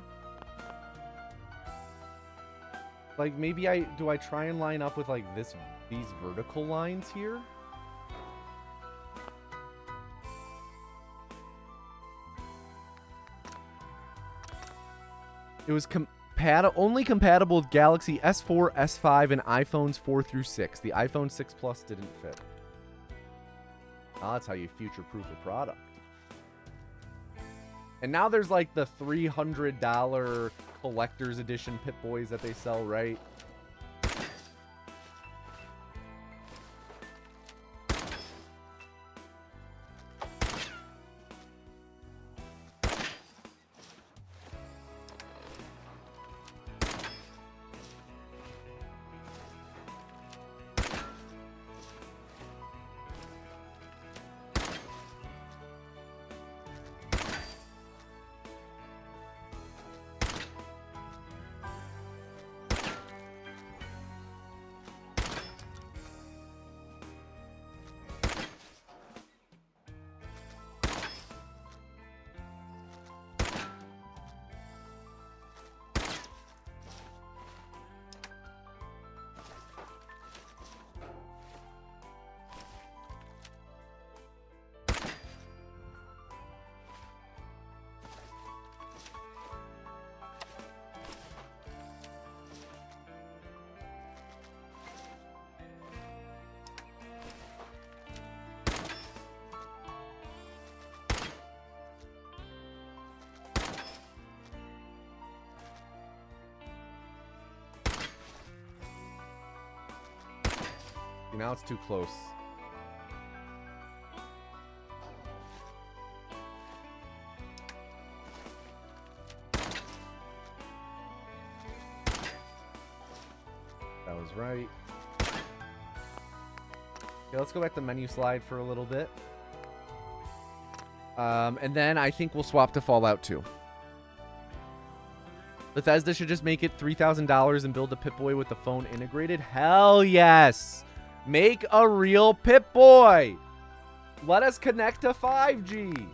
[SPEAKER 1] Like, maybe do I try and line up with, like, these vertical lines here? It was only compatible with Galaxy S4, S5, and iPhones 4 through 6. The iPhone 6 Plus didn't fit. Oh, that's how you future-proof a product. And now there's like the $300 collector's edition Pip-Boys that they sell, right? Now it's too close. That was right. Okay, let's go back to menu slide for a little bit. And then I think we'll swap to Fallout 2. Bethesda should just make it $3,000 and build a Pip-Boy with the phone integrated. Hell yes! Make a real Pip-Boy! Let us connect to 5G!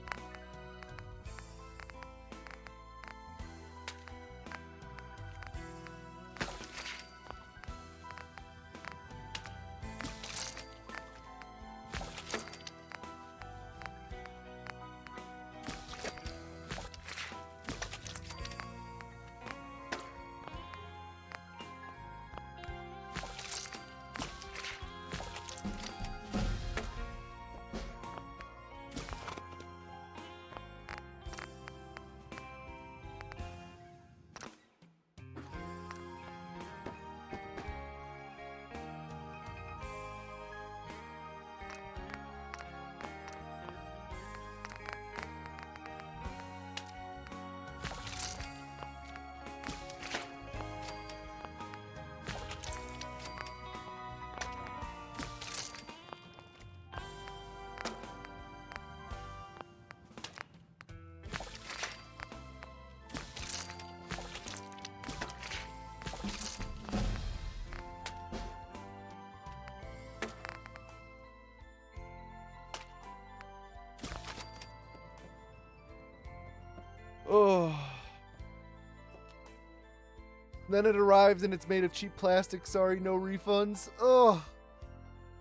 [SPEAKER 1] Then it arrives and it's made of cheap plastic. Sorry, no refunds. Ugh.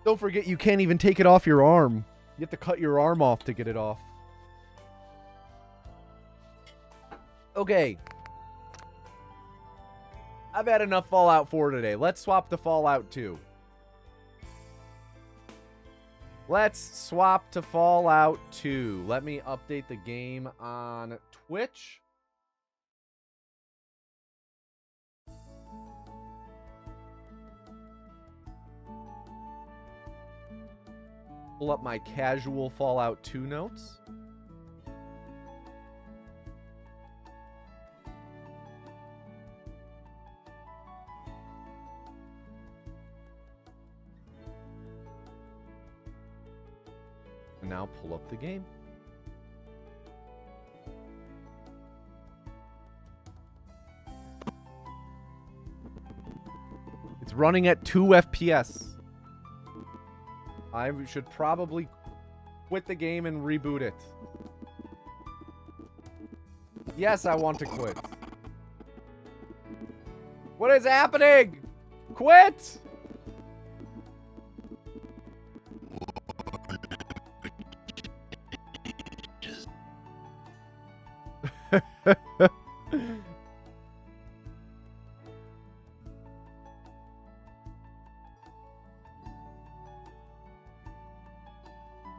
[SPEAKER 1] Don't forget, you can't even take it off your arm. You have to cut your arm off to get it off. Okay. I've had enough Fallout 4 today. Let's swap to Fallout 2. Let's swap to Fallout 2. Let me update the game on Twitch. Pull up my casual Fallout 2 notes. And now pull up the game. It's running at 2 FPS. I should probably quit the game and reboot it. Yes, I want to quit. What is happening? Quit!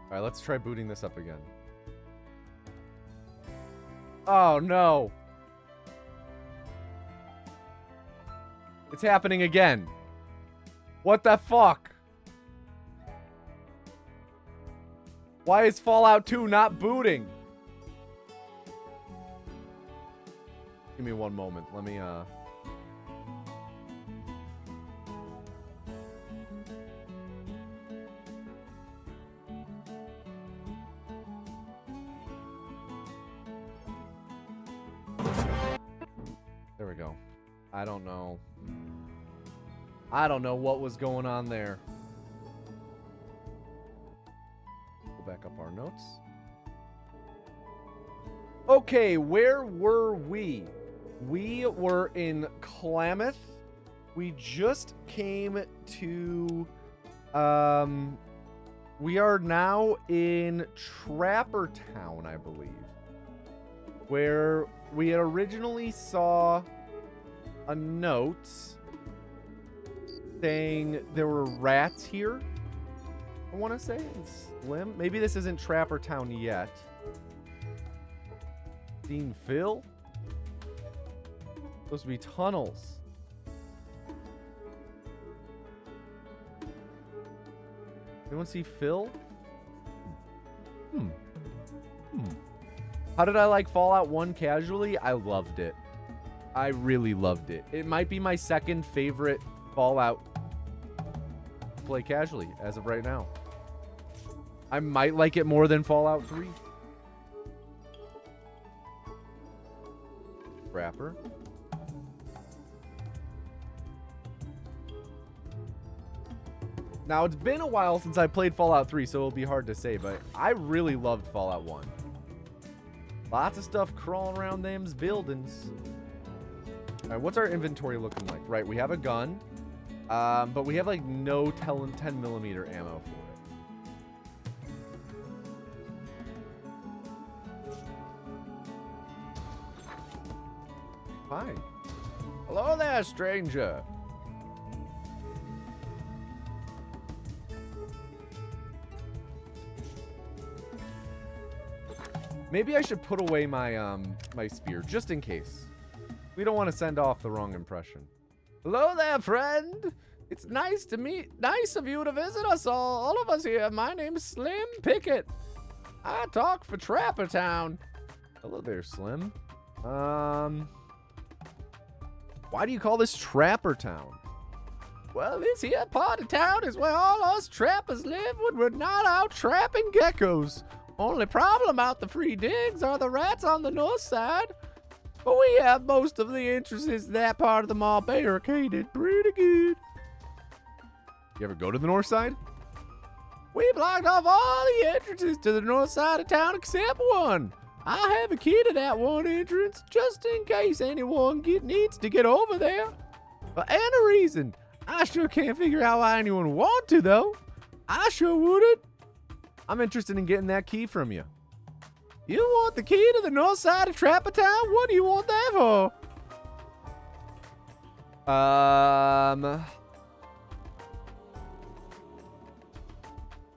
[SPEAKER 1] Alright, let's try booting this up again. Oh, no. It's happening again. What the fuck? Why is Fallout 2 not booting? Give me one moment. Let me, There we go. I don't know. I don't know what was going on there. Pull back up our notes. Okay, where were we? We were in Klamath. We just came to... we are now in Trapper Town, I believe. Where we had originally saw a note saying there were rats here. I want to say it's Slim. Maybe this isn't Trapper Town yet. Seen Phil? Supposed to be tunnels. Anyone see Phil? How did I like Fallout 1 casually? I loved it. I really loved it. It might be my second favorite Fallout to play casually as of right now. I might like it more than Fallout 3. Rapper. Now, it's been a while since I played Fallout 3, so it'll be hard to say, but I really loved Fallout 1. Lots of stuff crawling around them's buildings. All right, what's our inventory looking like? Right, we have a gun, but we have, like, no 10mm ammo for it. Hi. Hello there, stranger. Maybe I should put away my my spear just in case. We don't want to send off the wrong impression. Hello there, friend. It's nice of you to visit us all of us here. My name's Slim Pickett. I talk for Trapper Town. Hello there, Slim. Why do you call this Trapper Town? Well, this here part of town is where all us trappers live when we're not out trapping geckos. Only problem about the free digs are the rats on the north side. But we have most of the entrances to that part of the mall barricaded pretty good. You ever go to the north side? We blocked off all the entrances to the north side of town except one. I have a key to that one entrance just in case anyone needs to get over there. For any reason. I sure can't figure out why anyone want to, though. I sure wouldn't. I'm interested in getting that key from you. You want the key to the north side of Trapper Town? What do you want that for?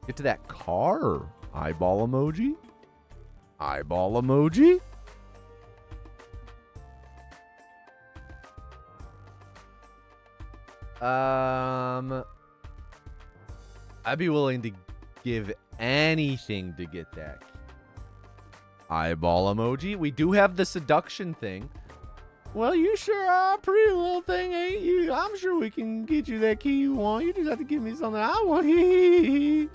[SPEAKER 1] Get to that car. Eyeball emoji. Eyeball emoji. I'd be willing to give anything to get that. Eyeball emoji. We do have the seduction thing. Well, you sure are a pretty little thing, ain't you? I'm sure we can get you that key you want. You just have to give me something I want.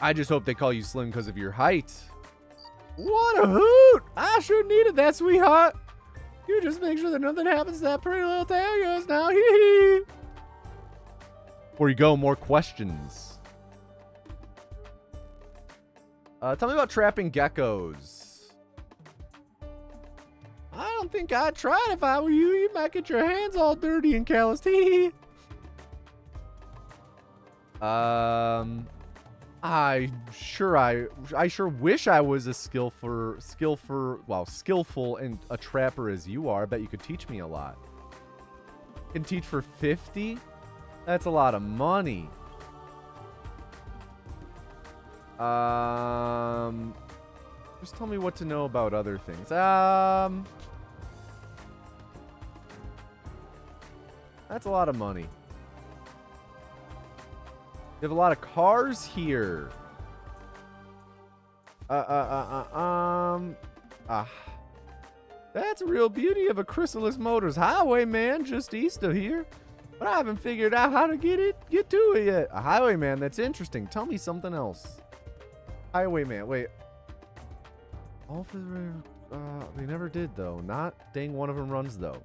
[SPEAKER 1] I just hope they call you Slim because of your height. What a hoot! I sure needed that, sweetheart. You just make sure that nothing happens to that pretty little tail of yours now. Before you go, more questions. Tell me about trapping geckos. I don't think I'd try it if I were you. You might get your hands all dirty and calloused. I sure wish I was a skillful and a trapper as you are. I bet you could teach me a lot. Can teach for 50? That's a lot of money. Just tell me what to know about other things. That's a lot of money. You have a lot of cars here. That's a real beauty of a Chrysalis Motors Highwayman just east of here. But I haven't figured out how to get to it yet. A Highwayman, that's interesting. Tell me something else. Highwayman, wait. All for the they never did though. Not dang one of them runs though.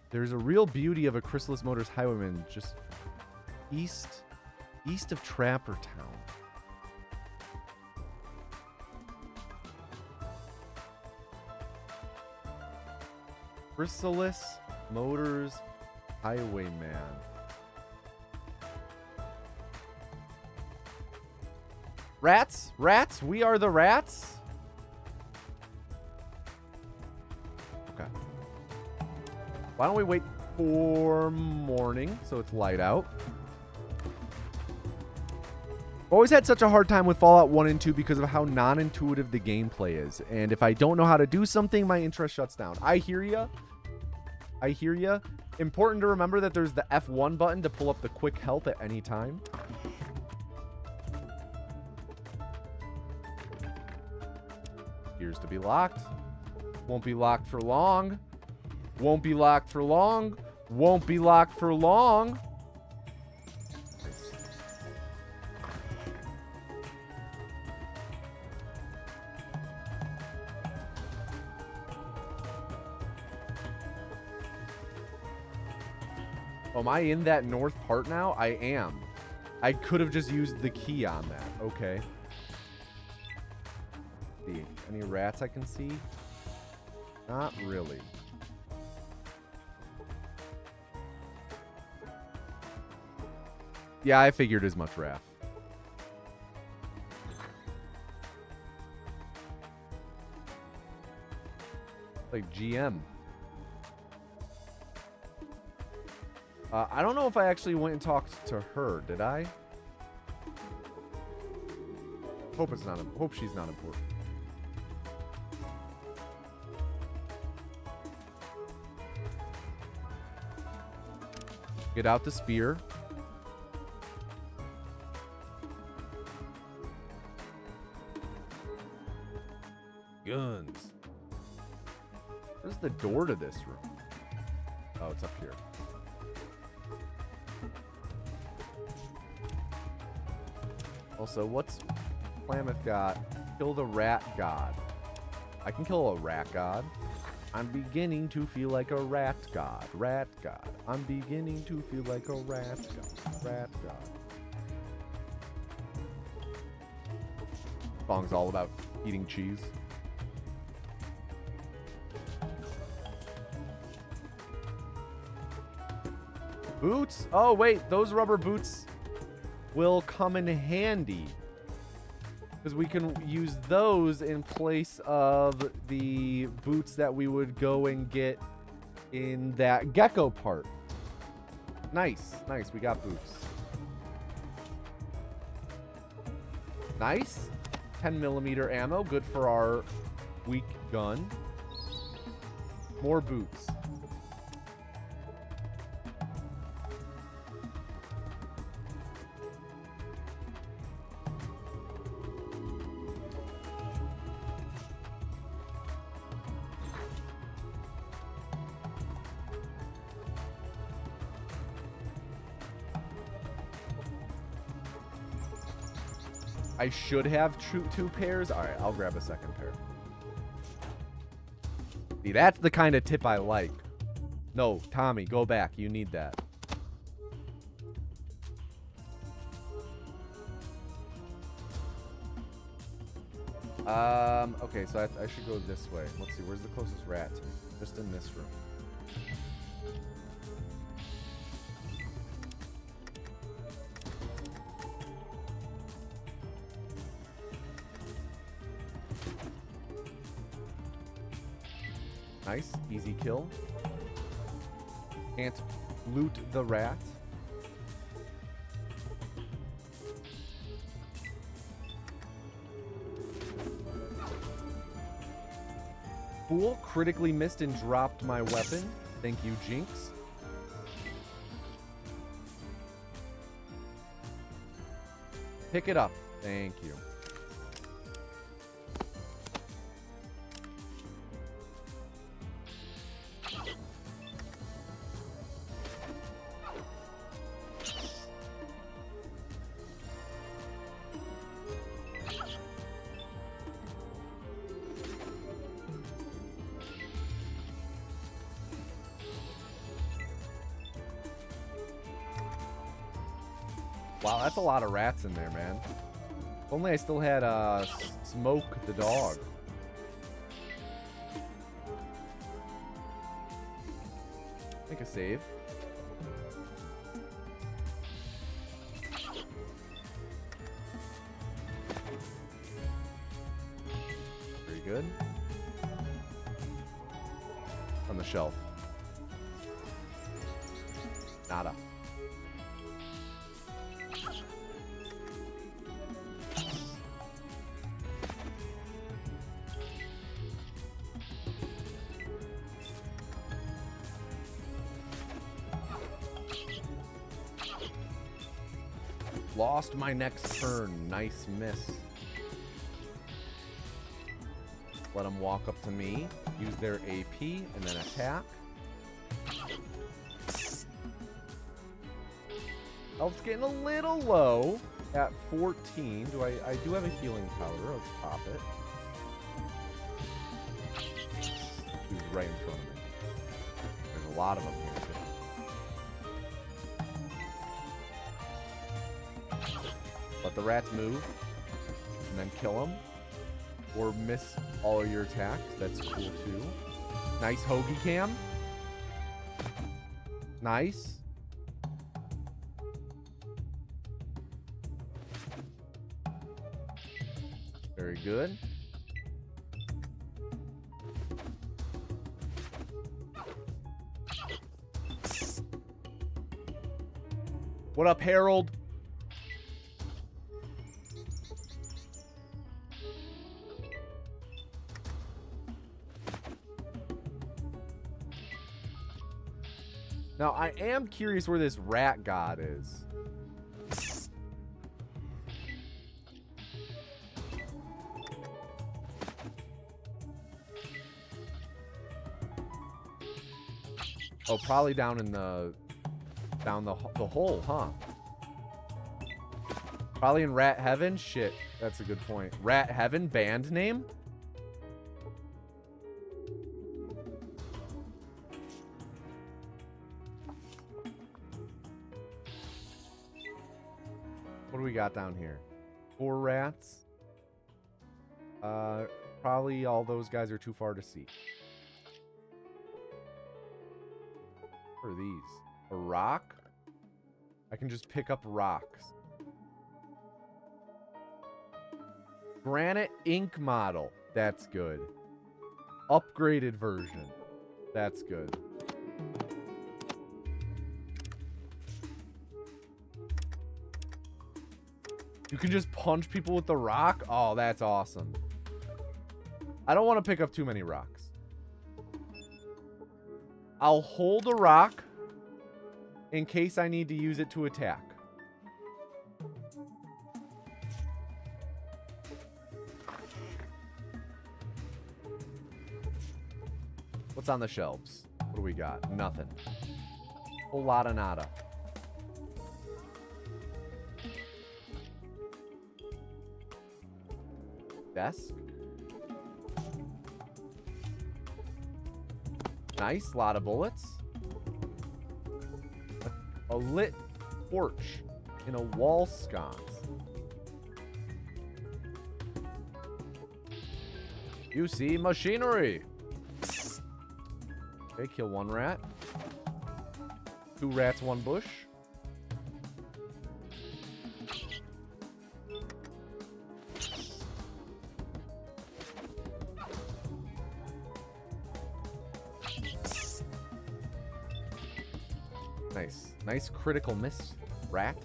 [SPEAKER 1] There's a real beauty of a Chrysalis Motors Highwayman just east of Trapper Town. Chrysalis Motors Highwayman. Rats? Rats? We are the rats? Okay. Why don't we wait for morning so it's light out? Always had such a hard time with Fallout 1 and 2 because of how non-intuitive the gameplay is. And if I don't know how to do something, my interest shuts down. I hear ya. I hear ya. Important to remember that there's the F1 button to pull up the quick help at any time. Appears to be locked. Won't be locked for long. Won't be locked for long. Won't be locked for long. Oh, am I in that north part now? I am. I could have just used the key on that. Okay. See, any rats I can see? Not really. Yeah, I figured as much, Raph. Like GM. I don't know if I actually went and talked to her. Did I? Hope it's not. Hope she's not important. Get out the spear. Guns. Where's the door to this room? Oh, it's up here. Also, what's Klamath got? Kill the rat god. I can kill a rat god. I'm beginning to feel like a rat god. Rat god. I'm beginning to feel like a rat god. Rat god. Song's all about eating cheese. Boots? Oh, wait. Those rubber boots will come in handy. Because we can use those in place of the boots that we would go and get in that gecko part. Nice. Nice. We got boots. Nice. 10mm ammo. Good for our weak gun. More boots. I should have two pairs. All right, I'll grab a second pair. See, that's the kind of tip I like. No, Tommy, go back. You need that. Okay, so I should go this way. Let's see, where's the closest rat to me? Just in this room. Nice, easy kill. Can't loot the rat. Fool critically missed and dropped my weapon. Thank you, Jinx. Pick it up. Thank you. Wow, that's a lot of rats in there, man. If only I still had Smoke the dog. Make a save. Very good. On the shelf. Nada. Lost my next turn. Nice miss. Let them walk up to me. Use their AP and then attack. Health's getting a little low at 14. I do have a healing powder. Let's pop it. He's right in front of me. There's a lot of them here too. Let the rats move, and then kill them, or miss all of your attacks. That's cool too. Nice hoagie cam. Nice. Very good. What up, Harold? Now, I am curious where this rat god is. Oh, probably down in the hole, huh? Probably in Rat Heaven? Shit, that's a good point. Rat Heaven band name? What do we got down here? 4 rats. Probably all those guys are too far to see. What are these? A rock? I can just pick up rocks. Granite ink model. That's good. Upgraded version. That's good. You can just punch people with the rock? Oh, that's awesome. I don't want to pick up too many rocks. I'll hold a rock in case I need to use it to attack. What's on the shelves? What do we got? Nothing. Whole lot of nada. Desk. Nice, lot of bullets. A lit torch in a wall sconce. You see machinery. Okay, kill one rat. 2 rats, 1 bush. Nice. Nice critical miss, rat.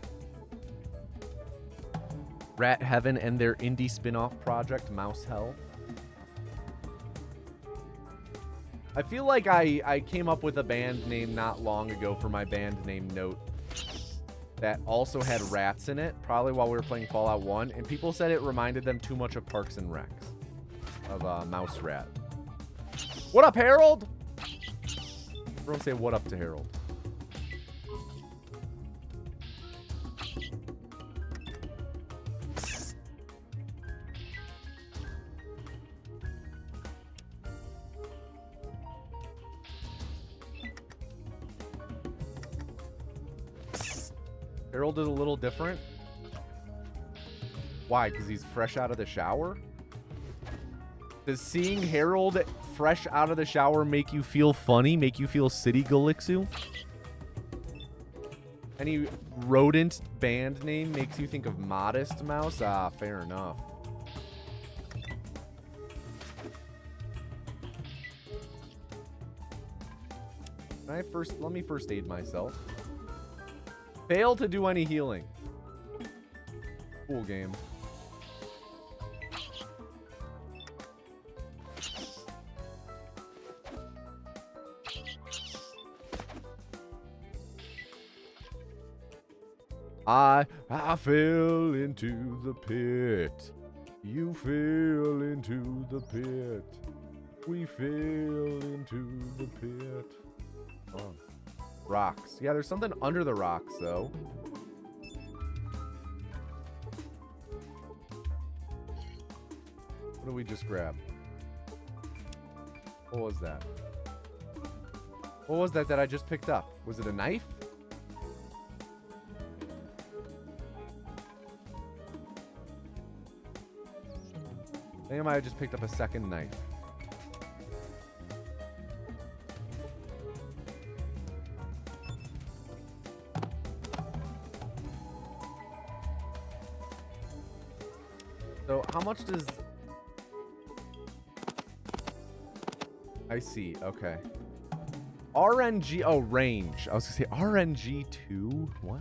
[SPEAKER 1] Rat Heaven and their indie spin-off project, Mouse Hell. I feel like I came up with a band name not long ago for my band name note that also had rats in it, probably while we were playing Fallout 1, and people said it reminded them too much of Parks and Recs, of Mouse Rat. What up, Harold? Everyone say what up to Harold. Harold is a little different. Why? Because he's fresh out of the shower? Does seeing Harold fresh out of the shower make you feel funny? Make you feel City Galixu? Any rodent band name makes you think of Modest Mouse? Ah, fair enough. Let me first aid myself. Fail to do any healing. Cool game. I fell into the pit. You fell into the pit. We fell into the pit. Oh. Rocks. Yeah, there's something under the rocks, though. What did we just grab? What was that? What was that I just picked up? Was it a knife? I think I might have just picked up a second knife. So how much does... I see, okay. RNG, oh, range. I was gonna say RNG 2? What?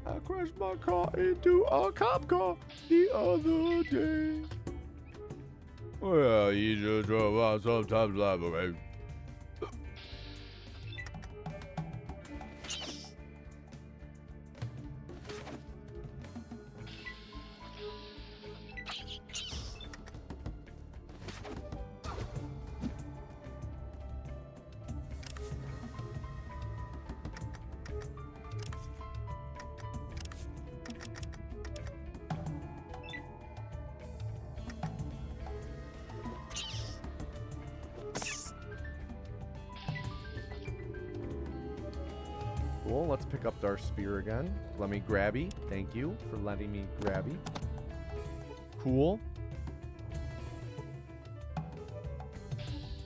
[SPEAKER 1] I crashed my car into a cop car the other day. Well, you just drove out sometimes live, okay? Cool. Let's pick up our spear again. Let me grabby. Thank you for letting me grabby. Cool.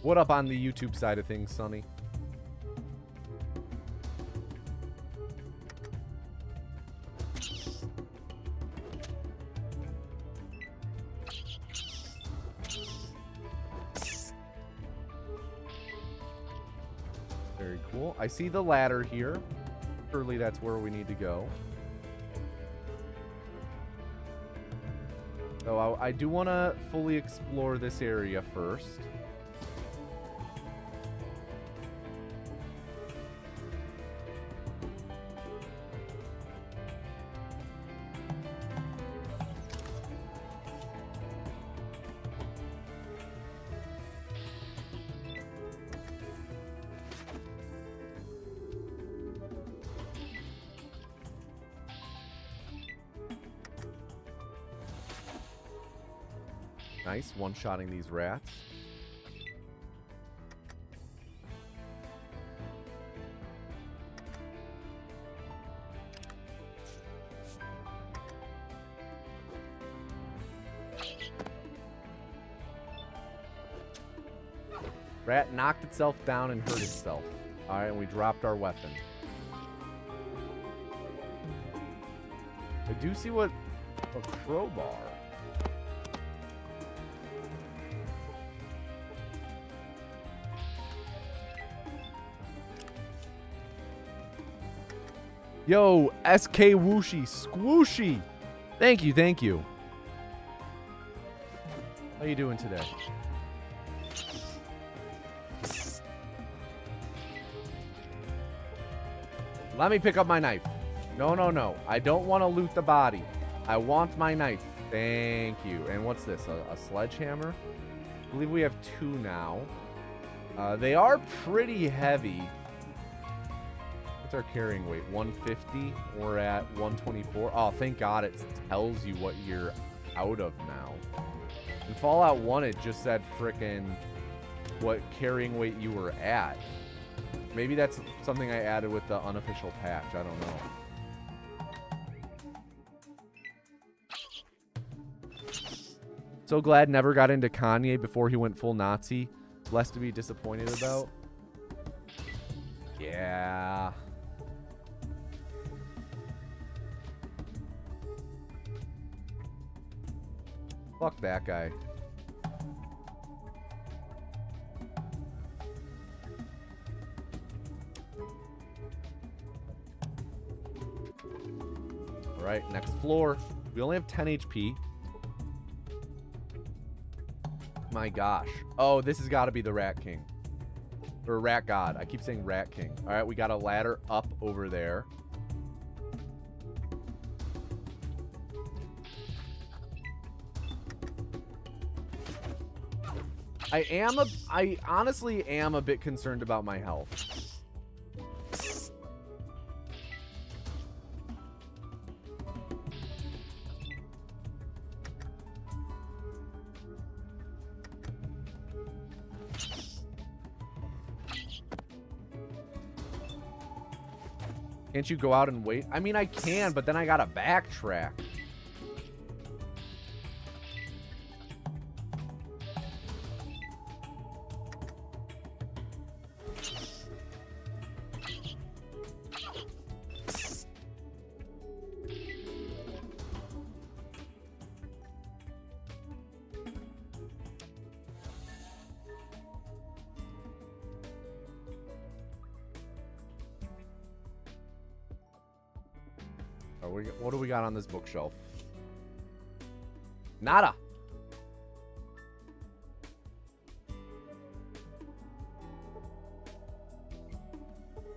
[SPEAKER 1] What up on the YouTube side of things, Sonny? Very cool. I see the ladder here. Surely that's where we need to go. So I do want to fully explore this area first. Nice, one-shotting these rats. Rat knocked itself down and hurt itself. Alright, and we dropped our weapon. I do see what a crowbar. Yo, SK Wooshy, Squooshy. Thank you, thank you. How you doing today? Let me pick up my knife. No, no, no. I don't want to loot the body. I want my knife. Thank you. And what's this? A sledgehammer? I believe we have 2 now. They are pretty heavy. What's our carrying weight? 150. We're at 124. Oh, thank God it tells you what you're out of now. In Fallout 1, it just said frickin' what carrying weight you were at. Maybe that's something I added with the unofficial patch. I don't know. So glad never got into Kanye before he went full Nazi. Less to be disappointed about. Yeah. Fuck that guy. Alright, next floor. We only have 10 HP. My gosh. Oh, this has got to be the Rat King. Or Rat God. I keep saying Rat King. Alright, we got a ladder up over there. I honestly am a bit concerned about my health. Can't you go out and wait? I mean, I can, but then I gotta backtrack. What do we got on this bookshelf? Nada.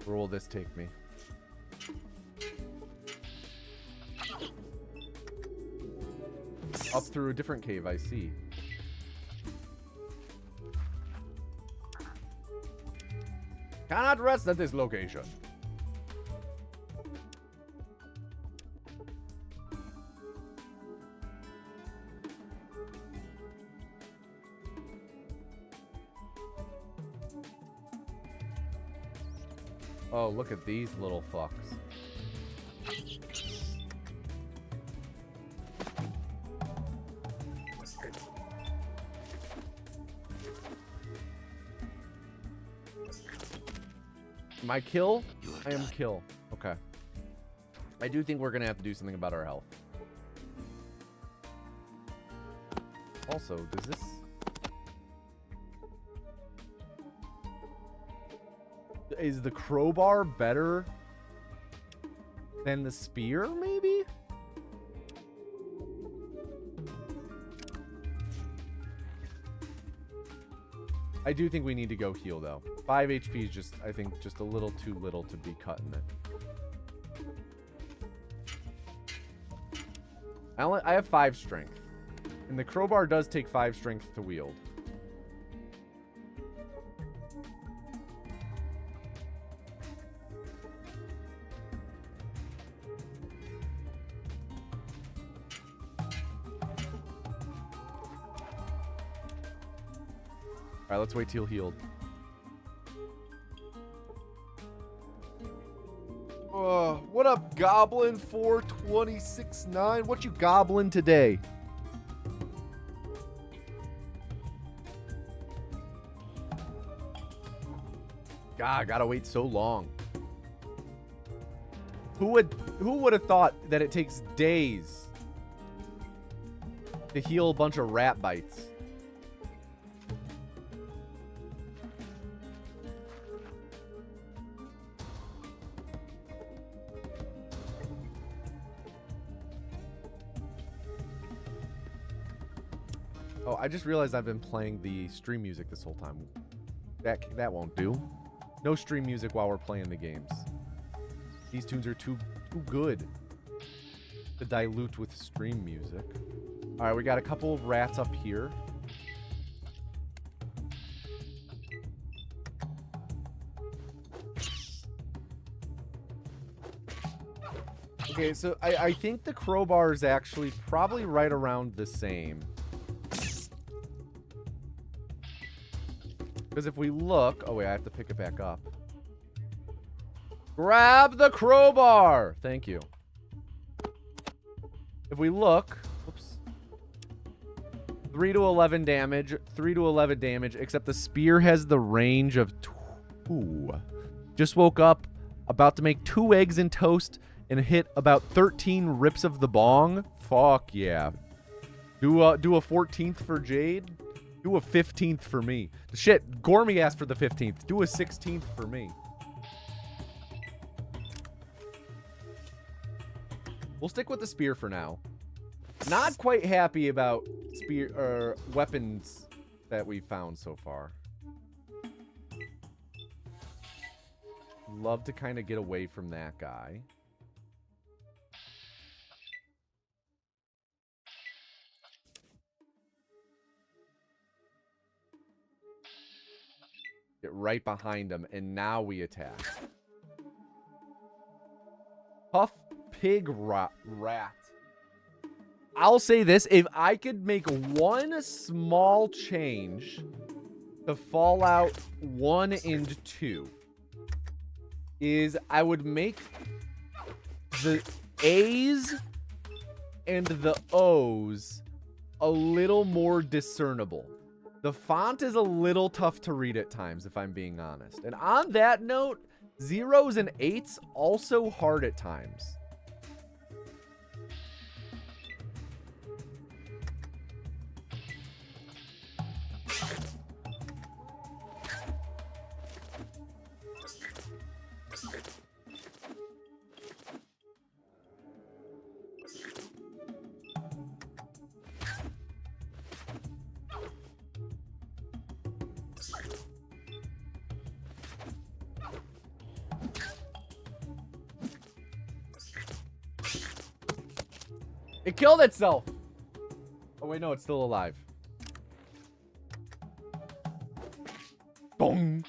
[SPEAKER 1] Where will this take me? Up through a different cave, I see. Cannot rest at this location. Oh, look at these little fucks. My kill? I am kill. Okay. I do think we're going to have to do something about our health. Also, does this... Is the crowbar better than the spear, maybe? I do think we need to go heal, though. 5 HP is just, I think, just a little too little to be cutting it. I have 5 strength. And the crowbar does take 5 strength to wield. Alright, let's wait till healed. What up, Goblin 4269? What you goblin today? God, gotta wait so long. Who would have thought that it takes days to heal a bunch of rat bites? Oh, I just realized I've been playing the stream music this whole time. That won't do. No stream music while we're playing the games. These tunes are too good to dilute with stream music. All right, we got a couple of rats up here. Okay, so I think the crowbar is actually probably right around the same. Because if we look... Oh, wait, I have to pick it back up. Grab the crowbar! Thank you. If we look... Whoops. 3 to 11 damage. 3 to 11 damage. Except the spear has the range of 2. Just woke up. About to make 2 eggs and toast. And hit about 13 rips of the bong. Fuck yeah. Do a 14th for Jade. Do a 15th for me. Shit, Gormy asked for the 15th. Do a 16th for me. We'll stick with the spear for now. Not quite happy about spear weapons that we've found so far. Love to kind of get away from that guy. Get right behind him, and now we attack. Puff pig rat. I'll say this. If I could make one small change to Fallout 1 and 2, is I would make the A's and the O's a little more discernible. The font is a little tough to read at times, if I'm being honest. And on that note, 0s and 8s also hard at times. It killed itself. Oh, wait, no, it's still alive. Boom.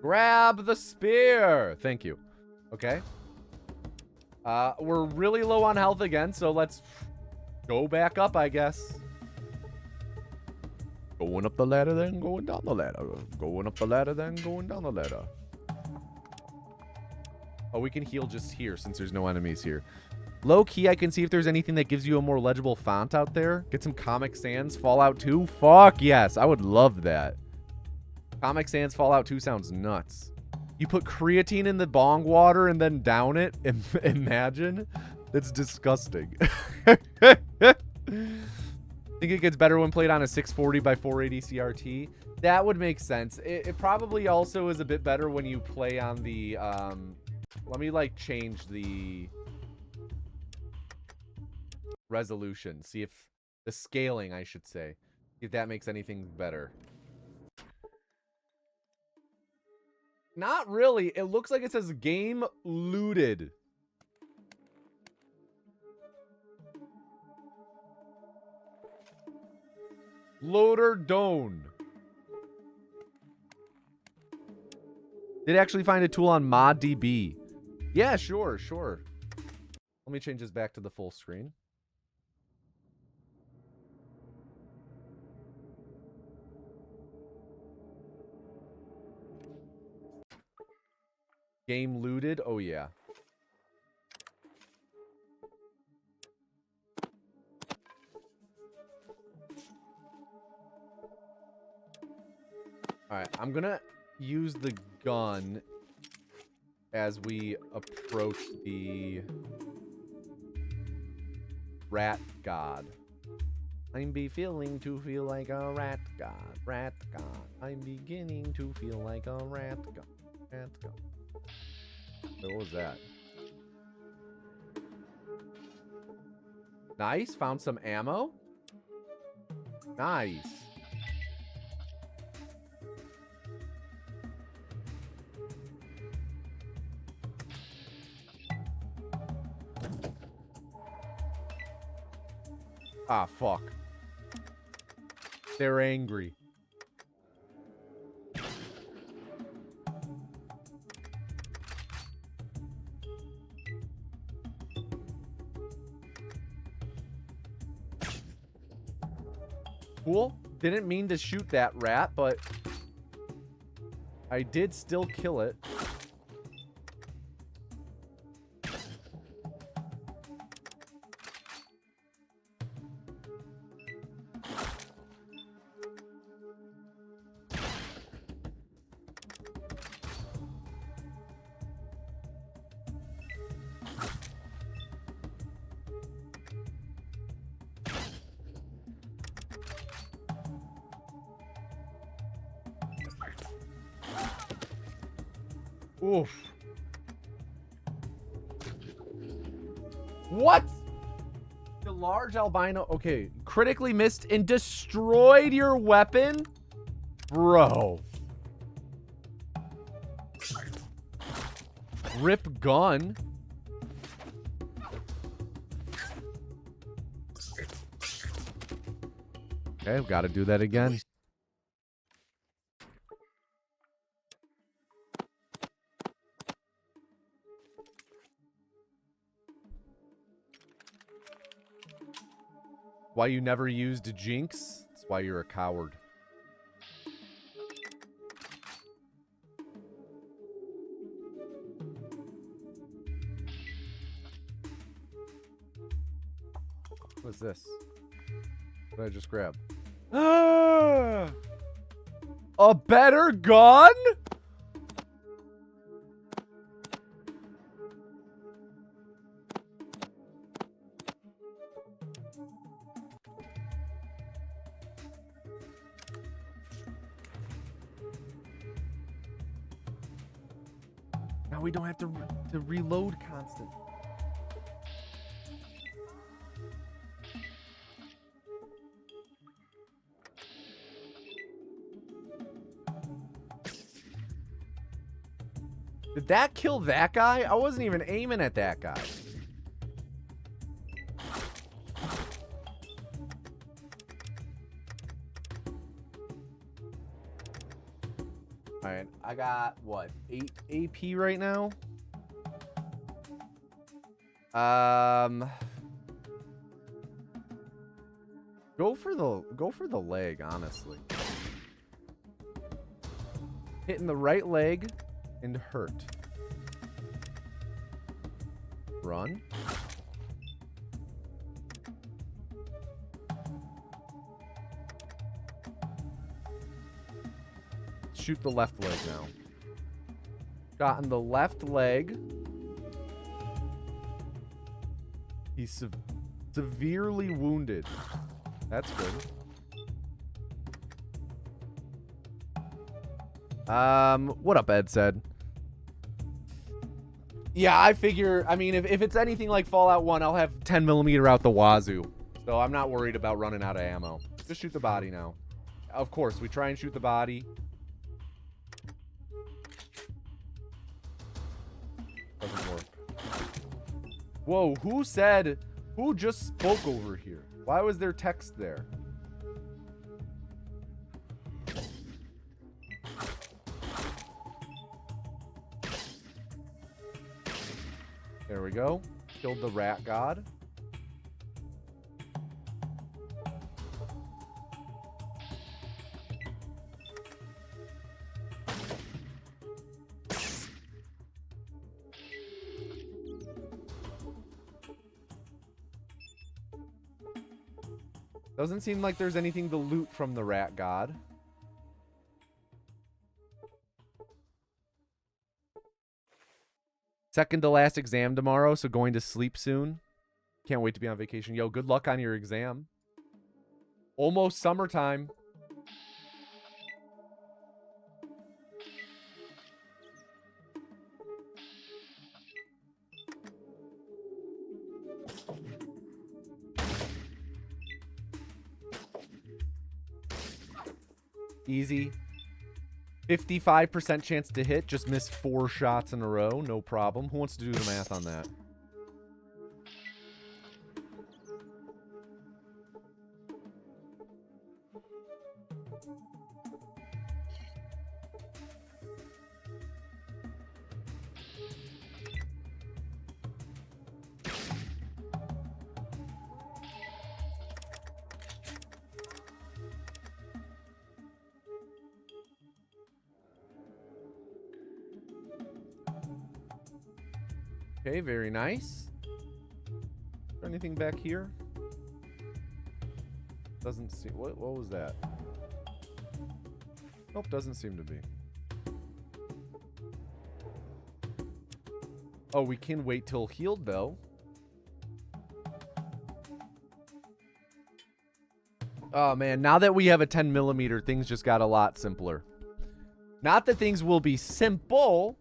[SPEAKER 1] Grab the spear. Thank you. Okay. We're really low on health again, so let's go back up, I guess. Going up the ladder, then going down the ladder. Going up the ladder, then going down the ladder. Oh, we can heal just here since there's no enemies here. Low key, I can see if there's anything that gives you a more legible font out there. Get some Comic Sans Fallout 2. Fuck yes, I would love that. Comic Sans Fallout 2 sounds nuts. You put creatine in the bong water and then down it. Imagine. That's disgusting. Think it gets better when played on a 640 by 480 CRT. That would make sense. It probably also is a bit better when you play on the let me like change the resolution. See if the scaling, I should say. See if that makes anything better. Not really. It looks like it says game looted. Loader Doan. Did actually find a tool on ModDB. Yeah, sure. Let me change this back to the full screen. Game looted? Oh, yeah. Alright, I'm gonna use the gun as we approach the rat god. I'm feeling to feel like a rat god. Rat god. I'm beginning to feel like a rat god. Rat god. What was that? Nice. Found some ammo. Nice. Ah, fuck. They're angry. Cool. Didn't mean to shoot that rat, but I did still kill it. Oof. What? The large albino... Okay. Critically missed and destroyed your weapon? Bro. Rip gun. Okay, I've got to do that again. Why you never used Jinx? That's why you're a coward. What is this? What did I just grab? Ah! A better gun? Now we don't have to reload constant. Did that kill that guy? I wasn't even aiming at that guy. Alright, I got, what, 8 AP right now? Go for the leg, honestly. Hitting the right leg and hurt. Run. Shoot the left leg now. Shot in the left leg. He's severely wounded. That's good. What up, Ed said? Yeah, I figure, I mean, if it's anything like Fallout 1, I'll have 10mm out the wazoo. So I'm not worried about running out of ammo. Just shoot the body now. Of course, we try and shoot the body. Doesn't work. Whoa, who just spoke over here? Why was there text there? There we go. Killed the rat god. Doesn't seem like there's anything to loot from the rat god. Second to last exam tomorrow, so going to sleep soon. Can't wait to be on vacation. Yo, good luck on your exam. Almost summertime. Easy. 55% chance to hit. Just missed 4 shots in a row. No problem. Who wants to do the math on that? Okay, very nice. Is there anything back here? Doesn't seem... What was that? Nope, doesn't seem to be. Oh, we can wait till healed, though. Oh, man. Now that we have a 10mm, things just got a lot simpler. Not that things will be simple,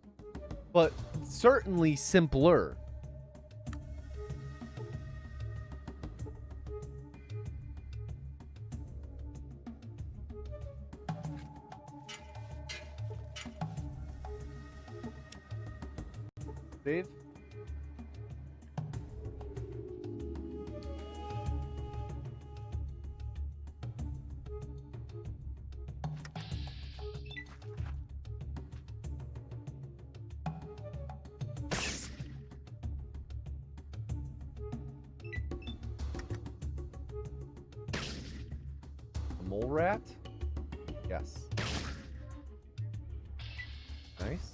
[SPEAKER 1] but certainly simpler. Dave? Mole rat? Yes. Nice.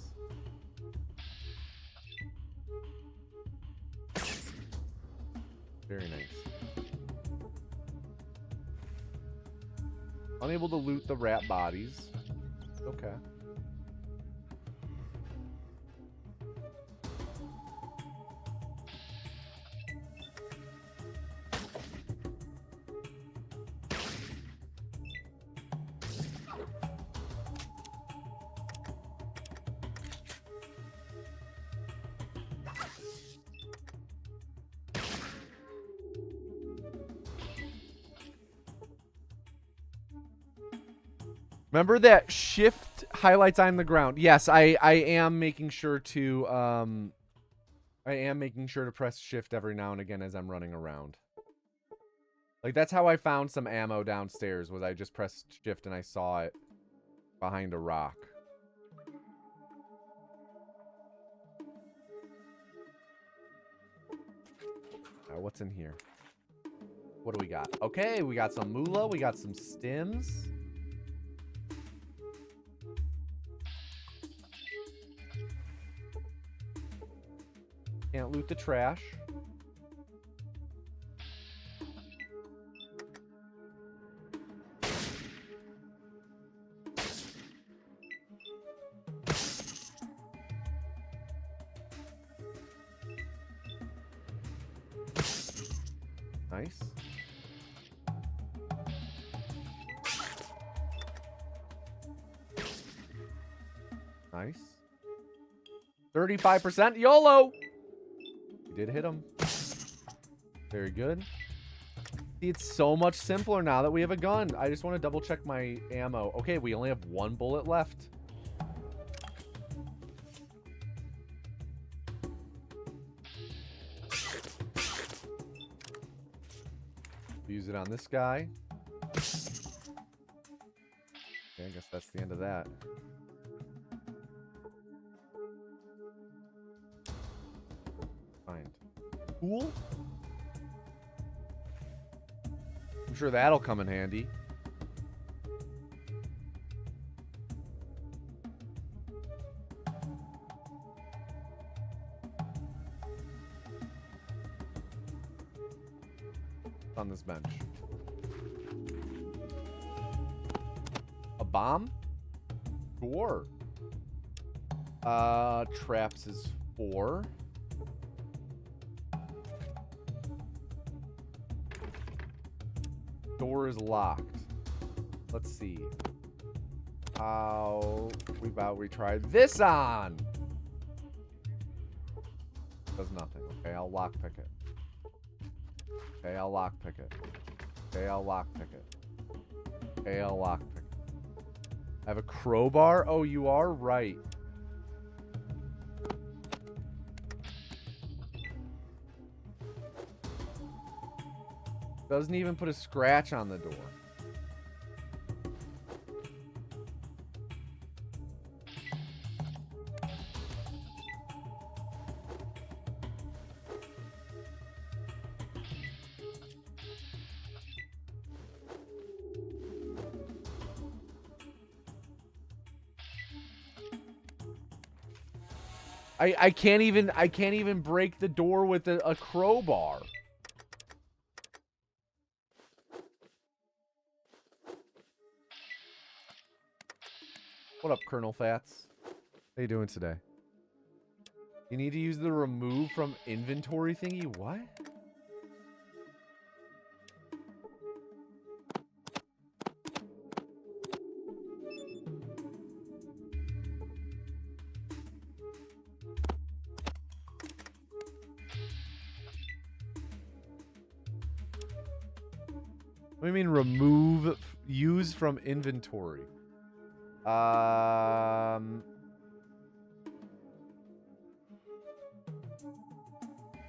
[SPEAKER 1] Very nice. Unable to loot the rat bodies. Okay. Remember that shift highlights on the ground. Yes, I am making sure to press shift every now and again as I'm running around. Like, that's how I found some ammo downstairs, was I just pressed shift and I saw it behind a rock. What's in here? What do we got? Okay, we got some moolah. We got some stims. Can't loot the trash. Nice. Nice. 35% YOLO. You did hit him. Very good. See, it's so much simpler now that we have a gun. I just want to double check my ammo. Okay, we only have 1 bullet left. Use it on this guy. Okay, I guess that's the end of that. Find. Cool. I'm sure that'll come in handy. On this bench. A bomb? Sure. Traps is 4. Door is locked. Let's see. How about we try this on? Does nothing. Okay, I'll lockpick it. Okay, I'll lockpick it. Okay, I'll lockpick it. Okay, I'll lockpick it. I have a crowbar? Oh, you are right. Doesn't even put a scratch on the door. I can't even break the door with a crowbar. What up, Colonel Fats? How you doing today? You need to use the remove from inventory thingy? What? What do you mean remove, use from inventory?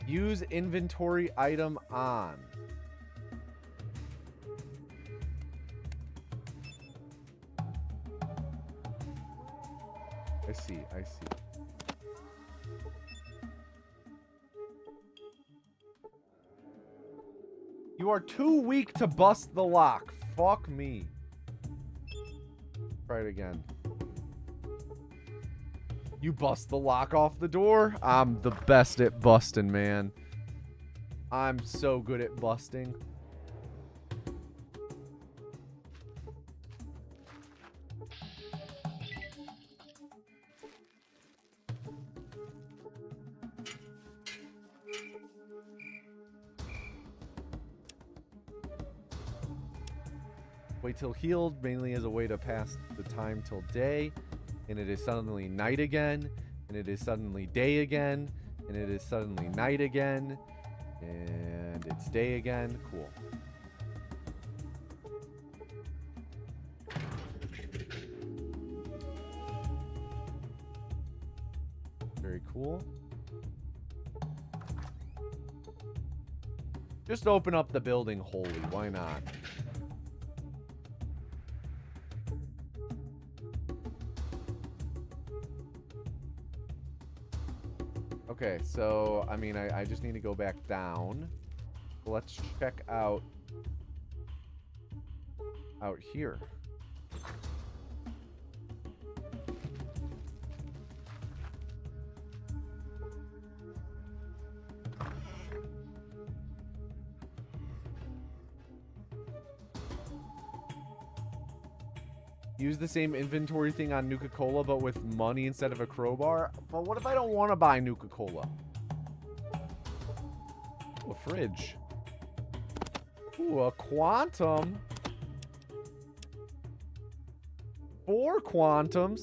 [SPEAKER 1] Use inventory item on. I see. You are too weak to bust the lock. Fuck me. Try it again. You bust the lock off the door? I'm the best at busting, man. I'm so good at busting. Wait till healed, mainly as a way to pass the time till day. And it is suddenly night again. And it is suddenly day again. And it is suddenly night again. And it's day again. Cool. Very cool. Just open up the building wholly. Why not? Okay, so, I mean, I just need to go back down. Let's check out Out here. Use the same inventory thing on Nuka-Cola, but with money instead of a crowbar. But what if I don't want to buy Nuka-Cola? Ooh, a fridge. Ooh, a quantum. 4 quantums.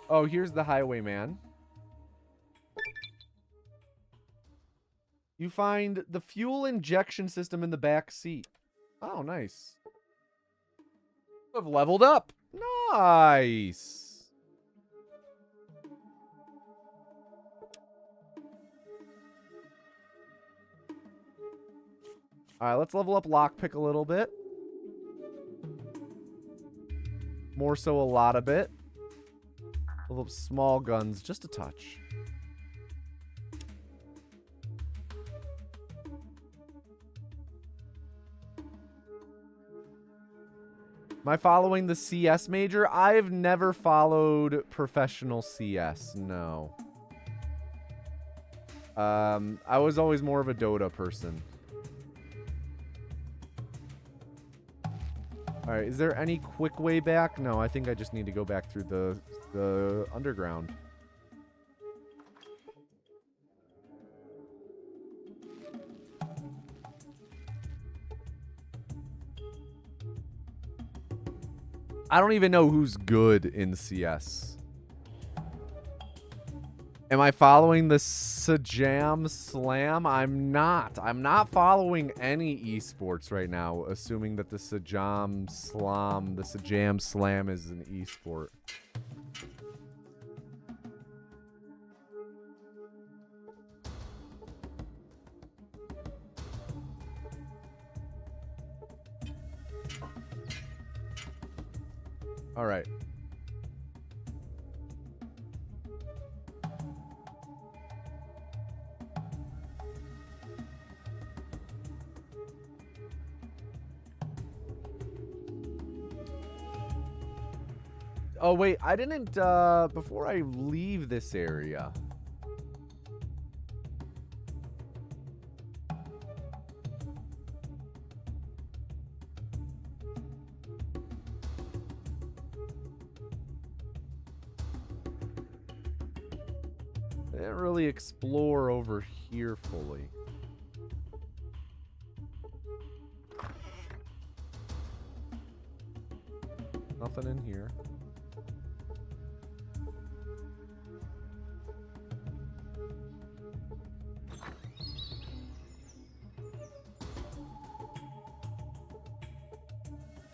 [SPEAKER 1] Oh, here's the highwayman. You find the fuel injection system in the back seat. Oh, nice. I've leveled up. Nice. All right, let's level up lockpick a little bit. More so a lot of bit. Level up small guns just a touch. Am I following the CS major? I've never followed professional CS, no. I was always more of a Dota person. Alright, is there any quick way back? No, I think I just need to go back through the underground. I don't even know who's good in CS. Am I following the Sajam Slam? I'm not. I'm not following any esports right now, assuming that the Sajam Slam is an esport. All right. Oh, wait, I didn't, before I leave this area. I didn't really explore over here fully. Nothing in here.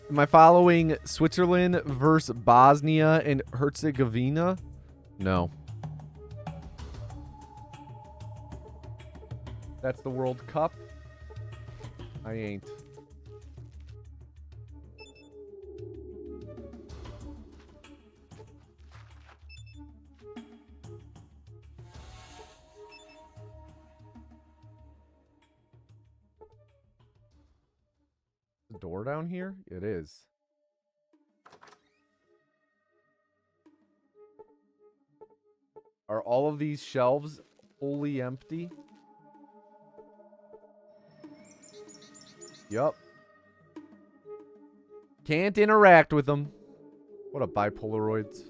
[SPEAKER 1] Am I following Switzerland versus Bosnia and Herzegovina? No. That's the World Cup? I ain't. The door down here? It is. Are all of these shelves fully empty? Yup. Can't interact with them. What a bipolaroids.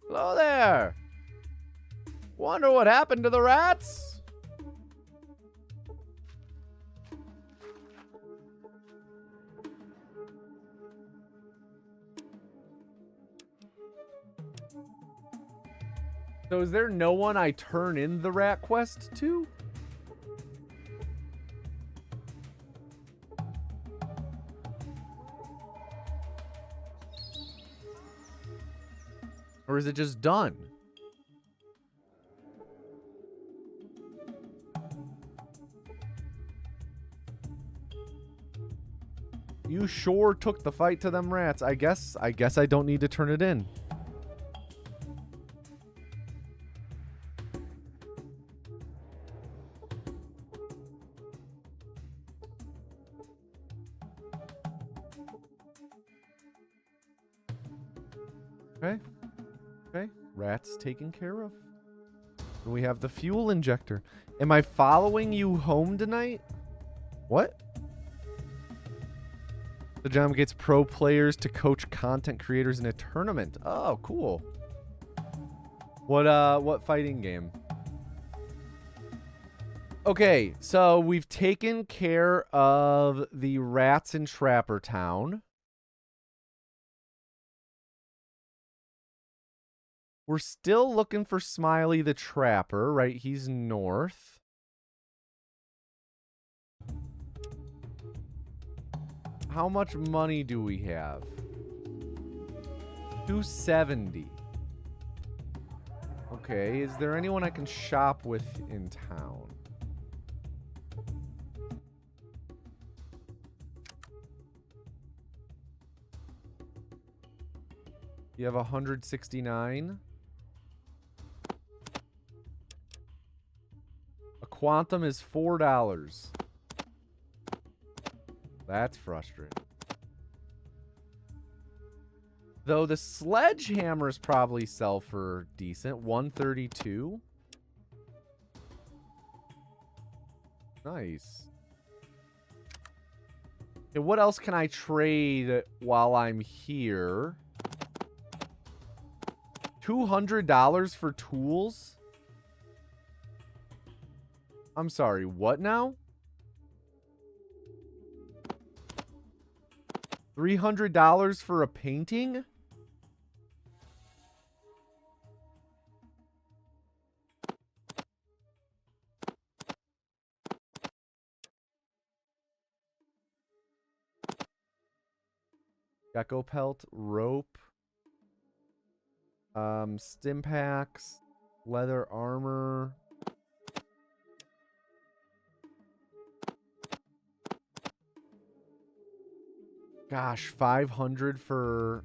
[SPEAKER 1] Hello there. Wonder what happened to the rats? So is there no one I turn in the rat quest to? Or is it just done? You sure took the fight to them rats. I guess I don't need to turn it in. Okay. Okay. Rats taken care of. And we have the fuel injector. Am I following you home tonight? What? The job gets pro players to coach content creators in a tournament. Oh, cool. What fighting game? Okay, so we've taken care of the rats in Trapper Town. We're still looking for Smiley the Trapper, right? He's north. How much money do we have? 270. Okay, is there anyone I can shop with in town? You have 169. A quantum is $4. That's frustrating. Though the sledgehammers probably sell for decent. 132. Nice. Okay, what else can I trade while I'm here? $200 for tools? I'm sorry, what now? $300 for a painting? Gecko pelt, rope. Stim packs, leather armor. Gosh, 500 for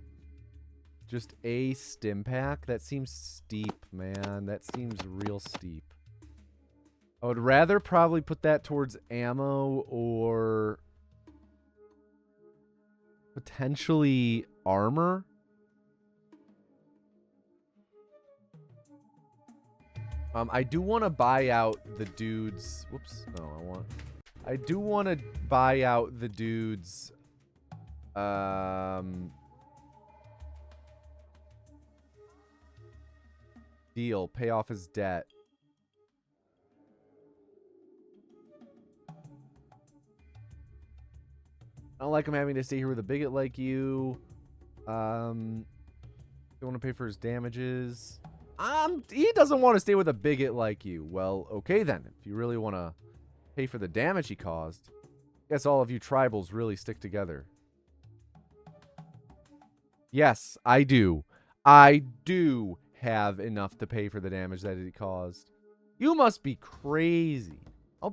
[SPEAKER 1] just a stim pack? That seems steep, man. That seems real steep. I would rather probably put that towards ammo or potentially armor. I do want to buy out the dudes. Whoops. No, I do want to buy out the dudes. Deal. Pay off his debt. I don't like him having to stay here with a bigot like you. Don't want to pay for his damages. He doesn't want to stay with a bigot like you. Well, okay then. If you really want to pay for the damage he caused, guess all of you tribals really stick together. Yes, I do. I do have enough to pay for the damage that he caused. You must be crazy. I'll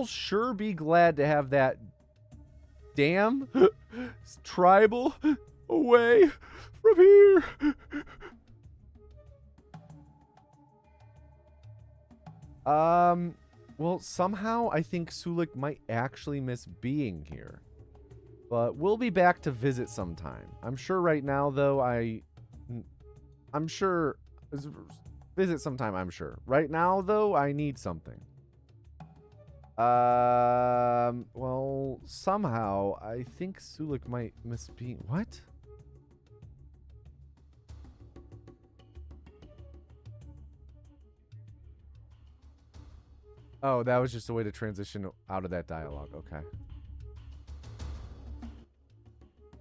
[SPEAKER 1] sure be glad to have that damn tribal away from here. Well, somehow I think Sulik might actually miss being here. But we'll be back to visit sometime. I'm sure right now, though, I'm sure... Visit sometime, I'm sure. Right now, though, I need something. Well, somehow, I think Sulik might miss being... What? Oh, that was just a way to transition out of that dialogue. Okay.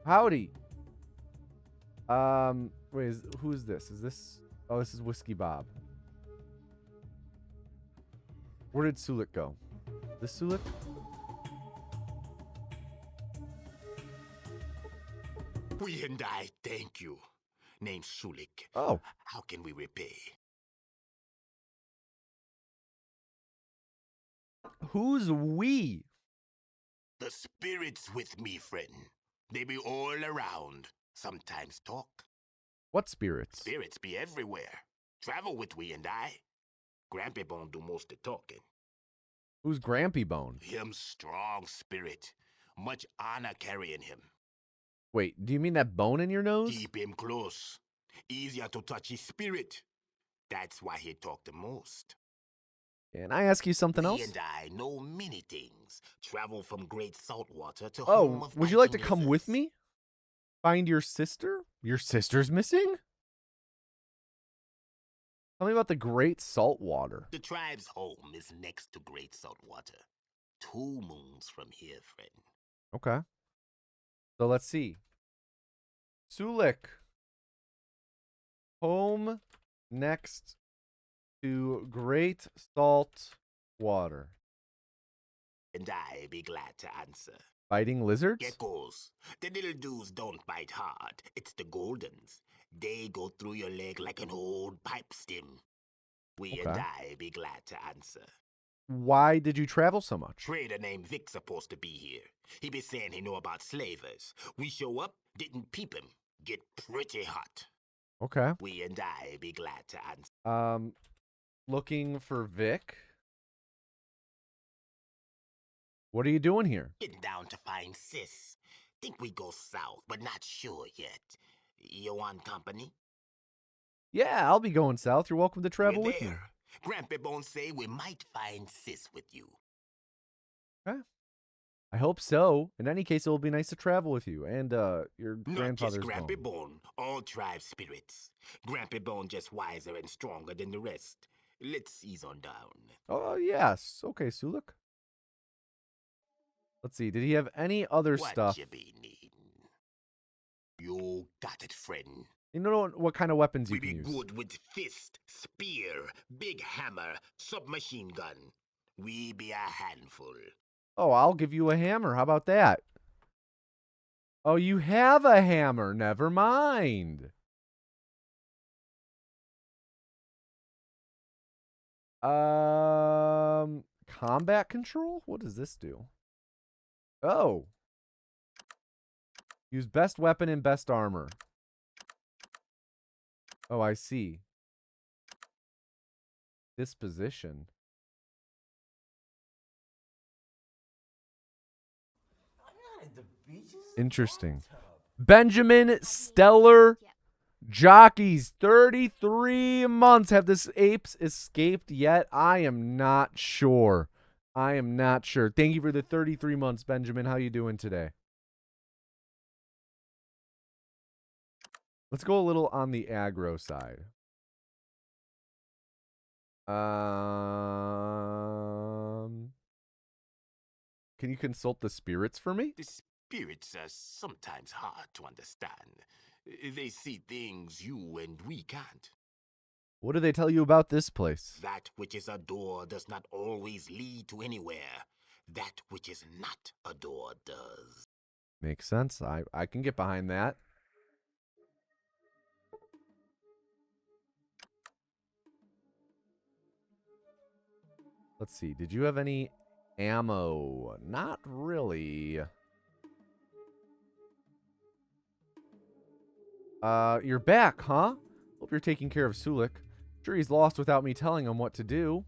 [SPEAKER 1] Howdy. Wait, who is this? Is this... Oh, this is Whiskey Bob. Where did Sulik go? This Sulik?
[SPEAKER 2] We and I thank you. Name's Sulik.
[SPEAKER 1] Oh.
[SPEAKER 2] How can we repay?
[SPEAKER 1] Who's we?
[SPEAKER 2] The spirits with me, friend. They be all around. Sometimes talk.
[SPEAKER 1] What spirits?
[SPEAKER 2] Spirits be everywhere. Travel with we and I. Grampy Bone do most of talking.
[SPEAKER 1] Who's Grampy Bone?
[SPEAKER 2] Him strong spirit. Much honor carrying him.
[SPEAKER 1] Wait, do you mean that bone in your nose?
[SPEAKER 2] Keep him close. Easier to touch his spirit. That's why he talk the most.
[SPEAKER 1] Can I ask you something else?
[SPEAKER 2] He and I know many things. Travel from great saltwater to home
[SPEAKER 1] Oh,
[SPEAKER 2] of
[SPEAKER 1] would you like to
[SPEAKER 2] biting
[SPEAKER 1] come with
[SPEAKER 2] lizards.
[SPEAKER 1] me? Find your sister? Your sister's missing? Tell me about the Great Saltwater.
[SPEAKER 2] The tribe's home is next to great saltwater. 2 moons from here, friend.
[SPEAKER 1] Okay. So let's see. Sulik. Home next to Great Salt Water.
[SPEAKER 2] And I be glad to answer.
[SPEAKER 1] Fighting lizards?
[SPEAKER 2] Geckos. The little dudes don't bite hard. It's the goldens. They go through your leg like an old pipe stem. We and
[SPEAKER 1] Okay.
[SPEAKER 2] I be glad to answer.
[SPEAKER 1] Why did you travel so much?
[SPEAKER 2] Trader named Vic's supposed to be here. He be saying he know about slavers. We show up, didn't peep him. Get pretty hot.
[SPEAKER 1] Okay.
[SPEAKER 2] We and I be glad to answer.
[SPEAKER 1] Looking for Vic. What are you doing here?
[SPEAKER 2] Getting down to find sis. Think we go south, but not sure yet. You want company?
[SPEAKER 1] Yeah, I'll be going south. You're welcome to travel
[SPEAKER 2] We're
[SPEAKER 1] with me.
[SPEAKER 2] there. Grampy Bone say we might find sis with you.
[SPEAKER 1] Okay. I hope so. In any case, it will be nice to travel with you and your
[SPEAKER 2] Not
[SPEAKER 1] grandfather's
[SPEAKER 2] just Grampy
[SPEAKER 1] bone.
[SPEAKER 2] Bone, all tribe spirits. Grampy Bone just wiser and stronger than the rest. Let's ease on down.
[SPEAKER 1] Oh, yes. Okay, Sulik. Let's see. Did he have any other
[SPEAKER 2] What
[SPEAKER 1] stuff?
[SPEAKER 2] you be needing? You got it, friend.
[SPEAKER 1] You know what kind of weapons you
[SPEAKER 2] We
[SPEAKER 1] can
[SPEAKER 2] be
[SPEAKER 1] use?
[SPEAKER 2] good with fist, spear, big hammer, submachine gun. We be a handful.
[SPEAKER 1] Oh, I'll give you a hammer. How about that? Oh, you have a hammer. Never mind. Combat control? What does this do? Oh. Use best weapon and best armor. Oh, I see. Disposition. Interesting. Benjamin Stellar Jockeys. 33 months. Have this apes escaped yet? I am not sure. I am not sure. Thank you for the 33 months, Benjamin. How you doing today? Let's go a little on the aggro side. Can you consult the spirits for me?
[SPEAKER 2] The spirits are sometimes hard to understand. They see things you and we can't.
[SPEAKER 1] What do they tell you about this place?
[SPEAKER 2] That which is a door does not always lead to anywhere. That which is not a door does.
[SPEAKER 1] Makes sense. I can get behind that. Let's see. Did you have any ammo? Not really. You're back, huh? Hope you're taking care of Sulik. Sure he's lost without me telling him what to do.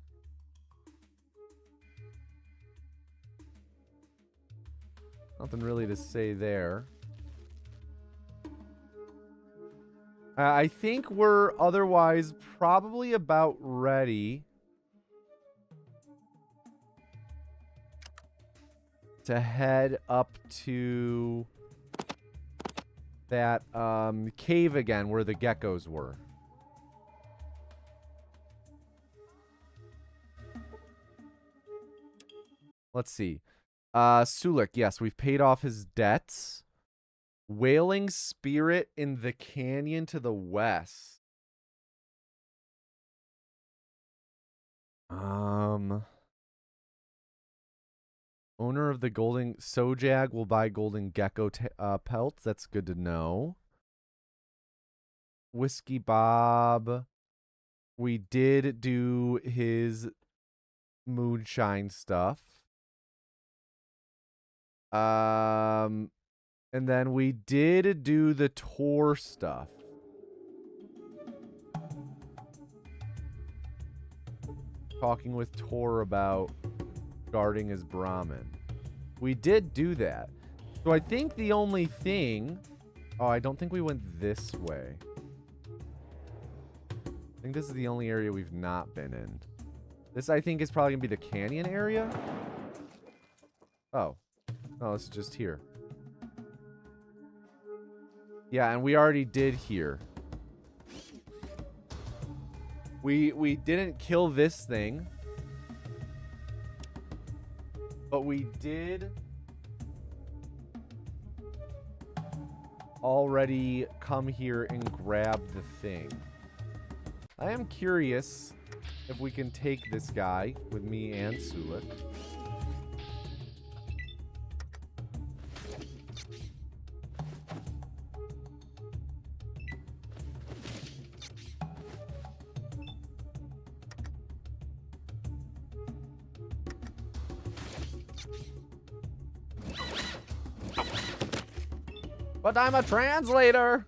[SPEAKER 1] Nothing really to say there. I think we're otherwise probably about ready to head up to that cave again where the geckos were. Let's see. Sulik, yes, we've paid off his debts. Wailing spirit in the canyon to the west. Owner of the golden Sojag will buy golden gecko pelts. That's good to know. Whiskey Bob. We did do his moonshine stuff. And then we did do the tour stuff. Talking with Tor about guarding his Brahmin. We did do that. So I think the only thing... Oh, I don't think we went this way. I think this is the only area we've not been in. This, I think, is probably going to be the canyon area. Oh. No, it's just here. Yeah, and we already did here. We didn't kill this thing. But we did already come here and grab the thing. I am curious if we can take this guy with me and Sulik. But I'm a translator.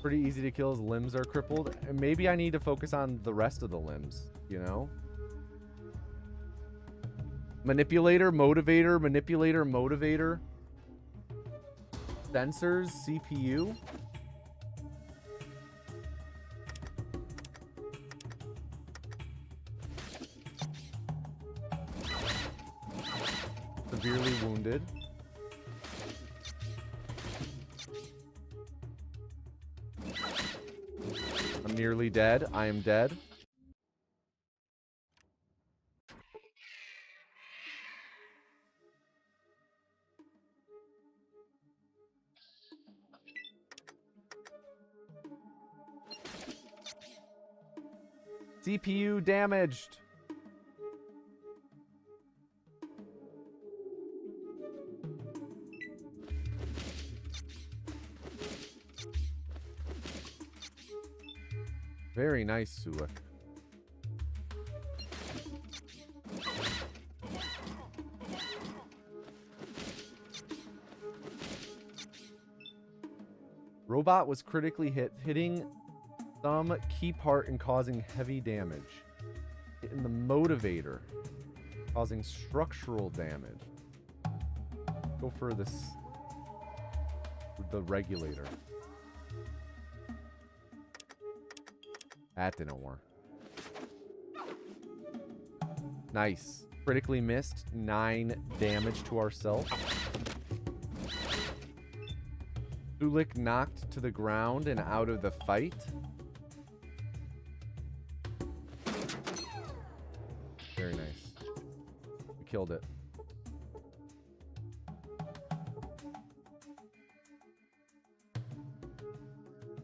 [SPEAKER 1] Pretty easy to kill. His limbs are crippled. And maybe I need to focus on the rest of the limbs, you know? Manipulator, motivator, manipulator, motivator. Sensors, CPU. Severely wounded. I'm nearly dead. I am dead. CPU damaged. Very nice, Sulik. Robot was critically hit, hitting some key part and causing heavy damage. Hitting the motivator, causing structural damage. Go for this. The regulator. That didn't work. Nice. Critically missed. 9 damage to ourselves. Sulik knocked to the ground and out of the fight. Very nice. We killed it.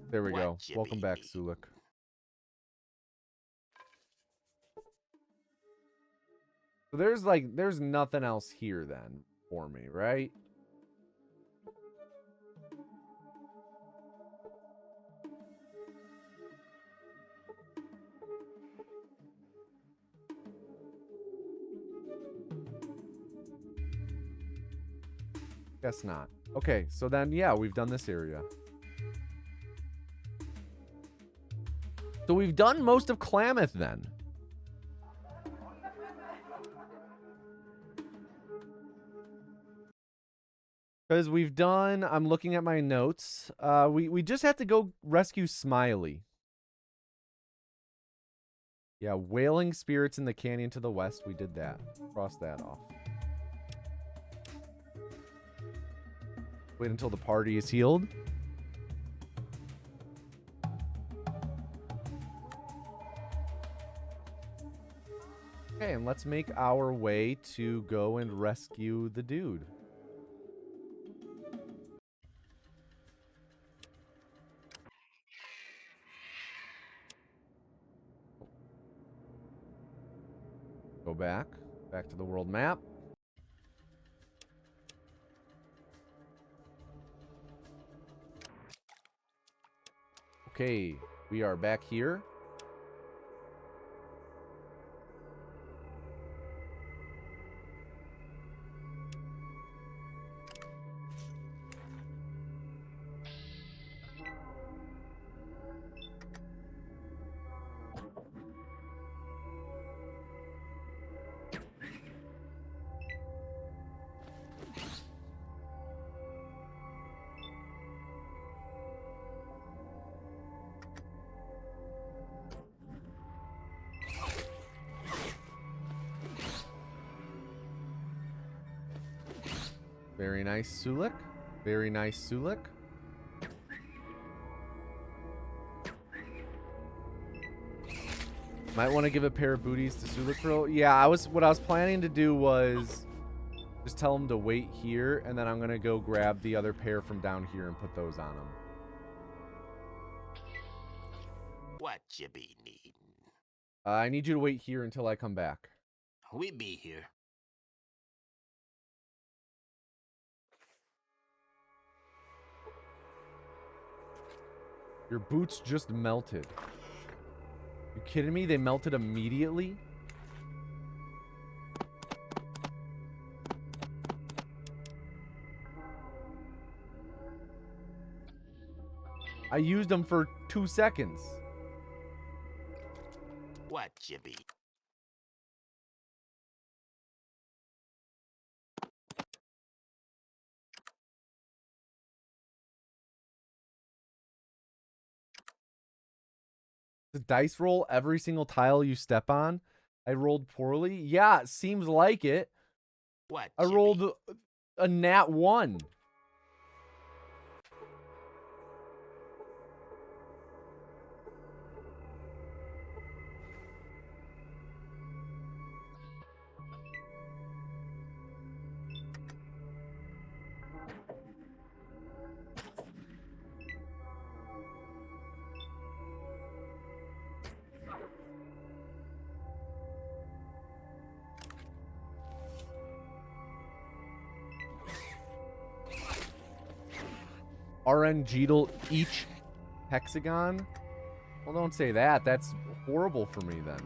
[SPEAKER 1] There we go. Welcome back, Sulik. So there's nothing else here then for me, right? Guess not. Okay, so then, yeah, we've done this area. So we've done most of Klamath then. Because we've done, I'm looking at my notes. We just have to go rescue Smiley. Yeah, wailing spirits in the canyon to the west. We did that. Cross that off. Wait until the party is healed. Okay, and let's make our way to go and rescue the dude. Go back to the world map. Okay, we are back here. Very nice, Sulik. Very nice, Sulik. Might want to give a pair of booties to Sulik for... Yeah, what I was planning to do was just tell him to wait here, and then I'm going to go grab the other pair from down here and put those on him.
[SPEAKER 2] What you be needing?
[SPEAKER 1] I need you to wait here until I come back.
[SPEAKER 2] We be here.
[SPEAKER 1] Your boots just melted. You kidding me? They melted immediately? I used them for 2 seconds.
[SPEAKER 2] What you be?
[SPEAKER 1] The dice roll every single tile you step on. I rolled poorly. Yeah, it seems like it.
[SPEAKER 2] What
[SPEAKER 1] I
[SPEAKER 2] you
[SPEAKER 1] rolled
[SPEAKER 2] be?
[SPEAKER 1] a nat 1. RNG'll each hexagon? Well, don't say that. That's horrible for me then.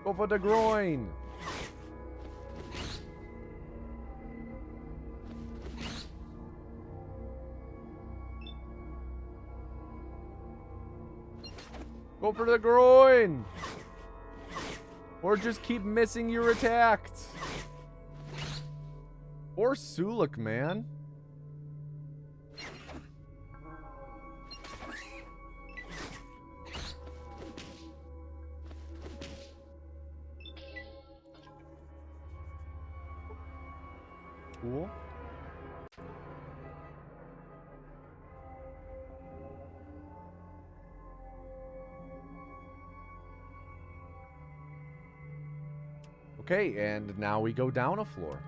[SPEAKER 1] Go for the groin. Go for the groin. Or just keep missing your attacks. Or Sulik, man. Cool. Okay, and now we go down a floor.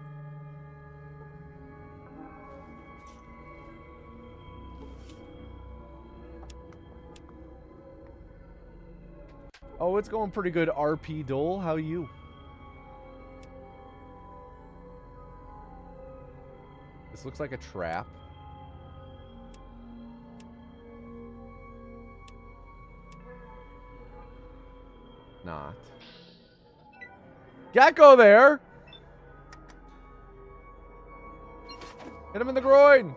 [SPEAKER 1] Oh, it's going pretty good, RP Dole. How are you? This looks like a trap. Not. Gecko there! Hit him in the groin!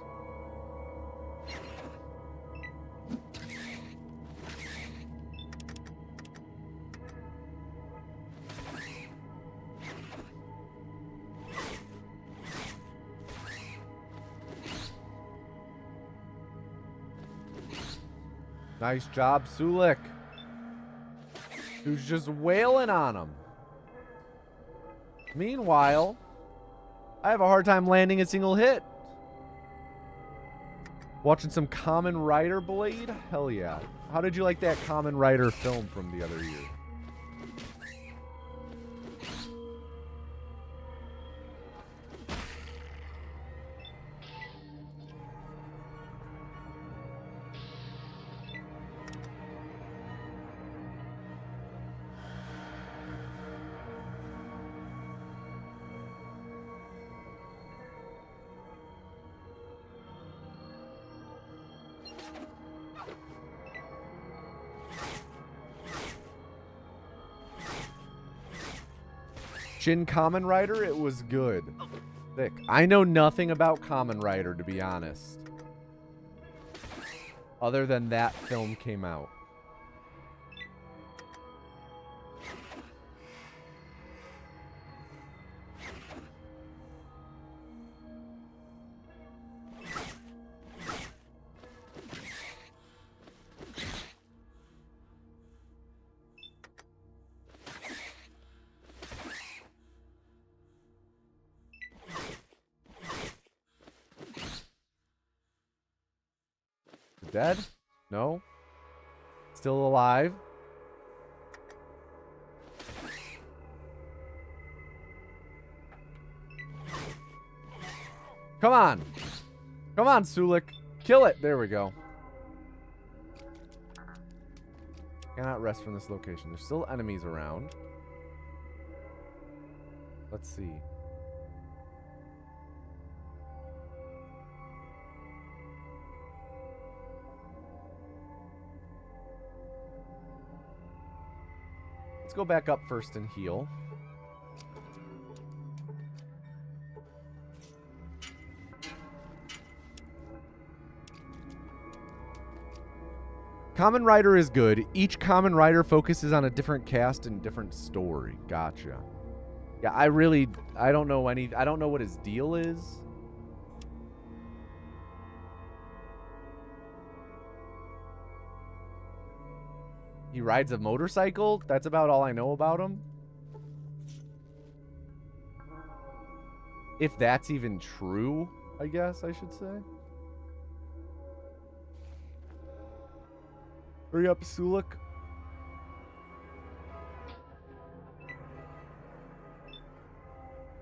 [SPEAKER 1] Nice job, Sulik. Who's just wailing on him. Meanwhile, I have a hard time landing a single hit. Watching some Kamen Rider Blade? Hell yeah. How did you like that Kamen Rider film from the other year? Shin Kamen Rider, it was good. Thick. I know nothing about Kamen Rider, to be honest. Other than that film came out. dead? No. Still alive. Come on. Come on, Sulik. Kill it. There we go. Cannot rest from this location. There's still enemies around. Let's see. Let's go back up first and heal. Kamen Rider is good. Each Kamen Rider focuses on a different cast and different story. Gotcha. Yeah, I don't know I don't know what his deal is. He rides a motorcycle? That's about all I know about him. If that's even true, I guess I should say. Hurry up, Sulik.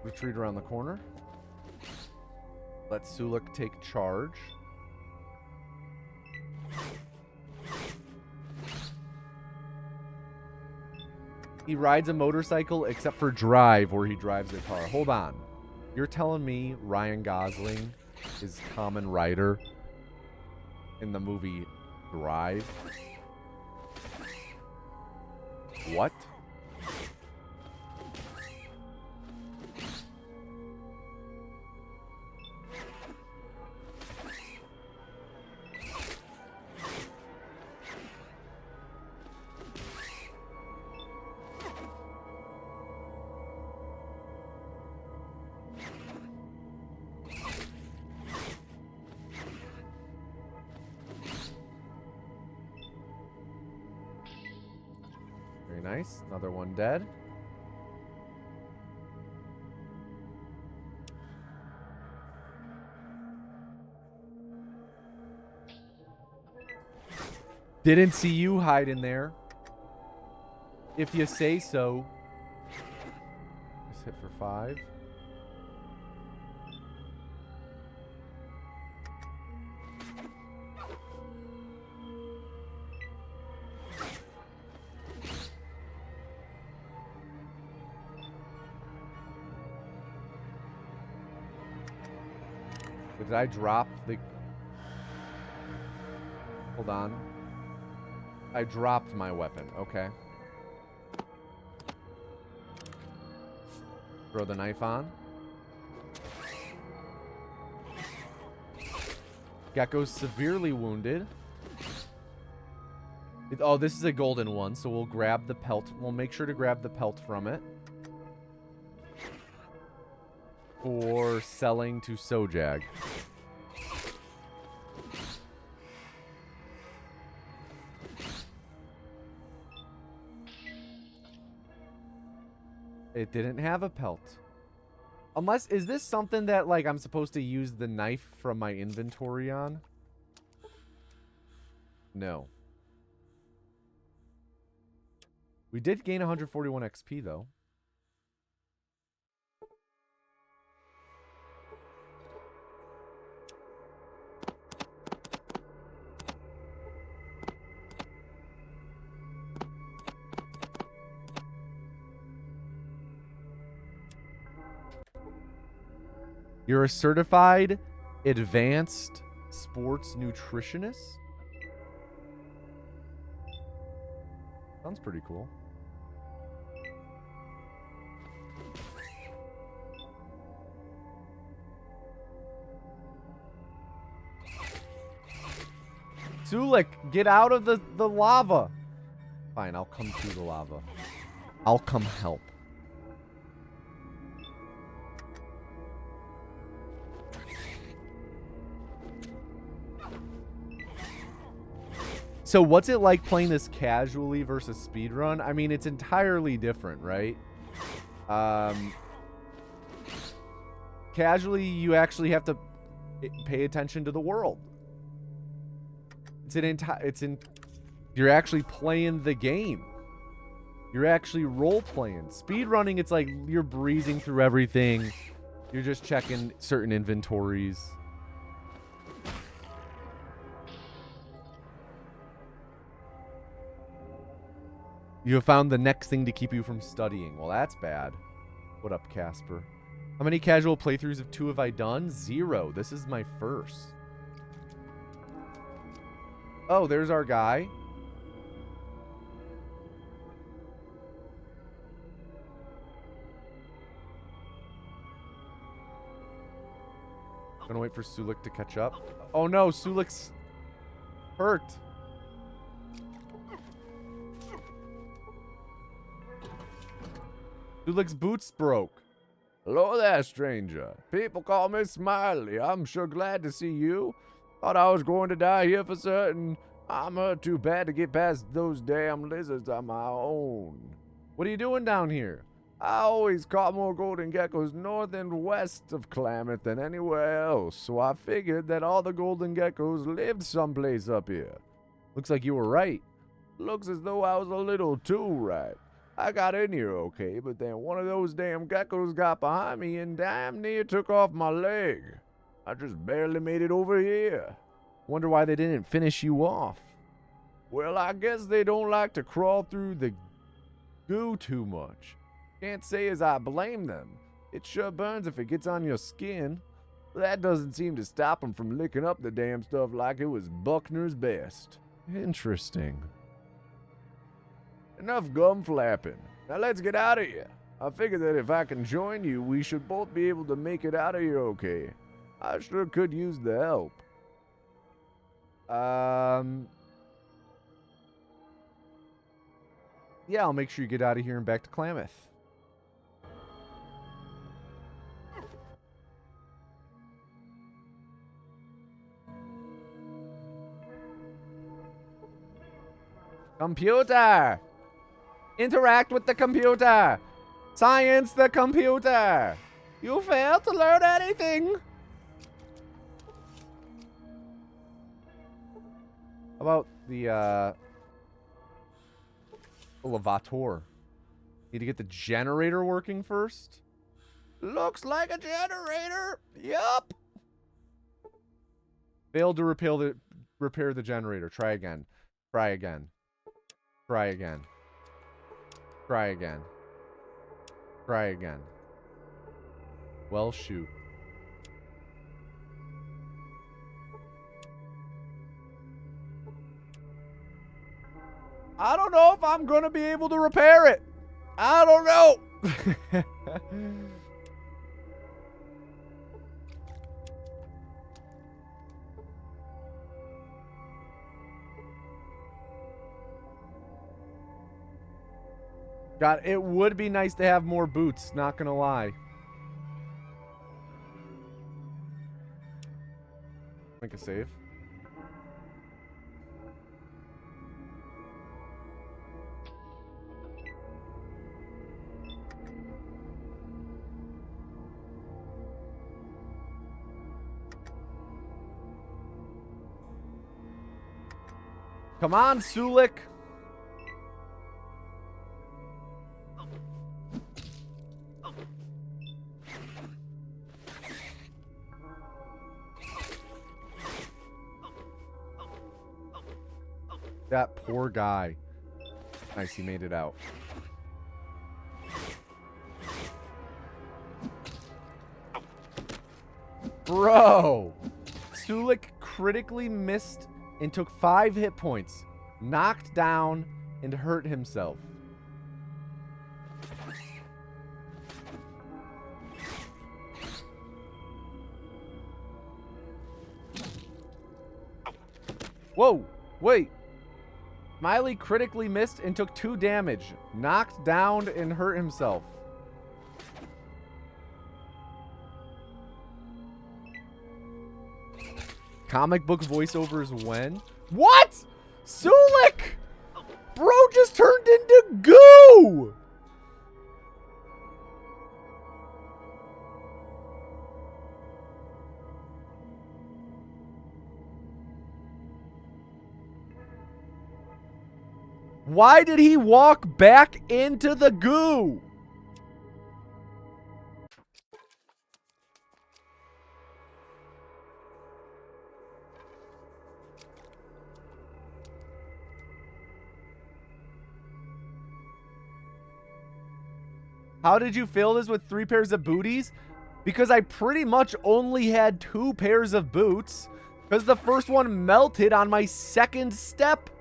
[SPEAKER 1] Retreat around the corner. Let Sulik take charge. He rides a motorcycle except for Drive, where he drives a car. Hold on. You're telling me Ryan Gosling is Kamen Rider in the movie Drive? What? Very nice. Another one dead. Didn't see you hide in there. If you say so. Just hit for 5. Did I drop the... Hold on. I dropped my weapon. Okay. Throw the knife on. Gecko's severely wounded. Oh, this is a golden one, so we'll grab the pelt. We'll make sure to grab the pelt from it. For selling to Sojag. It didn't have a pelt. Unless, is this something that, like, I'm supposed to use the knife from my inventory on? No. We did gain 141 XP, though. You're a certified advanced sports nutritionist? Sounds pretty cool. Sulik, get out of the lava. Fine, I'll come through the lava. I'll come help. So what's it like playing this casually versus speedrun? I mean, it's entirely different, right? Casually, you actually have to pay attention to the world. You're actually playing the game. You're actually role playing. Speedrunning, it's like you're breezing through everything. You're just checking certain inventories. You have found the next thing to keep you from studying. Well, that's bad. What up, Casper? How many casual playthroughs of 2 have I done? 0. This is my first. Oh, there's our guy. Gonna wait for Sulik to catch up. Oh no, Sulik's hurt. Sulik's boots broke. Hello there, stranger. People call me Smiley. I'm sure glad to see you. Thought I was going to die here for certain. I'm too bad to get past those damn lizards on my own. What are you doing down here? I always caught more golden geckos north and west of Klamath than anywhere else, so I figured that all the golden geckos lived someplace up here. Looks like you were right. Looks as though I was a little too right. I got in here okay, but then one of those damn geckos got behind me and damn near took off my leg. I just barely made it over here. Wonder why they didn't finish you off. Well, I guess they don't like to crawl through the goo too much. Can't say as I blame them. It sure burns if it gets on your skin. That doesn't seem to stop them from licking up the damn stuff like it was Buckner's best. Interesting. Enough gum flapping. Now let's get out of here. I figure that if I can join you, we should both be able to make it out of here okay. I sure could use the help. Yeah, I'll make sure you get out of here and back to Klamath. Computer! Interact with the computer! Science the computer! You failed to learn anything? How about the, elevator? Need to get the generator working first? Looks like a generator! Yup! Failed to repair the generator. Try again. Try again. Try again. Try again. Try again. Well, shoot. I don't know if I'm going to be able to repair it. I don't know. God, it would be nice to have more boots, not gonna lie. Make a save. Come on, Sulik. That poor guy. Nice, he made it out. Bro! Sulik critically missed and took 5 hit points, knocked down, and hurt himself. Whoa! Wait! Smiley critically missed and took 2 damage, knocked down, and hurt himself. Comic book voiceovers when? What? Sulik! Bro just turned into goo! Why did he walk back into the goo? How did you fail this with 3 pairs of booties? Because I pretty much only had 2 pairs of boots. Because the first one melted on my second step.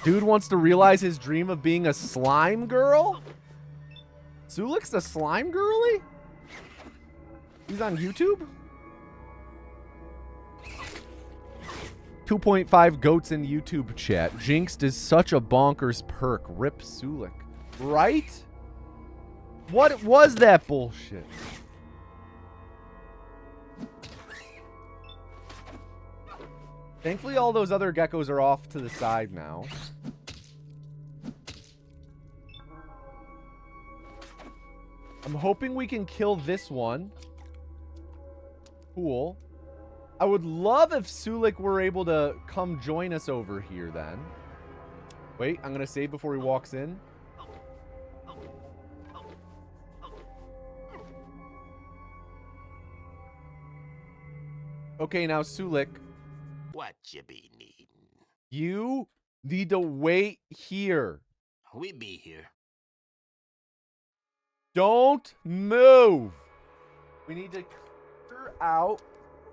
[SPEAKER 1] Dude wants to realize his dream of being a slime girl? Sulik's a slime girly? He's on YouTube? 2.5 goats in YouTube chat. Jinxed is such a bonkers perk. Rip Sulik. Right? What was that bullshit? Thankfully, all those other geckos are off to the side now. I'm hoping we can kill this one. Cool. I would love if Sulik were able to come join us over here then. Wait, I'm going to save before he walks in. Okay, now Sulik.
[SPEAKER 2] What you be needing?
[SPEAKER 1] You need to wait here.
[SPEAKER 2] We be here.
[SPEAKER 1] Don't move. We need to clear out.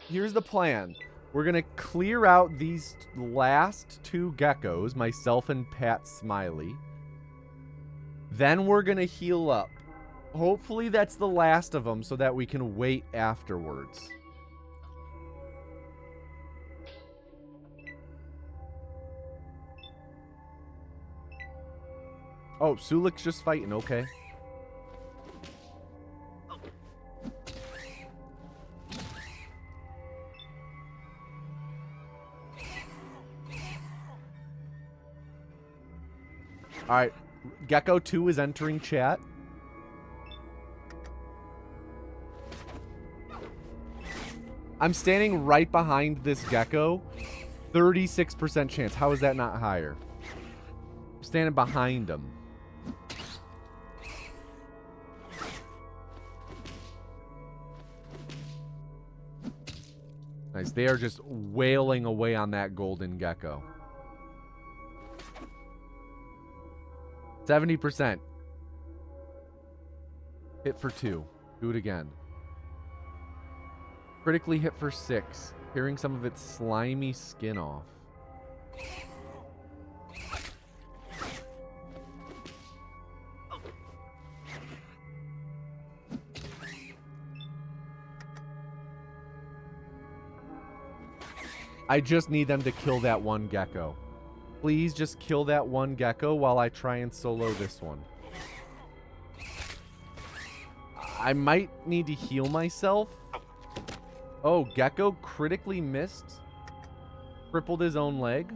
[SPEAKER 1] Here's the plan. We're going to clear out these last 2 geckos, myself and Pat Smiley. Then we're going to heal up. Hopefully that's the last of them so that we can wait afterwards. Oh, Sulik's just fighting. Okay. All right. Gecko 2 is entering chat. I'm standing right behind this gecko. 36% chance. How is that not higher? I'm standing behind him. Nice. They are just wailing away on that golden gecko. 70%. Hit for 2. Do it again. Critically hit for 6. Tearing some of its slimy skin off. I just need them to kill that one gecko. Please just kill that one gecko while I try and solo this one. I might need to heal myself. Oh, gecko critically missed. Crippled his own leg.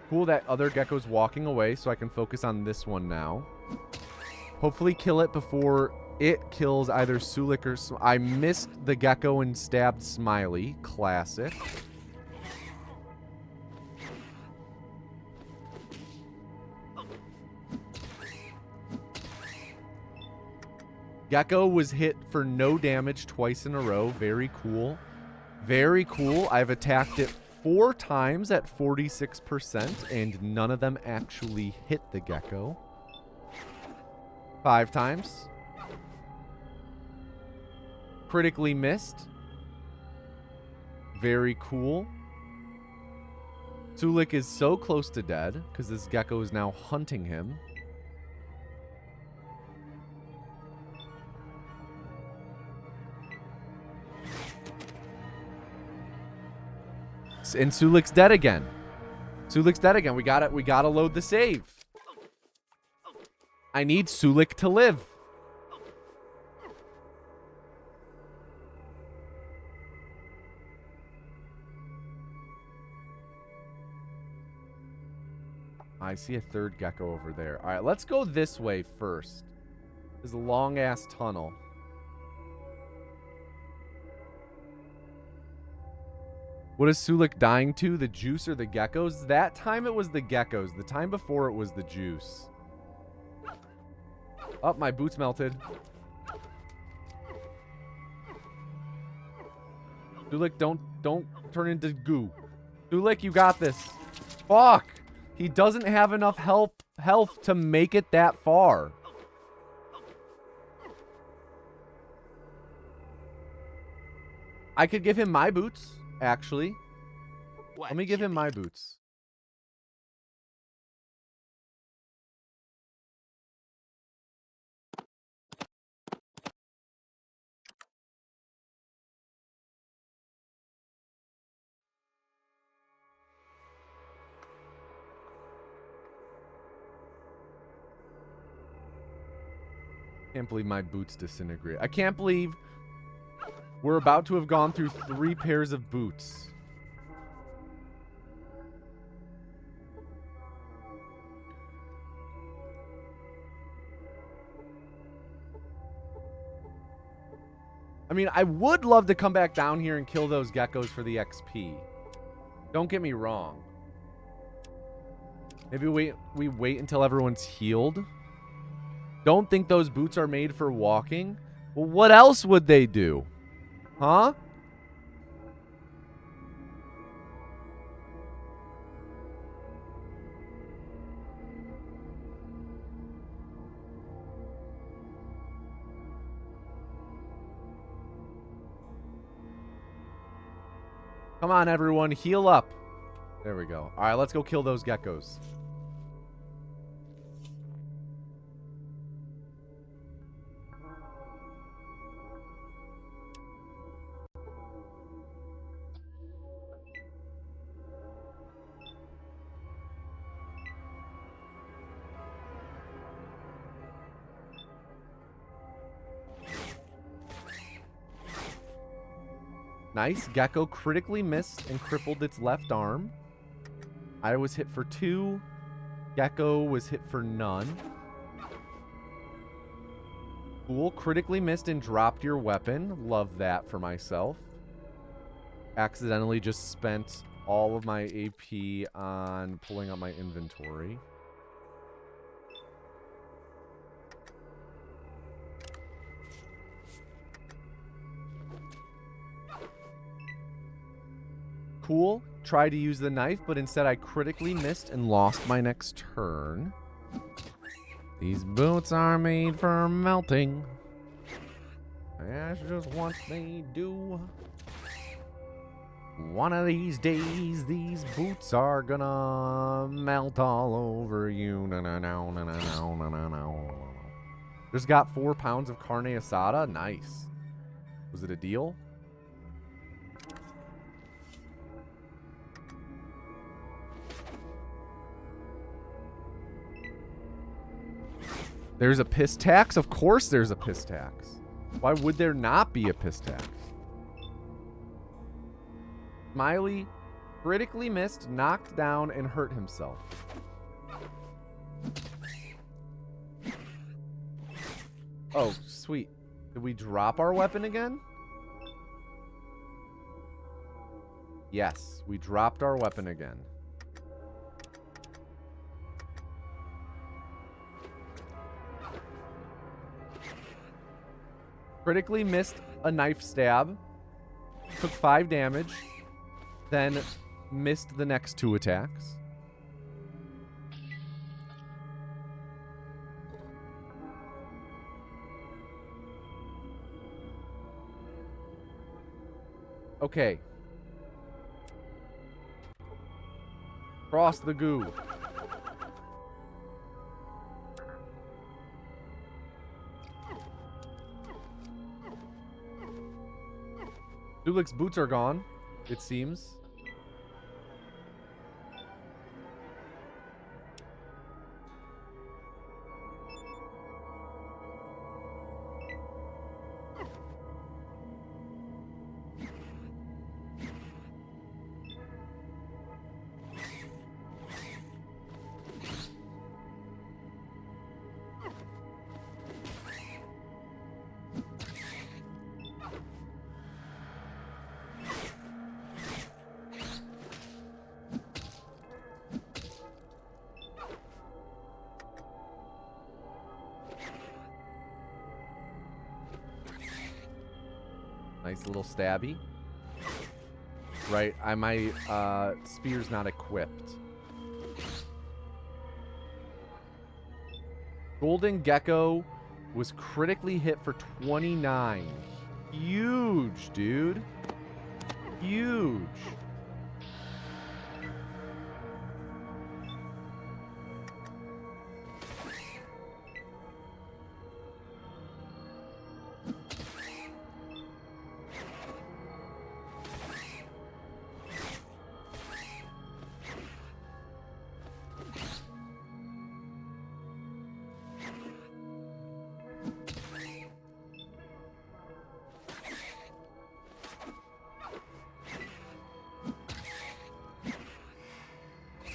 [SPEAKER 1] Cool, that other gecko's walking away so I can focus on this one now. Hopefully kill it before it kills either Sulik or... I missed the gecko and stabbed Smiley. Classic. Gecko was hit for no damage twice in a row. Very cool. Very cool. I've attacked it 4 times at 46%, and none of them actually hit the gecko. 5 times. Critically missed. Very cool. Sulik is so close to dead because this gecko is now hunting him. And Sulik's dead again. Sulik's dead again. We gotta load the save. I need Sulik to live. I see a third gecko over there. All right, let's go this way first. This long-ass tunnel. What is Sulik dying to? The juice or the geckos? That time it was the geckos. The time before it was the juice. Oh, my boots melted. Sulik, don't turn into goo. Sulik, you got this. Fuck! He doesn't have enough health to make it that far. I could give him my boots, actually. Let me give him my boots. Can't believe my boots disintegrate. I can't believe we're about to have gone through 3 pairs of boots. I mean, I would love to come back down here and kill those geckos for the XP. Don't get me wrong. Maybe we wait until everyone's healed. Don't think those boots are made for walking? Well, what else would they do? Huh? Come on, everyone. Heal up. There we go. All right, let's go kill those geckos. Nice. Gecko critically missed and crippled its left arm. I was hit for 2. Gecko was hit for none. Cool. Critically missed and dropped your weapon. Love that for myself. Accidentally just spent all of my AP on pulling up my inventory. Cool. Tried to use the knife, but instead I critically missed and lost my next turn. These boots are made for melting. That's just what they do. One of these days, these boots are gonna melt all over you. Just got 4 pounds of carne asada. Nice. Was it a deal? There's a piss tax? Of course there's a piss tax. Why would there not be a piss tax? Smiley critically missed, knocked down, and hurt himself. Oh, sweet. Did we drop our weapon again? Yes, we dropped our weapon again. Critically missed a knife stab. Took 5 damage. Then missed the next 2 attacks. Okay. Cross the goo. Dulik's boots are gone, it seems. Nice little stabby. Right, my spear's not equipped. Golden Gecko was critically hit for 29. Huge, dude. Huge.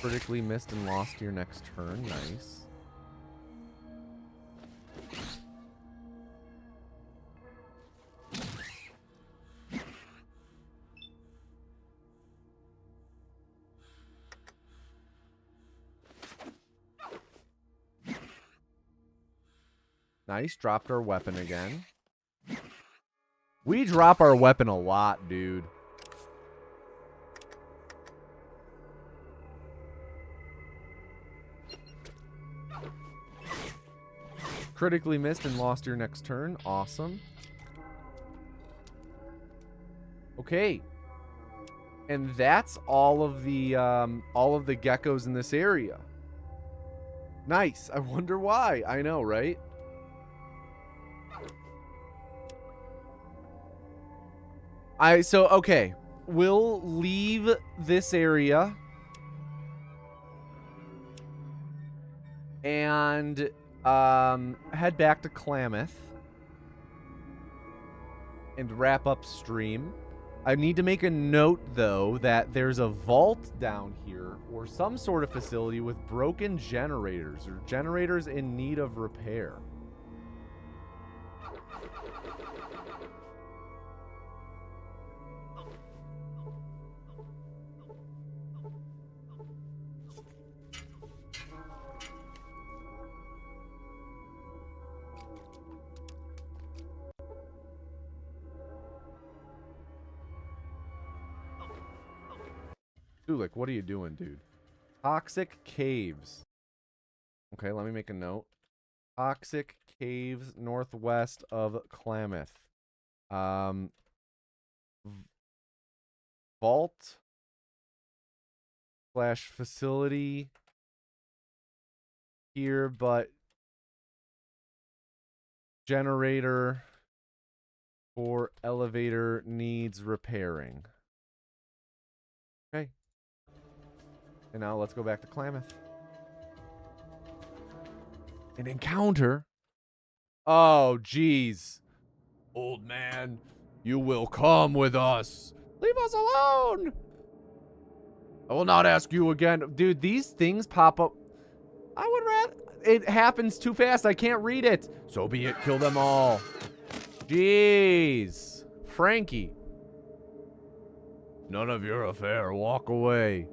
[SPEAKER 1] Critically missed and lost your next turn. Nice. Nice. Dropped our weapon again. We drop our weapon a lot, dude. Critically missed and lost your next turn. Awesome. Okay. And that's all of the geckos in this area. Nice. I wonder why. I know, right? Okay. We'll leave this area. And head back to Klamath and wrap up stream. I need to make a note, though, that there's a vault down here or some sort of facility with broken generators or generators in need of repair. Dulik, what are you doing, dude? Toxic caves. Okay, let me make a note. Toxic caves northwest of Klamath. Vault / facility here, but generator for elevator needs repairing. Okay. And now let's go back to Klamath. An encounter? Oh, jeez. Old man, you will come with us. Leave us alone. I will not ask you again. Dude, these things pop up. I would rather... It happens too fast. I can't read it. So be it. Kill them all. Jeez. Frankie. None of your affair. Walk away.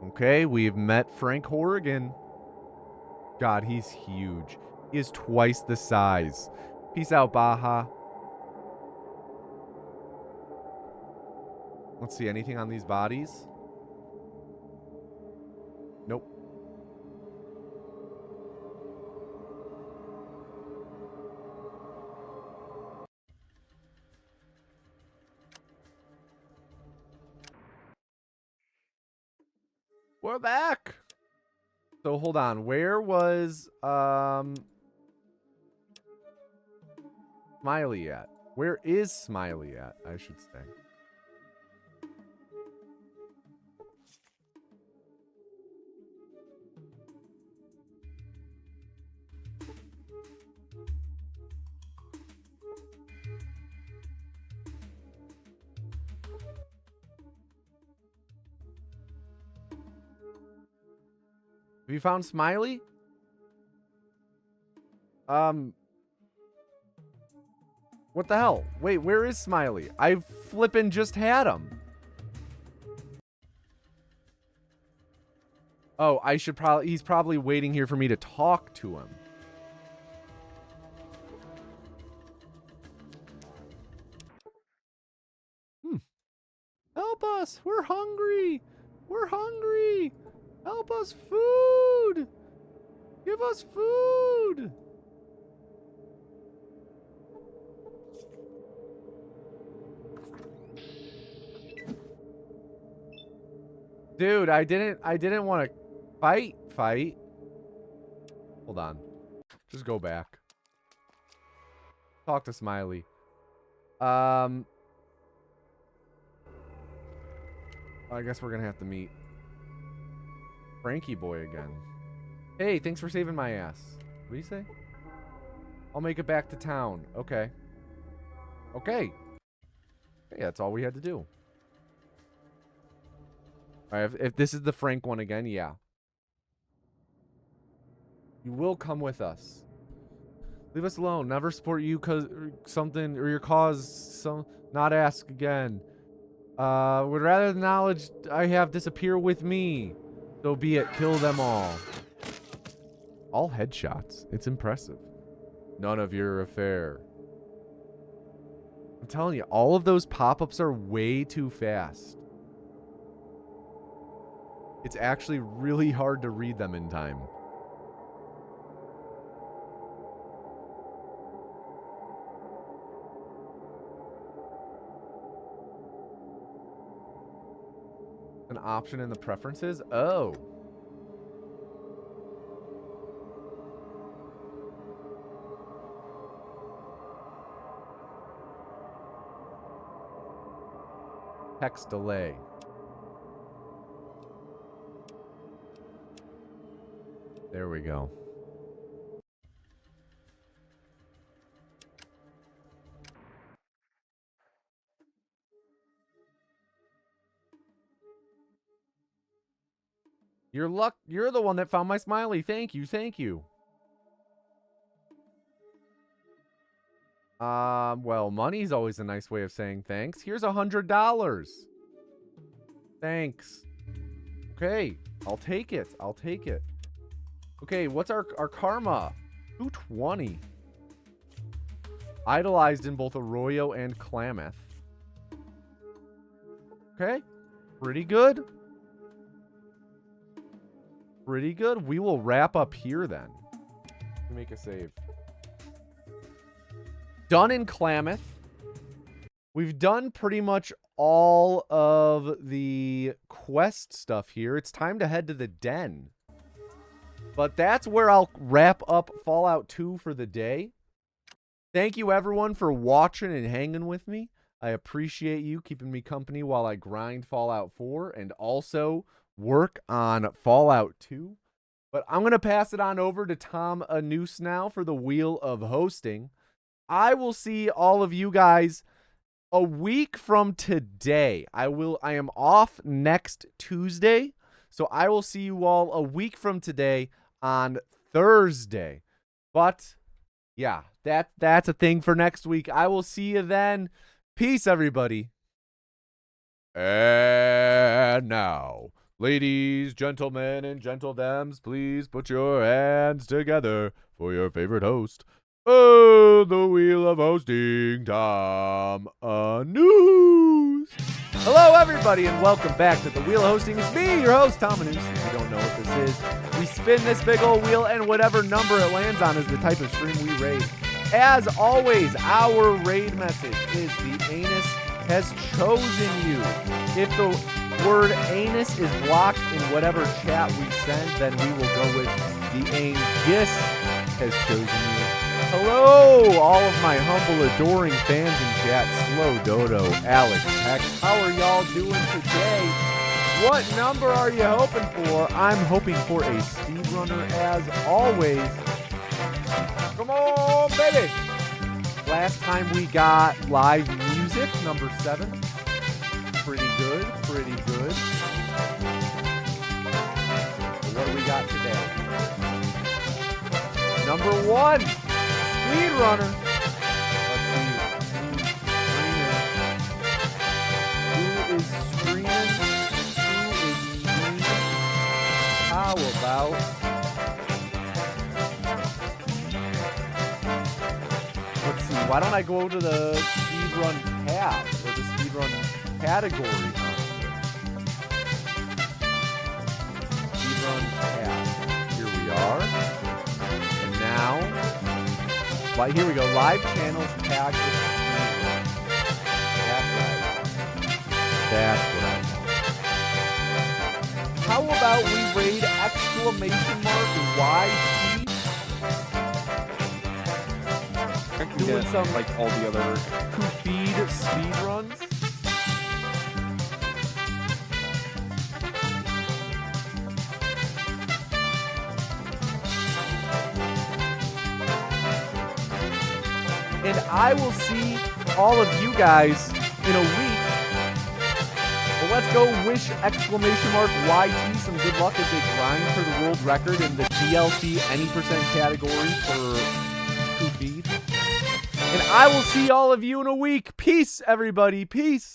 [SPEAKER 1] Okay, we've met Frank Horrigan. God, he's huge. He is twice the size. Peace out, Baja. Let's see, anything on these bodies? Nope. We're back. So hold on. Where was Smiley at? Where is Smiley at, I should say. Have you found Smiley? What the hell? Wait, where is Smiley? I flippin' just had him. Oh, I should probably... He's probably waiting here for me to talk to him. Help us. We're hungry. We're hungry. Help us. Food. Give us food. Dude, I didn't want to fight. Hold on. Just go back. Talk to Smiley. I guess we're gonna have to meet Frankie Boy again. Hey, thanks for saving my ass. What do you say? I'll make it back to town. Okay. Okay. Hey, that's all we had to do. Alright, if this is the Frank one again, yeah. You will come with us. Leave us alone. Never support you cause something or your cause. Not ask again. Would rather the knowledge I have disappear with me. So be it. Kill them all. All headshots. It's impressive. None of your affair. I'm telling you, all of those pop-ups are way too fast. It's actually really hard to read them in time. An option in the preferences? Oh. Text delay. There we go. You're the one that found my smiley. Thank you. Thank you. Well, money's always a nice way of saying thanks. Here's $100. Thanks. Okay, I'll take it. I'll take it. Okay, what's our karma? 220. Idolized in both Arroyo and Klamath. Okay, pretty good. Pretty good. We will wrap up here then. Make a save. Done in Klamath. We've done pretty much all of the quest stuff here. It's time to head to the den. But that's where I'll wrap up Fallout 2 for the day. Thank you everyone for watching and hanging with me. I appreciate you keeping me company while I grind Fallout 4 and also work on Fallout 2. But I'm going to pass it on over to tomatoanus now for the wheel of hosting. I will see all of you guys a week from today. I am off next Tuesday. So I will see you all a week from today on Thursday. But yeah, that's a thing for next week. I will see you then. Peace, everybody. And now, ladies, gentlemen, and gentledems, please put your hands together for your favorite host. Oh, the wheel of hosting, tomatoanus. Hello, everybody, and welcome back to the wheel of hosting. It's me, your host, tomatoanus. If you don't know what this is, we spin this big old wheel, and whatever number it lands on is the type of stream we raid. As always, our raid message is the anus has chosen you. If the word anus is blocked in whatever chat we send, then we will go with the angus has chosen you. Hello, all of my humble, adoring fans in chat. Slow Dodo, Alex, Heck, how are y'all doing today? What number are you hoping for? I'm hoping for a speedrunner as always. Come on, baby! Last time we got live music, number 7. Pretty good, pretty good. What do we got today? Number 1, speedrunner. Let's see. Who is streaming? Who is streaming? How about... Let's see, why don't I go to the speedrun tab, or the speedrun category? speedrun tab. Here we are. And now, here we go. Live channels tagged with speedrun. That's what I want. How about we raid exclamation mark YT? Doing some like all the other who feed speedruns. And I will see all of you guys in a week. Well, let's go wish exclamation mark YT some good luck as they grind for the world record in the DLC any percent category for who feed. And I will see all of you in a week. Peace, everybody. Peace.